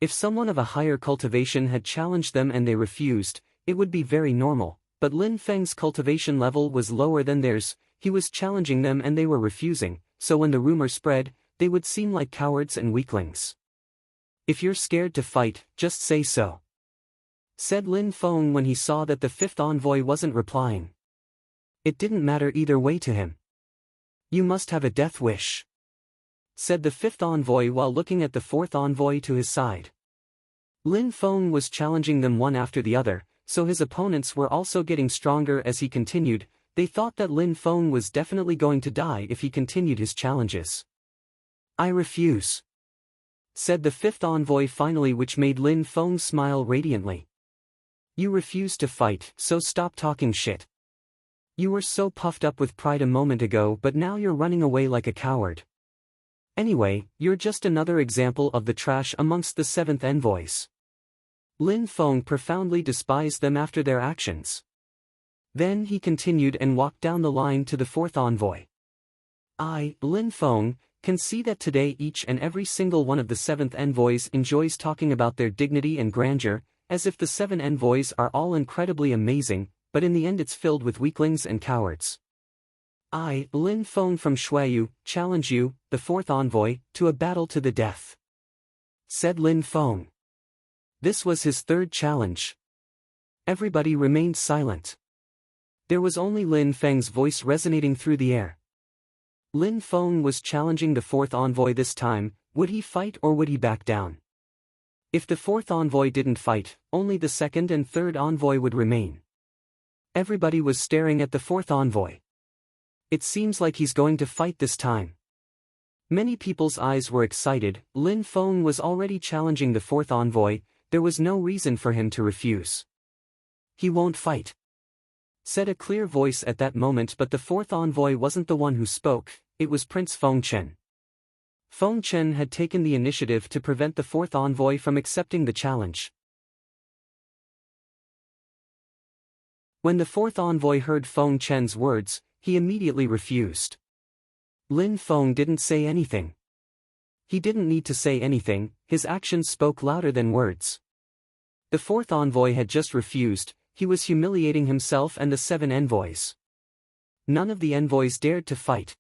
If someone of a higher cultivation had challenged them and they refused, it would be very normal, but Lin Feng's cultivation level was lower than theirs. He was challenging them and they were refusing, so when the rumor spread, they would seem like cowards and weaklings. If you're scared to fight, just say so, said Lin Feng when he saw that the fifth envoy wasn't replying. It didn't matter either way to him. You must have a death wish, said the fifth envoy while looking at the fourth envoy to his side. Lin Feng was challenging them one after the other, so his opponents were also getting stronger as he continued. They thought that Lin Feng was definitely going to die if he continued his challenges. I refuse, said the fifth envoy finally, which made Lin Feng smile radiantly. You refuse to fight, so stop talking shit. You were so puffed up with pride a moment ago, but now you're running away like a coward. Anyway, you're just another example of the trash amongst the seventh envoys. Lin Feng profoundly despised them after their actions. Then he continued and walked down the line to the fourth envoy. I, Lin Feng, can see that today each and every single one of the seventh envoys enjoys talking about their dignity and grandeur, as if the seven envoys are all incredibly amazing, but in the end it's filled with weaklings and cowards. I, Lin Feng from Shuayu, challenge you, the fourth envoy, to a battle to the death, said Lin Feng. This was his third challenge. Everybody remained silent. There was only Lin Feng's voice resonating through the air. Lin Feng was challenging the fourth envoy this time. Would he fight or would he back down? If the fourth envoy didn't fight, only the second and third envoy would remain. Everybody was staring at the fourth envoy. It seems like he's going to fight this time. Many people's eyes were excited. Lin Feng was already challenging the fourth envoy. There was no reason for him to refuse. He won't fight, said a clear voice at that moment, but the fourth envoy wasn't the one who spoke, it was Prince Feng Chen. Feng Chen had taken the initiative to prevent the fourth envoy from accepting the challenge. When the fourth envoy heard Feng Chen's words, he immediately refused. Lin Feng didn't say anything. He didn't need to say anything, his actions spoke louder than words. The fourth envoy had just refused. He was humiliating himself and the seven envoys. None of the envoys dared to fight.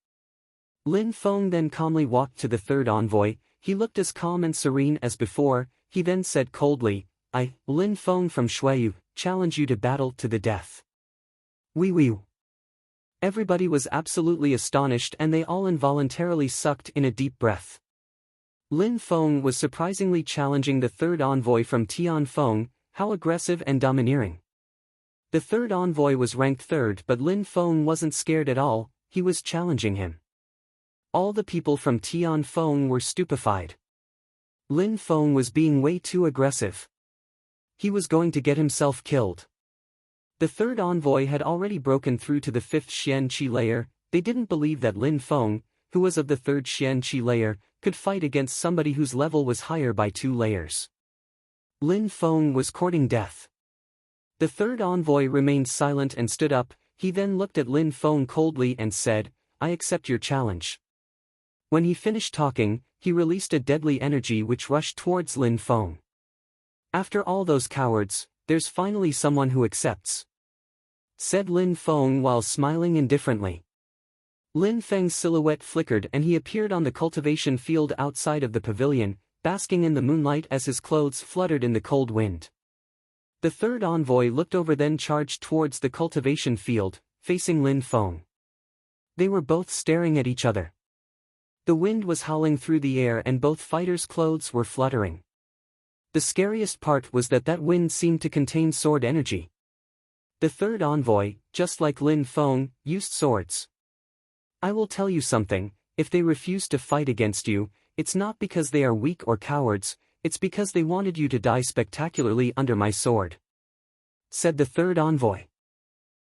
Lin Feng then calmly walked to the third envoy. He looked as calm and serene as before. He then said coldly, I, Lin Feng from Shuayu, challenge you to battle to the death. Wee. Everybody was absolutely astonished and they all involuntarily sucked in a deep breath. Lin Feng was surprisingly challenging the third envoy from Tianfeng. How aggressive and domineering. The third envoy was ranked third, but Lin Feng wasn't scared at all. He was challenging him. All the people from Tianfeng were stupefied. Lin Feng was being way too aggressive. He was going to get himself killed. The third envoy had already broken through to the fifth Xian Qi layer. They didn't believe that Lin Feng, who was of the third Xian Qi layer, could fight against somebody whose level was higher by 2 layers. Lin Feng was courting death. The third envoy remained silent and stood up. He then looked at Lin Feng coldly and said, I accept your challenge. When he finished talking, he released a deadly energy which rushed towards Lin Feng. After all those cowards, there's finally someone who accepts, said Lin Feng while smiling indifferently. Lin Feng's silhouette flickered and he appeared on the cultivation field outside of the pavilion, basking in the moonlight as his clothes fluttered in the cold wind. The third envoy looked over then charged towards the cultivation field, facing Lin Feng. They were both staring at each other. The wind was howling through the air and both fighters' clothes were fluttering. The scariest part was that wind seemed to contain sword energy. The third envoy, just like Lin Feng, used swords. I will tell you something, if they refuse to fight against you, it's not because they are weak or cowards, it's because they wanted you to die spectacularly under my sword, said the third envoy.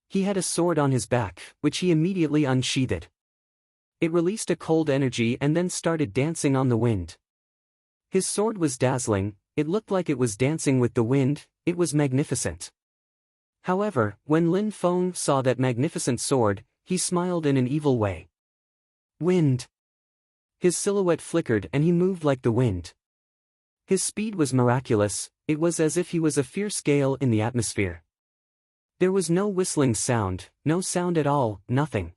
He had a sword on his back, which he immediately unsheathed. It released a cold energy and then started dancing on the wind. His sword was dazzling, it looked like it was dancing with the wind, it was magnificent. However, when Lin Feng saw that magnificent sword, he smiled in an evil way. Wind. His silhouette flickered and he moved like the wind. His speed was miraculous, it was as if he was a fierce gale in the atmosphere. There was no whistling sound, no sound at all, nothing.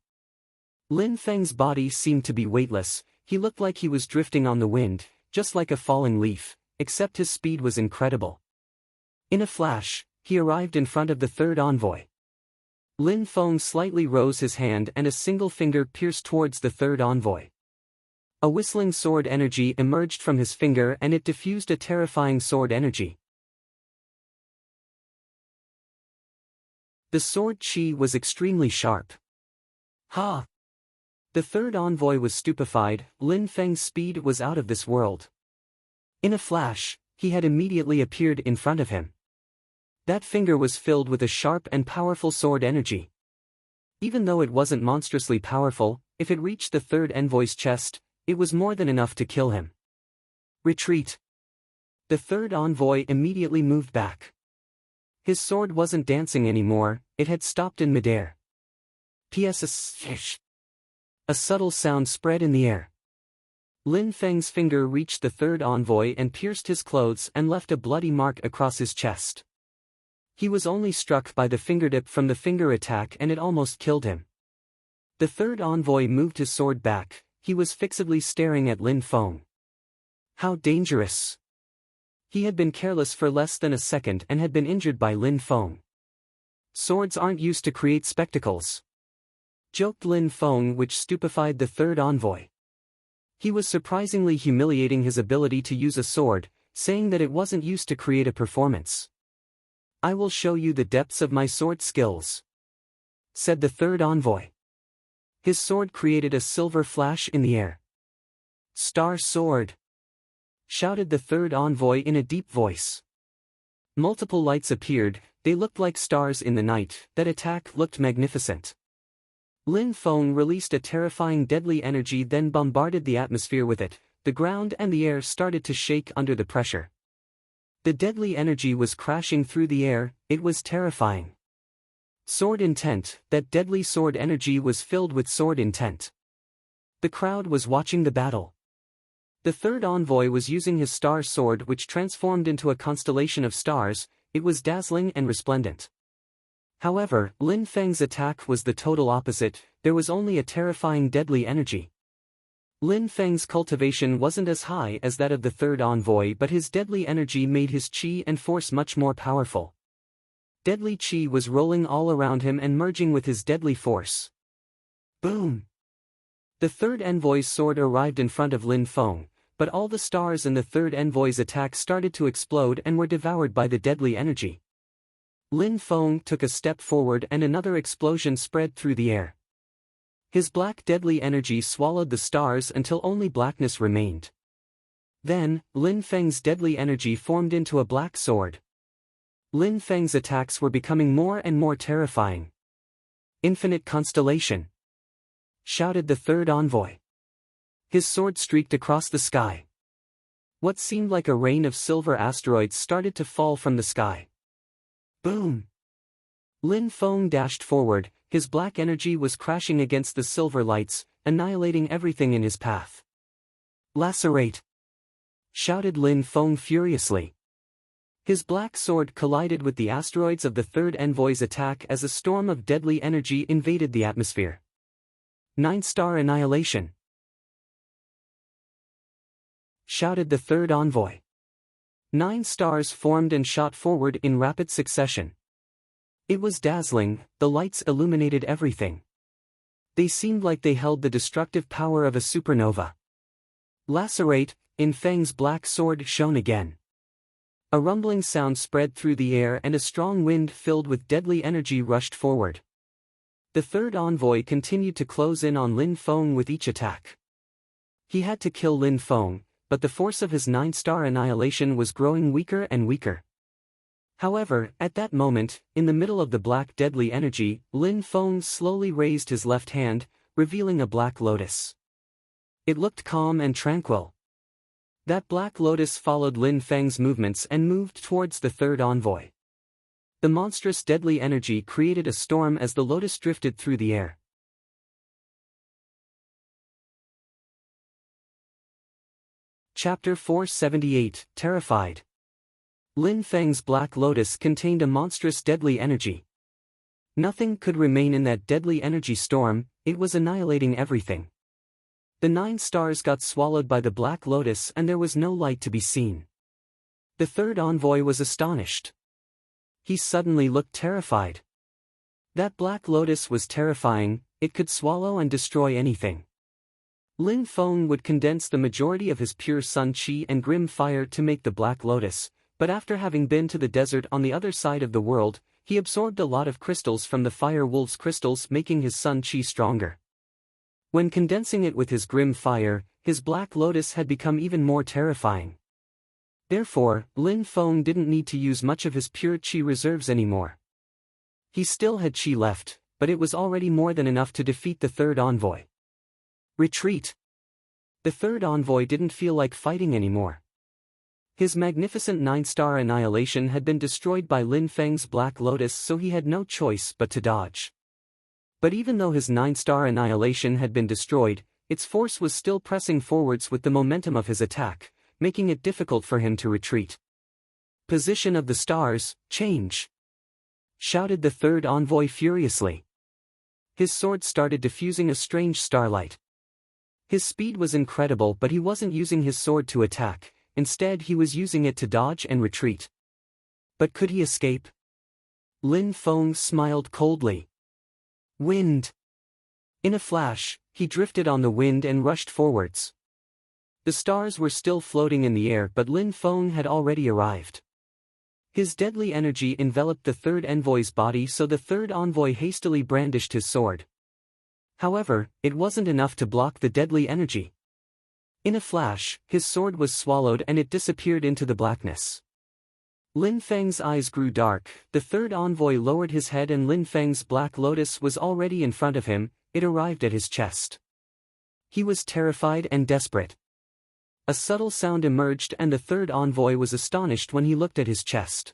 Lin Feng's body seemed to be weightless, he looked like he was drifting on the wind, just like a falling leaf, except his speed was incredible. In a flash, he arrived in front of the third envoy. Lin Feng slightly rose his hand and a single finger pierced towards the third envoy. A whistling sword energy emerged from his finger and it diffused a terrifying sword energy. The sword chi was extremely sharp. Ha! The third envoy was stupefied, Lin Feng's speed was out of this world. In a flash, he had immediately appeared in front of him. That finger was filled with a sharp and powerful sword energy. Even though it wasn't monstrously powerful, if it reached the third envoy's chest, it was more than enough to kill him. Retreat. The third envoy immediately moved back. His sword wasn't dancing anymore, it had stopped in midair. Pss. A subtle sound spread in the air. Lin Feng's finger reached the third envoy and pierced his clothes and left a bloody mark across his chest. He was only struck by the fingertip from the finger attack and it almost killed him. The third envoy moved his sword back, he was fixedly staring at Lin Feng. How dangerous! He had been careless for less than a second and had been injured by Lin Feng. Swords aren't used to create spectacles, joked Lin Feng, which stupefied the third envoy. He was surprisingly humiliating his ability to use a sword, saying that it wasn't used to create a performance. I will show you the depths of my sword skills, said the third envoy. His sword created a silver flash in the air. Star sword, shouted the third envoy in a deep voice. Multiple lights appeared, they looked like stars in the night, that attack looked magnificent. Lin Feng released a terrifying deadly energy then bombarded the atmosphere with it, the ground and the air started to shake under the pressure. The deadly energy was crashing through the air, it was terrifying. Sword intent, that deadly sword energy was filled with sword intent. The crowd was watching the battle. The third envoy was using his star sword which transformed into a constellation of stars, it was dazzling and resplendent. However, Lin Feng's attack was the total opposite, there was only a terrifying deadly energy. Lin Feng's cultivation wasn't as high as that of the third envoy but his deadly energy made his chi and force much more powerful. Deadly chi was rolling all around him and merging with his deadly force. Boom! The third envoy's sword arrived in front of Lin Feng, but all the stars in the third envoy's attack started to explode and were devoured by the deadly energy. Lin Feng took a step forward and another explosion spread through the air. His black deadly energy swallowed the stars until only blackness remained. Then, Lin Feng's deadly energy formed into a black sword. Lin Feng's attacks were becoming more and more terrifying. Infinite constellation, shouted the third envoy. His sword streaked across the sky. What seemed like a rain of silver asteroids started to fall from the sky. Boom! Lin Feng dashed forward, his black energy was crashing against the silver lights, annihilating everything in his path. Lacerate! Shouted Lin Feng furiously. His black sword collided with the asteroids of the third envoy's attack as a storm of deadly energy invaded the atmosphere. 9-star annihilation, shouted the third envoy. 9 stars formed and shot forward in rapid succession. It was dazzling, the lights illuminated everything. They seemed like they held the destructive power of a supernova. Lacerate, in Feng's black sword shone again. A rumbling sound spread through the air and a strong wind filled with deadly energy rushed forward. The third envoy continued to close in on Lin Feng with each attack. He had to kill Lin Feng, but the force of his 9-star annihilation was growing weaker and weaker. However, at that moment, in the middle of the black deadly energy, Lin Feng slowly raised his left hand, revealing a black lotus. It looked calm and tranquil. That black lotus followed Lin Feng's movements and moved towards the third envoy. The monstrous deadly energy created a storm as the lotus drifted through the air. Chapter 478, Terrified. Lin Feng's black lotus contained a monstrous deadly energy. Nothing could remain in that deadly energy storm, it was annihilating everything. The 9 stars got swallowed by the black lotus and there was no light to be seen. The third envoy was astonished. He suddenly looked terrified. That black lotus was terrifying, it could swallow and destroy anything. Lin Feng would condense the majority of his pure sun qi and grim fire to make the black lotus, but after having been to the desert on the other side of the world, he absorbed a lot of crystals from the fire wolf's crystals, making his sun qi stronger. When condensing it with his grim fire, his black lotus had become even more terrifying. Therefore, Lin Feng didn't need to use much of his pure qi reserves anymore. He still had qi left, but it was already more than enough to defeat the third envoy. Retreat. The third envoy didn't feel like fighting anymore. His magnificent 9-star annihilation had been destroyed by Lin Feng's black lotus, so he had no choice but to dodge. But even though his 9-star annihilation had been destroyed, its force was still pressing forwards with the momentum of his attack, making it difficult for him to retreat. Position of the stars, change! Shouted the third envoy furiously. His sword started diffusing a strange starlight. His speed was incredible, but he wasn't using his sword to attack, instead he was using it to dodge and retreat. But could he escape? Lin Feng smiled coldly. Wind. In a flash, he drifted on the wind and rushed forwards. The stars were still floating in the air, but Lin Feng had already arrived. His deadly energy enveloped the third envoy's body, so the third envoy hastily brandished his sword. However, it wasn't enough to block the deadly energy. In a flash, his sword was swallowed and it disappeared into the blackness. Lin Feng's eyes grew dark, the third envoy lowered his head and Lin Feng's black lotus was already in front of him, it arrived at his chest. He was terrified and desperate. A subtle sound emerged and the third envoy was astonished when he looked at his chest.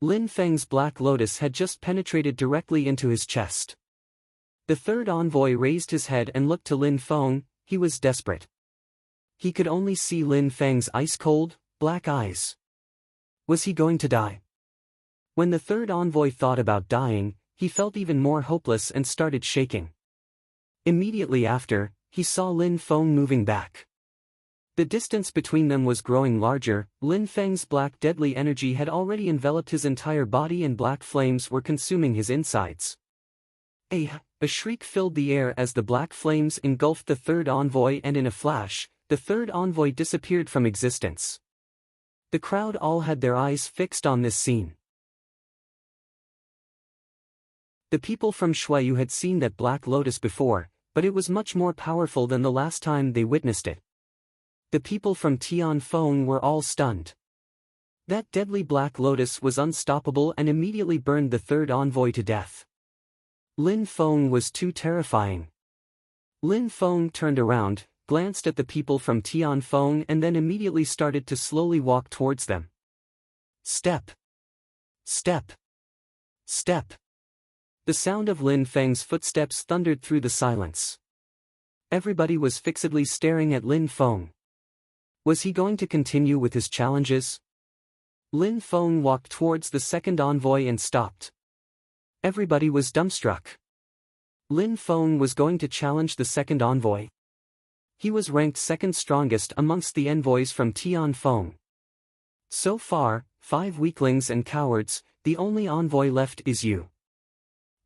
Lin Feng's black lotus had just penetrated directly into his chest. The third envoy raised his head and looked to Lin Feng, he was desperate. He could only see Lin Feng's ice-cold, black eyes. Was he going to die? When the third envoy thought about dying, he felt even more hopeless and started shaking. Immediately after, he saw Lin Feng moving back. The distance between them was growing larger, Lin Feng's black deadly energy had already enveloped his entire body and black flames were consuming his insides. A shriek filled the air as the black flames engulfed the third envoy and in a flash, the third envoy disappeared from existence. The crowd all had their eyes fixed on this scene. The people from Shuayu had seen that black lotus before, but it was much more powerful than the last time they witnessed it. The people from Tianfeng were all stunned. That deadly black lotus was unstoppable and immediately burned the third envoy to death. Lin Feng was too terrifying. Lin Feng turned around, glanced at the people from Tianfeng and then immediately started to slowly walk towards them. Step. Step. Step. The sound of Lin Feng's footsteps thundered through the silence. Everybody was fixedly staring at Lin Feng. Was he going to continue with his challenges? Lin Feng walked towards the second envoy and stopped. Everybody was dumbstruck. Lin Feng was going to challenge the second envoy. He was ranked second strongest amongst the envoys from Tianfeng. So far, 5 weaklings and cowards, the only envoy left is you,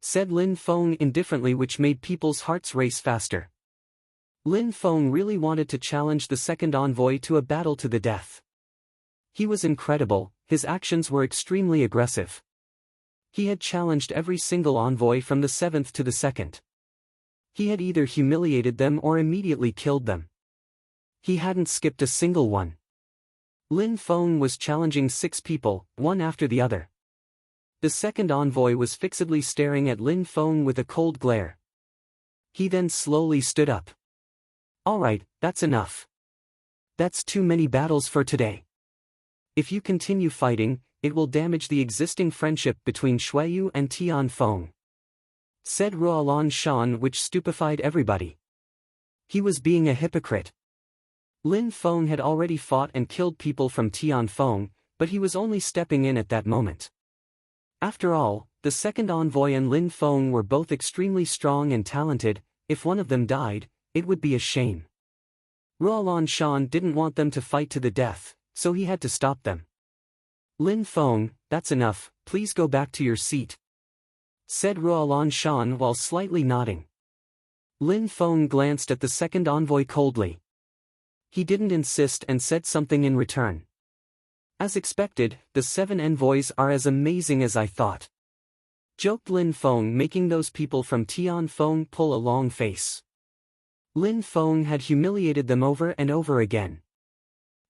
said Lin Feng indifferently, which made people's hearts race faster. Lin Feng really wanted to challenge the second envoy to a battle to the death. He was incredible, his actions were extremely aggressive. He had challenged every single envoy from the 7th to the 2nd. He had either humiliated them or immediately killed them. He hadn't skipped a single one. Lin Feng was challenging 6 people, one after the other. The second envoy was fixedly staring at Lin Feng with a cold glare. He then slowly stood up. "Alright, that's enough. That's too many battles for today. If you continue fighting, it will damage the existing friendship between Xueyu and Tian Feng," said Ruolan Shan, which stupefied everybody. He was being a hypocrite. Lin Feng had already fought and killed people from Tian Feng, but he was only stepping in at that moment. After all, the second envoy and Lin Feng were both extremely strong and talented. If one of them died, it would be a shame. Ruolan Shan didn't want them to fight to the death, so he had to stop them. "Lin Feng, that's enough, please go back to your seat," said Ruolan Shan while slightly nodding. Lin Feng glanced at the second envoy coldly. He didn't insist and said something in return. "As expected, the 7 envoys are as amazing as I thought," joked Lin Feng, making those people from Tian Feng pull a long face. Lin Feng had humiliated them over and over again.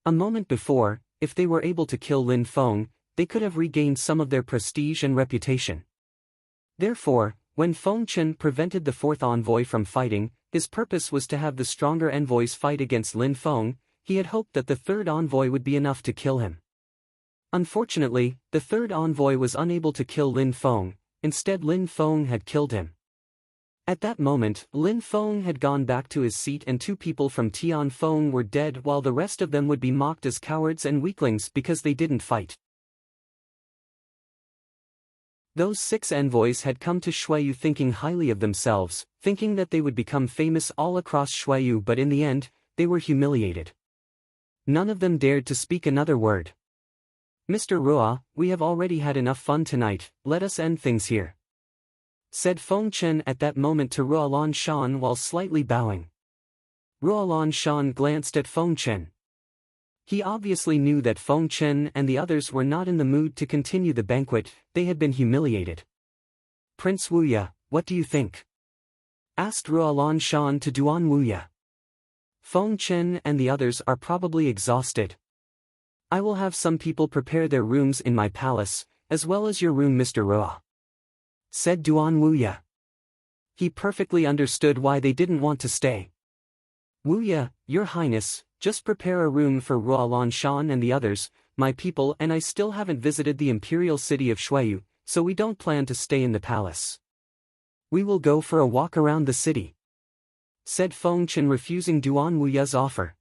A moment before, if they were able to kill Lin Feng, they could have regained some of their prestige and reputation. Therefore, when Feng Chen prevented the 4th envoy from fighting, his purpose was to have the stronger envoys fight against Lin Feng. He had hoped that the 3rd envoy would be enough to kill him. Unfortunately, the 3rd envoy was unable to kill Lin Feng, instead Lin Feng had killed him. At that moment, Lin Feng had gone back to his seat and 2 people from Tian Feng were dead, while the rest of them would be mocked as cowards and weaklings because they didn't fight. Those 6 envoys had come to Xueyu thinking highly of themselves, thinking that they would become famous all across Xueyu, but in the end, they were humiliated. None of them dared to speak another word. "Mr. Ruo, we have already had enough fun tonight, let us end things here," said Feng Chen at that moment to Ruolan Shan while slightly bowing. Ruolan Shan glanced at Feng Chen. He obviously knew that Feng Chen and the others were not in the mood to continue the banquet, they had been humiliated. "Prince Wuya, what do you think?" asked Ruolan Shan to Duan Wuya. "Feng Chen and the others are probably exhausted. I will have some people prepare their rooms in my palace, as well as your room, Mr. Ruo," said Duan Wuya. He perfectly understood why they didn't want to stay. "Wuya, Your Highness, just prepare a room for Ruolan Shan and the others, my people, and I still haven't visited the imperial city of Xueyu, so we don't plan to stay in the palace. We will go for a walk around the city," said Feng Chen, refusing Duan Wuya's offer.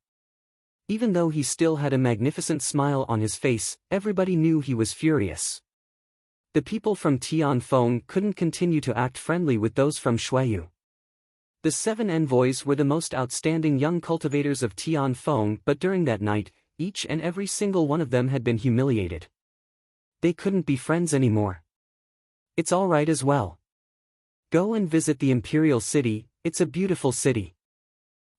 Even though he still had a magnificent smile on his face, everybody knew he was furious. The people from Tian Feng couldn't continue to act friendly with those from Xueyu. The 7 envoys were the most outstanding young cultivators of Tian Feng, but during that night, each and every single one of them had been humiliated. They couldn't be friends anymore. "It's all right as well. Go and visit the imperial city, it's a beautiful city,"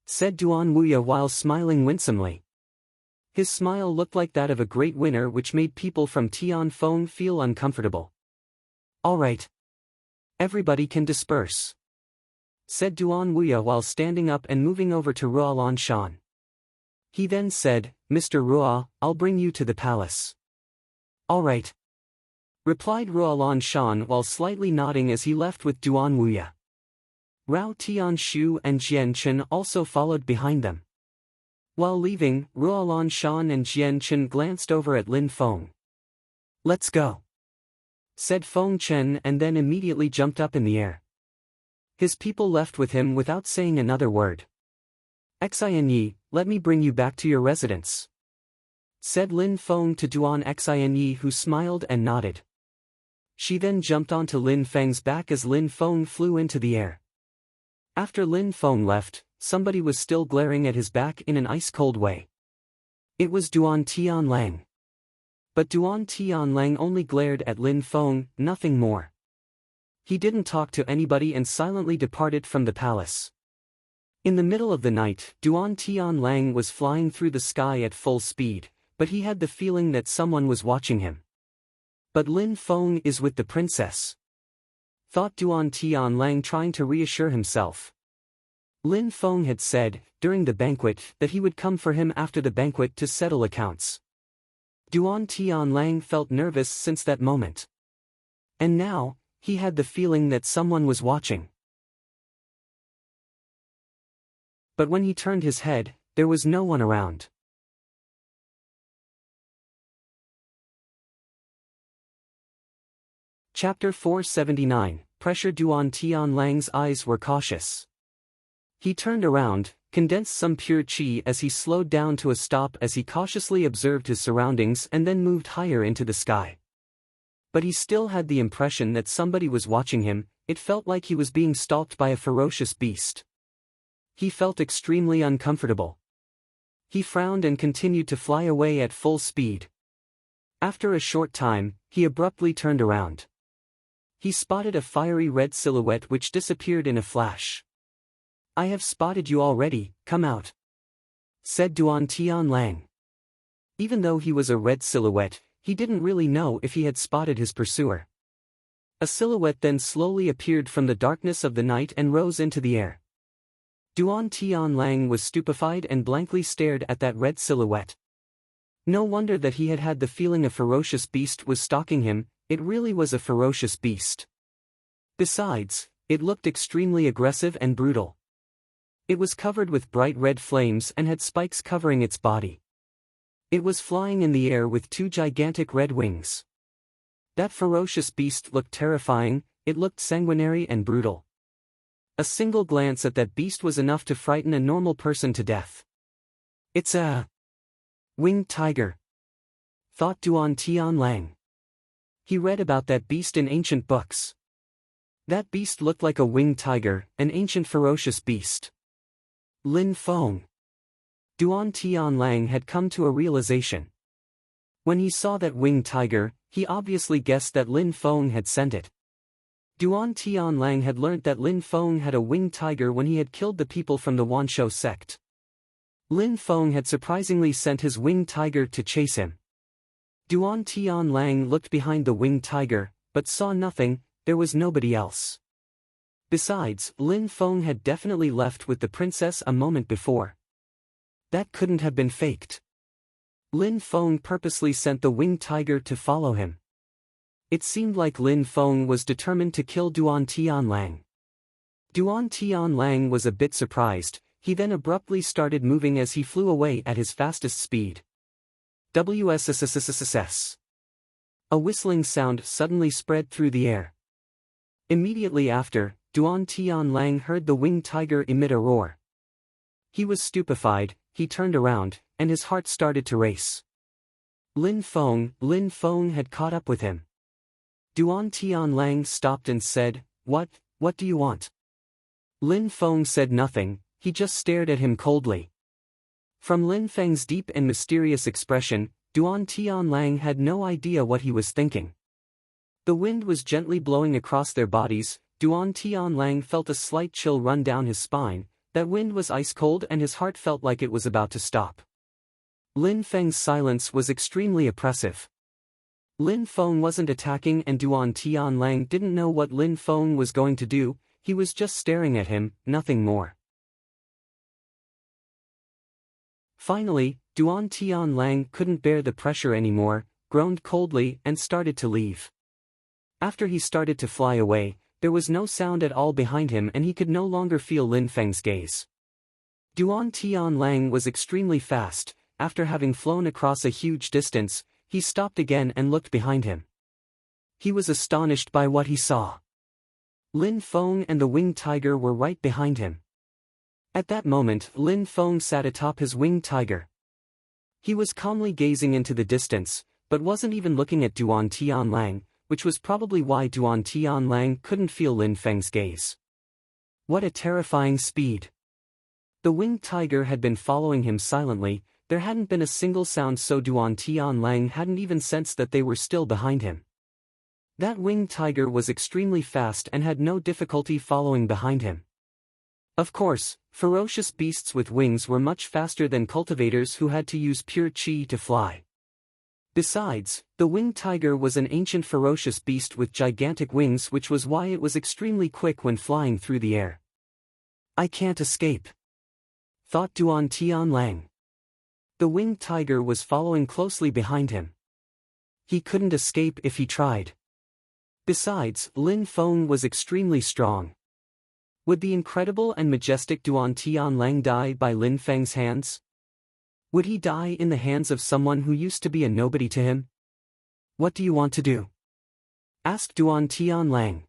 said Duan Wuya while smiling winsomely. His smile looked like that of a great winner, which made people from Tian Feng feel uncomfortable. "All right. Everybody can disperse," said Duan Wuya while standing up and moving over to Ruolan Shan. He then said, "Mr. Ruo, I'll bring you to the palace." "All right," replied Ruolan Shan while slightly nodding as he left with Duan Wuya. Rao Tianshu and Jian Chen also followed behind them. While leaving, Ruolan Shan and Jian Chen glanced over at Lin Feng. "Let's go," said Feng Chen, and then immediately jumped up in the air. His people left with him without saying another word. "Xinyi, let me bring you back to your residence," said Lin Feng to Duan Xinyi, who smiled and nodded. She then jumped onto Lin Feng's back as Lin Feng flew into the air. After Lin Feng left, somebody was still glaring at his back in an ice-cold way. It was Duan Tianlang. But Duan Tianlang only glared at Lin Feng, nothing more. He didn't talk to anybody and silently departed from the palace. In the middle of the night, Duan Tianlang was flying through the sky at full speed, but he had the feeling that someone was watching him. But Lin Feng is with the princess, thought Duan Tianlang, trying to reassure himself. Lin Feng had said, during the banquet, that he would come for him after the banquet to settle accounts. Duan Tianlang felt nervous since that moment. And now, he had the feeling that someone was watching. But when he turned his head, there was no one around. Chapter 479, Pressure. Duan Tianlang's eyes were cautious. He turned around, condensed some pure qi as he slowed down to a stop as he cautiously observed his surroundings and then moved higher into the sky. But he still had the impression that somebody was watching him. It felt like he was being stalked by a ferocious beast. He felt extremely uncomfortable. He frowned and continued to fly away at full speed. After a short time, he abruptly turned around. He spotted a fiery red silhouette which disappeared in a flash. "I have spotted you already, come out," said Duan Tianlang. Even though he was a red silhouette, he didn't really know if he had spotted his pursuer. A silhouette then slowly appeared from the darkness of the night and rose into the air. Duan Tianlang was stupefied and blankly stared at that red silhouette. No wonder that he had had the feeling a ferocious beast was stalking him. It really was a ferocious beast. Besides, it looked extremely aggressive and brutal. It was covered with bright red flames and had spikes covering its body. It was flying in the air with two gigantic red wings. That ferocious beast looked terrifying. It looked sanguinary and brutal. A single glance at that beast was enough to frighten a normal person to death. "It's a winged tiger," thought Duan Tianlang. He read about that beast in ancient books. That beast looked like a winged tiger, an ancient ferocious beast. Lin Feng. Duan Tianlang had come to a realization. When he saw that winged tiger, he obviously guessed that Lin Feng had sent it. Duan Tianlang had learnt that Lin Feng had a winged tiger when he had killed the people from the Wanshou sect. Lin Feng had surprisingly sent his winged tiger to chase him. Duan Tianlang looked behind the winged tiger, but saw nothing. There was nobody else. Besides, Lin Feng had definitely left with the princess a moment before. That couldn't have been faked. Lin Feng purposely sent the winged tiger to follow him. It seemed like Lin Feng was determined to kill Duan Tianlang. Duan Tianlang was a bit surprised. He then abruptly started moving as he flew away at his fastest speed. WSSSSSS. A whistling sound suddenly spread through the air. Immediately after, Duan Tianlang heard the winged tiger emit a roar. He was stupefied. He turned around, and his heart started to race. Lin Feng had caught up with him. Duan Tianlang stopped and said, What do you want?" Lin Feng said nothing. He just stared at him coldly. From Lin Feng's deep and mysterious expression, Duan Tianlang had no idea what he was thinking. The wind was gently blowing across their bodies. Duan Tianlang felt a slight chill run down his spine. That wind was ice cold and his heart felt like it was about to stop. Lin Feng's silence was extremely oppressive. Lin Feng wasn't attacking and Duan Tianlang didn't know what Lin Feng was going to do. He was just staring at him, nothing more. Finally, Duan Tianlang couldn't bear the pressure anymore, groaned coldly and started to leave. After he started to fly away, there was no sound at all behind him and he could no longer feel Lin Feng's gaze. Duan Tianlang was extremely fast. After having flown across a huge distance, he stopped again and looked behind him. He was astonished by what he saw. Lin Feng and the winged tiger were right behind him. At that moment, Lin Feng sat atop his winged tiger. He was calmly gazing into the distance, but wasn't even looking at Duan Tianlang, which was probably why Duan Tianlang couldn't feel Lin Feng's gaze. What a terrifying speed! The winged tiger had been following him silently. There hadn't been a single sound, so Duan Tianlang hadn't even sensed that they were still behind him. That winged tiger was extremely fast and had no difficulty following behind him. Of course, ferocious beasts with wings were much faster than cultivators who had to use pure qi to fly. Besides, the winged tiger was an ancient ferocious beast with gigantic wings, which was why it was extremely quick when flying through the air. I can't escape, thought Duan Tianlang. The winged tiger was following closely behind him. He couldn't escape if he tried. Besides, Lin Feng was extremely strong. Would the incredible and majestic Duan Tianlang die by Lin Feng's hands? Would he die in the hands of someone who used to be a nobody to him? What do you want to do? Asked Duan Tianlang.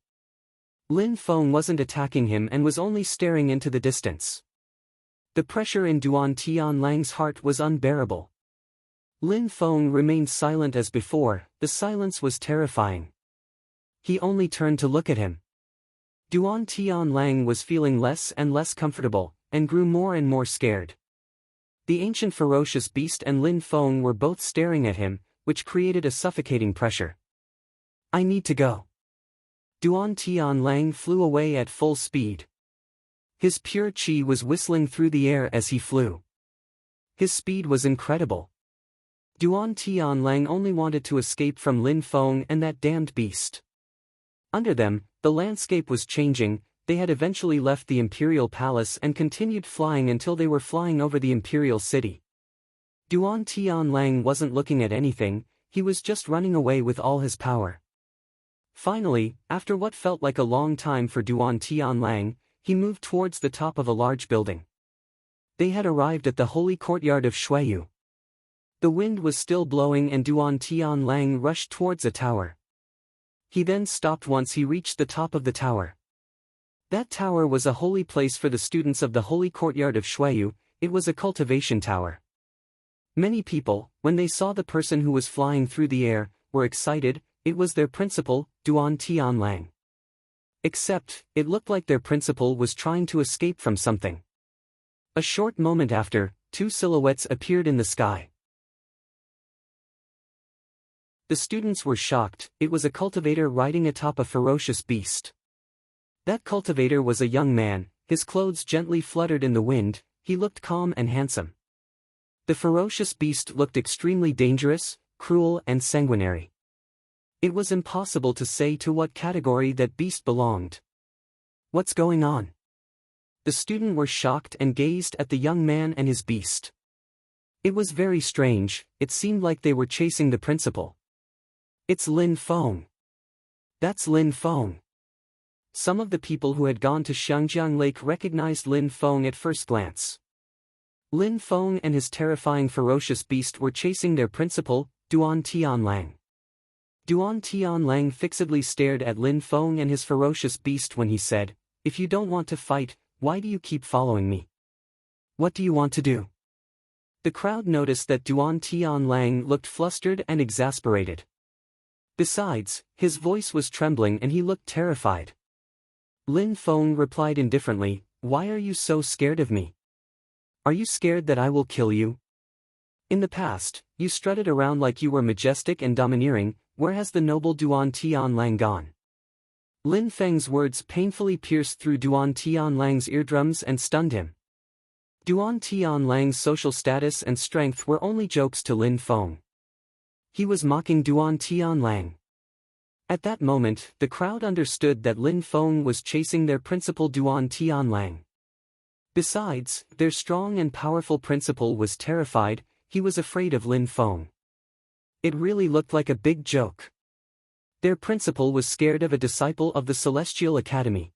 Lin Feng wasn't attacking him and was only staring into the distance. The pressure in Duan Tianlang's heart was unbearable. Lin Feng remained silent as before. The silence was terrifying. He only turned to look at him. Duan Tianlang was feeling less and less comfortable, and grew more and more scared. The ancient ferocious beast and Lin Feng were both staring at him, which created a suffocating pressure. I need to go. Duan Tianlang flew away at full speed. His pure qi was whistling through the air as he flew. His speed was incredible. Duan Tianlang only wanted to escape from Lin Feng and that damned beast. Under them, the landscape was changing. They had eventually left the imperial palace and continued flying until they were flying over the imperial city. Duan Tianlang wasn't looking at anything, he was just running away with all his power. Finally, after what felt like a long time for Duan Tianlang, he moved towards the top of a large building. They had arrived at the holy courtyard of Shuiyu. The wind was still blowing and Duan Tianlang rushed towards a tower. He then stopped once he reached the top of the tower. That tower was a holy place for the students of the holy courtyard of Shuiyu. It was a cultivation tower. Many people, when they saw the person who was flying through the air, were excited. It was their principal, Duan Tianlang. Except, it looked like their principal was trying to escape from something. A short moment after, two silhouettes appeared in the sky. The students were shocked. It was a cultivator riding atop a ferocious beast. That cultivator was a young man, his clothes gently fluttered in the wind, he looked calm and handsome. The ferocious beast looked extremely dangerous, cruel and sanguinary. It was impossible to say to what category that beast belonged. What's going on? The students were shocked and gazed at the young man and his beast. It was very strange, it seemed like they were chasing the principal. It's Lin Feng. That's Lin Feng. Some of the people who had gone to Xiangjiang Lake recognized Lin Feng at first glance. Lin Feng and his terrifying ferocious beast were chasing their principal, Duan Tianlang. Duan Tianlang fixedly stared at Lin Feng and his ferocious beast when he said, "If you don't want to fight, why do you keep following me? What do you want to do?" The crowd noticed that Duan Tianlang looked flustered and exasperated. Besides, his voice was trembling and he looked terrified. Lin Feng replied indifferently, "Why are you so scared of me? Are you scared that I will kill you? In the past, you strutted around like you were majestic and domineering, where has the noble Duan Tianlang gone?" Lin Feng's words painfully pierced through Duan Tianlang's eardrums and stunned him. Duan Tianlang's social status and strength were only jokes to Lin Feng. He was mocking Duan Tianlang. At that moment, the crowd understood that Lin Feng was chasing their principal Duan Tianlang. Besides, their strong and powerful principal was terrified, he was afraid of Lin Feng. It really looked like a big joke. Their principal was scared of a disciple of the Celestial Academy.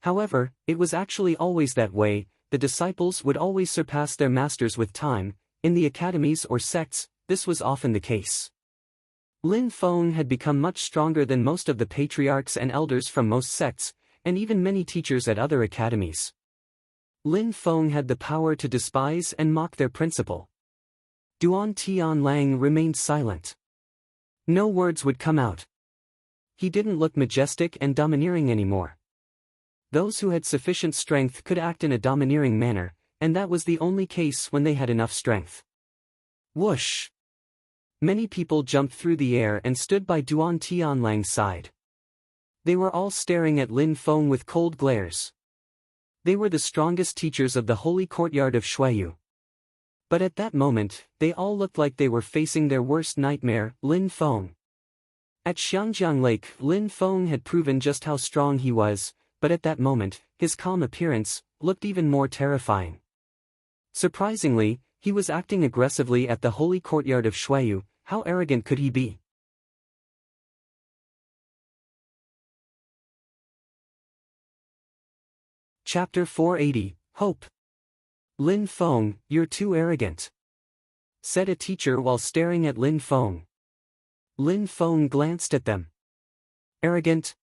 However, it was actually always that way, the disciples would always surpass their masters with time. In the academies or sects, this was often the case. Lin Feng had become much stronger than most of the patriarchs and elders from most sects, and even many teachers at other academies. Lin Feng had the power to despise and mock their principal. Duan Tianlang remained silent. No words would come out. He didn't look majestic and domineering anymore. Those who had sufficient strength could act in a domineering manner, and that was the only case when they had enough strength. Whoosh! Many people jumped through the air and stood by Duan Tianlang's side. They were all staring at Lin Feng with cold glares. They were the strongest teachers of the holy courtyard of Shuiyu. But at that moment, they all looked like they were facing their worst nightmare, Lin Feng. At Xiangjiang Lake, Lin Feng had proven just how strong he was, but at that moment, his calm appearance looked even more terrifying. Surprisingly, he was acting aggressively at the holy courtyard of Shuiyu. How arrogant could he be? Chapter 480, Hope. Lin Feng, you're too arrogant, said a teacher while staring at Lin Feng. Lin Feng glanced at them. Arrogant?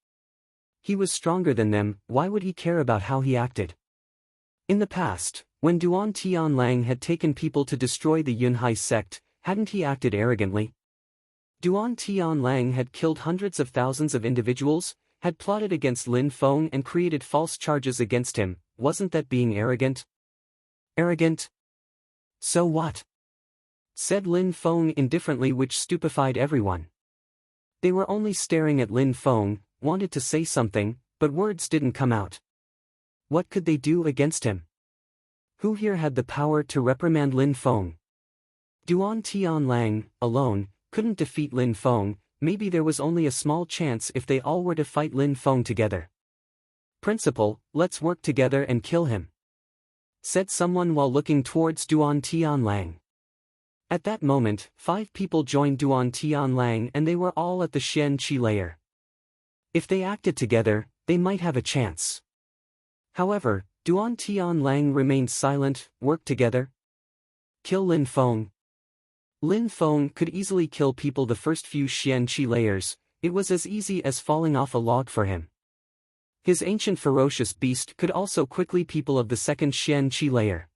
He was stronger than them, why would he care about how he acted? In the past, when Duan Tianlang had taken people to destroy the Yunhai sect, hadn't he acted arrogantly? Duan Tianlang had killed hundreds of thousands of individuals, had plotted against Lin Feng and created false charges against him. Wasn't that being arrogant? Arrogant? So what? Said Lin Feng indifferently, which stupefied everyone. They were only staring at Lin Feng, wanted to say something, but words didn't come out. What could they do against him? Who here had the power to reprimand Lin Feng? Duan Tianlang, alone, couldn't defeat Lin Feng. Maybe there was only a small chance if they all were to fight Lin Feng together. Principal, let's work together and kill him, said someone while looking towards Duan Tianlang. At that moment, 5 people joined Duan Tianlang and they were all at the Xian Qi layer. If they acted together, they might have a chance. However, Duan Tianlang remained silent. Work together? Kill Lin Feng? Lin Feng could easily kill people the first few Xian Qi layers. It was as easy as falling off a log for him. His ancient ferocious beast could also quickly people of the second Xian Qi layer.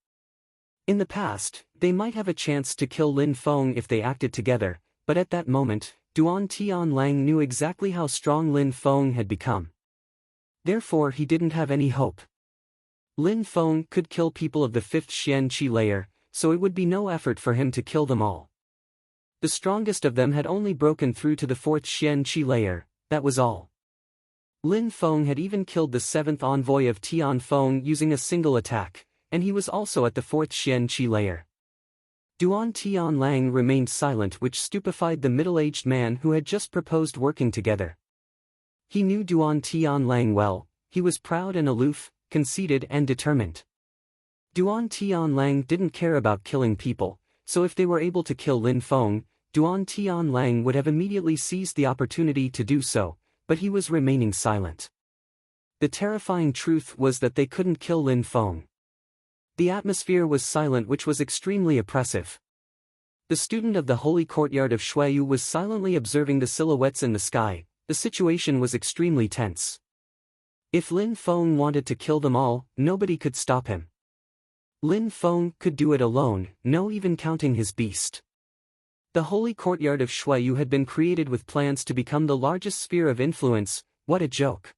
In the past, they might have a chance to kill Lin Feng if they acted together, but at that moment, Duan Tianlang knew exactly how strong Lin Feng had become. Therefore he didn't have any hope. Lin Feng could kill people of the 5th Xian Qi layer, so it would be no effort for him to kill them all. The strongest of them had only broken through to the 4th Xian Qi layer, that was all. Lin Feng had even killed the 7th envoy of Tian Feng using a single attack, and he was also at the 4th Xian Qi layer. Duan Tianlang remained silent, which stupefied the middle-aged man who had just proposed working together. He knew Duan Tianlang well. He was proud and aloof, conceited and determined. Duan Tianlang didn't care about killing people, so if they were able to kill Lin Feng, Duan Tianlang would have immediately seized the opportunity to do so, but he was remaining silent. The terrifying truth was that they couldn't kill Lin Feng. The atmosphere was silent, which was extremely oppressive. The student of the holy courtyard of Shuiyu was silently observing the silhouettes in the sky. The situation was extremely tense. If Lin Feng wanted to kill them all, nobody could stop him. Lin Feng could do it alone, no even counting his beast. The holy courtyard of Shuiyu had been created with plans to become the largest sphere of influence. What a joke.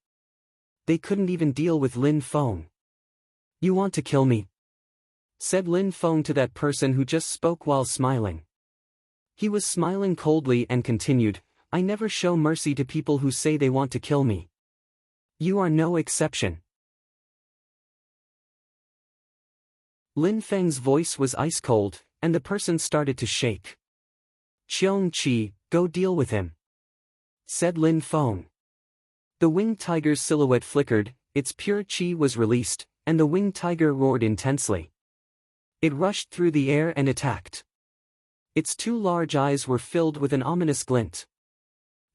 They couldn't even deal with Lin Feng. You want to kill me? Said Lin Feng to that person who just spoke while smiling. He was smiling coldly and continued, I never show mercy to people who say they want to kill me. You are no exception. Lin Feng's voice was ice cold, and the person started to shake. Qiong Qi, go deal with him, said Lin Feng. The winged tiger's silhouette flickered, its pure qi was released, and the winged tiger roared intensely. It rushed through the air and attacked. Its 2 large eyes were filled with an ominous glint.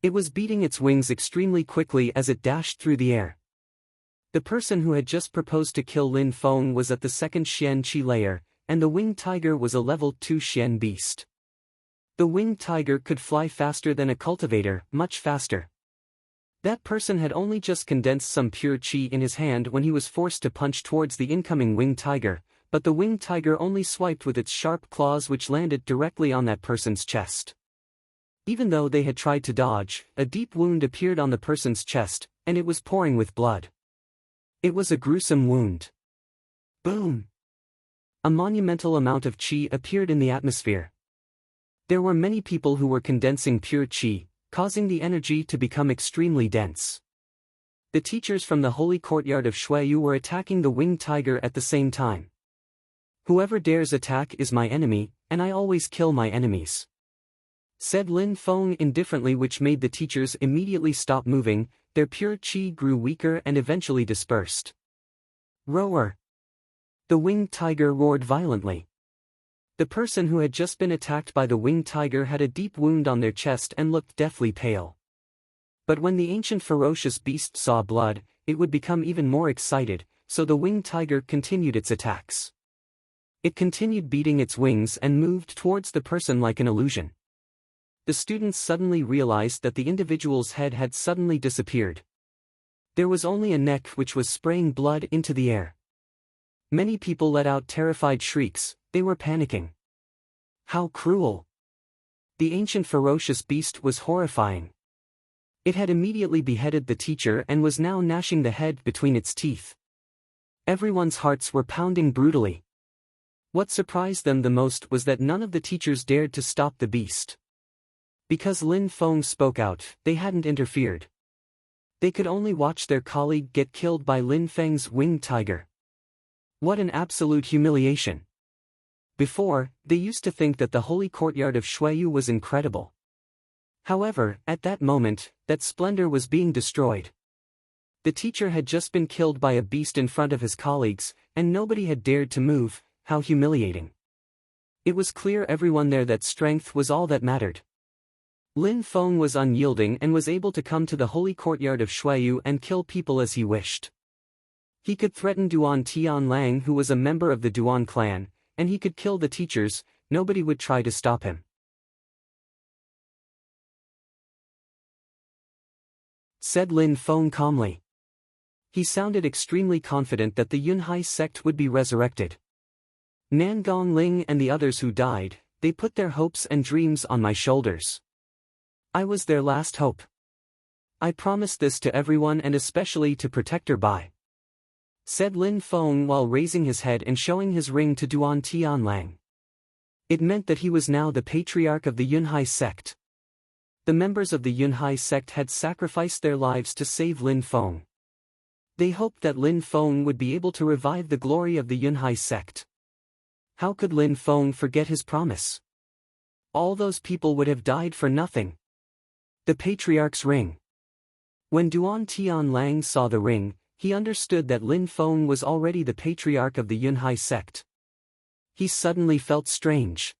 It was beating its wings extremely quickly as it dashed through the air. The person who had just proposed to kill Lin Feng was at the 2nd Xian Qi layer, and the winged tiger was a level 2 Xian beast. The winged tiger could fly faster than a cultivator, much faster. That person had only just condensed some pure qi in his hand when he was forced to punch towards the incoming winged tiger, but the winged tiger only swiped with its sharp claws, which landed directly on that person's chest. Even though they had tried to dodge, a deep wound appeared on the person's chest, and it was pouring with blood. It was a gruesome wound. Boom! A monumental amount of qi appeared in the atmosphere. There were many people who were condensing pure qi, causing the energy to become extremely dense. The teachers from the holy courtyard of Shuiyu were attacking the winged tiger at the same time. Whoever dares attack is my enemy, and I always kill my enemies," said Lin Feng indifferently, which made the teachers immediately stop moving. Their pure qi grew weaker and eventually dispersed. "Roar!" The winged tiger roared violently. The person who had just been attacked by the winged tiger had a deep wound on their chest and looked deathly pale. But when the ancient ferocious beast saw blood, it would become even more excited, so the winged tiger continued its attacks. It continued beating its wings and moved towards the person like an illusion. The students suddenly realized that the individual's head had suddenly disappeared. There was only a neck which was spraying blood into the air. Many people let out terrified shrieks. They were panicking. How cruel! The ancient ferocious beast was horrifying. It had immediately beheaded the teacher and was now gnashing the head between its teeth. Everyone's hearts were pounding brutally. What surprised them the most was that none of the teachers dared to stop the beast. Because Lin Feng spoke out, they hadn't interfered. They could only watch their colleague get killed by Lin Feng's winged tiger. What an absolute humiliation! Before, they used to think that the holy courtyard of Shuiyu was incredible. However, at that moment, that splendor was being destroyed. The teacher had just been killed by a beast in front of his colleagues, and nobody had dared to move. How humiliating. It was clear everyone there that strength was all that mattered. Lin Feng was unyielding and was able to come to the holy courtyard of Shuiyu and kill people as he wished. He could threaten Duan Tianlang, who was a member of the Duan clan, and he could kill the teachers. Nobody would try to stop him, said Lin Feng calmly. He sounded extremely confident that the Yunhai sect would be resurrected. Nan Gongling and the others who died, they put their hopes and dreams on my shoulders. I was their last hope. I promised this to everyone and especially to Protector Bai, said Lin Feng while raising his head and showing his ring to Duan Tianlang. It meant that he was now the patriarch of the Yunhai sect. The members of the Yunhai sect had sacrificed their lives to save Lin Feng. They hoped that Lin Feng would be able to revive the glory of the Yunhai sect. How could Lin Feng forget his promise? All those people would have died for nothing. The patriarch's ring. When Duan Tianlang saw the ring, he understood that Lin Feng was already the patriarch of the Yunhai sect. He suddenly felt strange.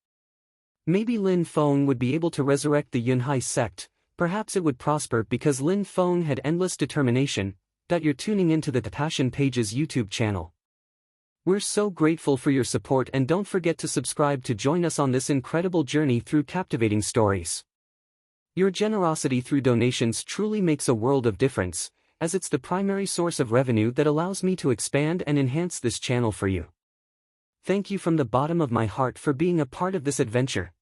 Maybe Lin Feng would be able to resurrect the Yunhai sect. Perhaps it would prosper because Lin Feng had endless determination. You're tuning into the Passion Pages YouTube channel. We're so grateful for your support, and don't forget to subscribe to join us on this incredible journey through captivating stories. Your generosity through donations truly makes a world of difference, as it's the primary source of revenue that allows me to expand and enhance this channel for you. Thank you from the bottom of my heart for being a part of this adventure.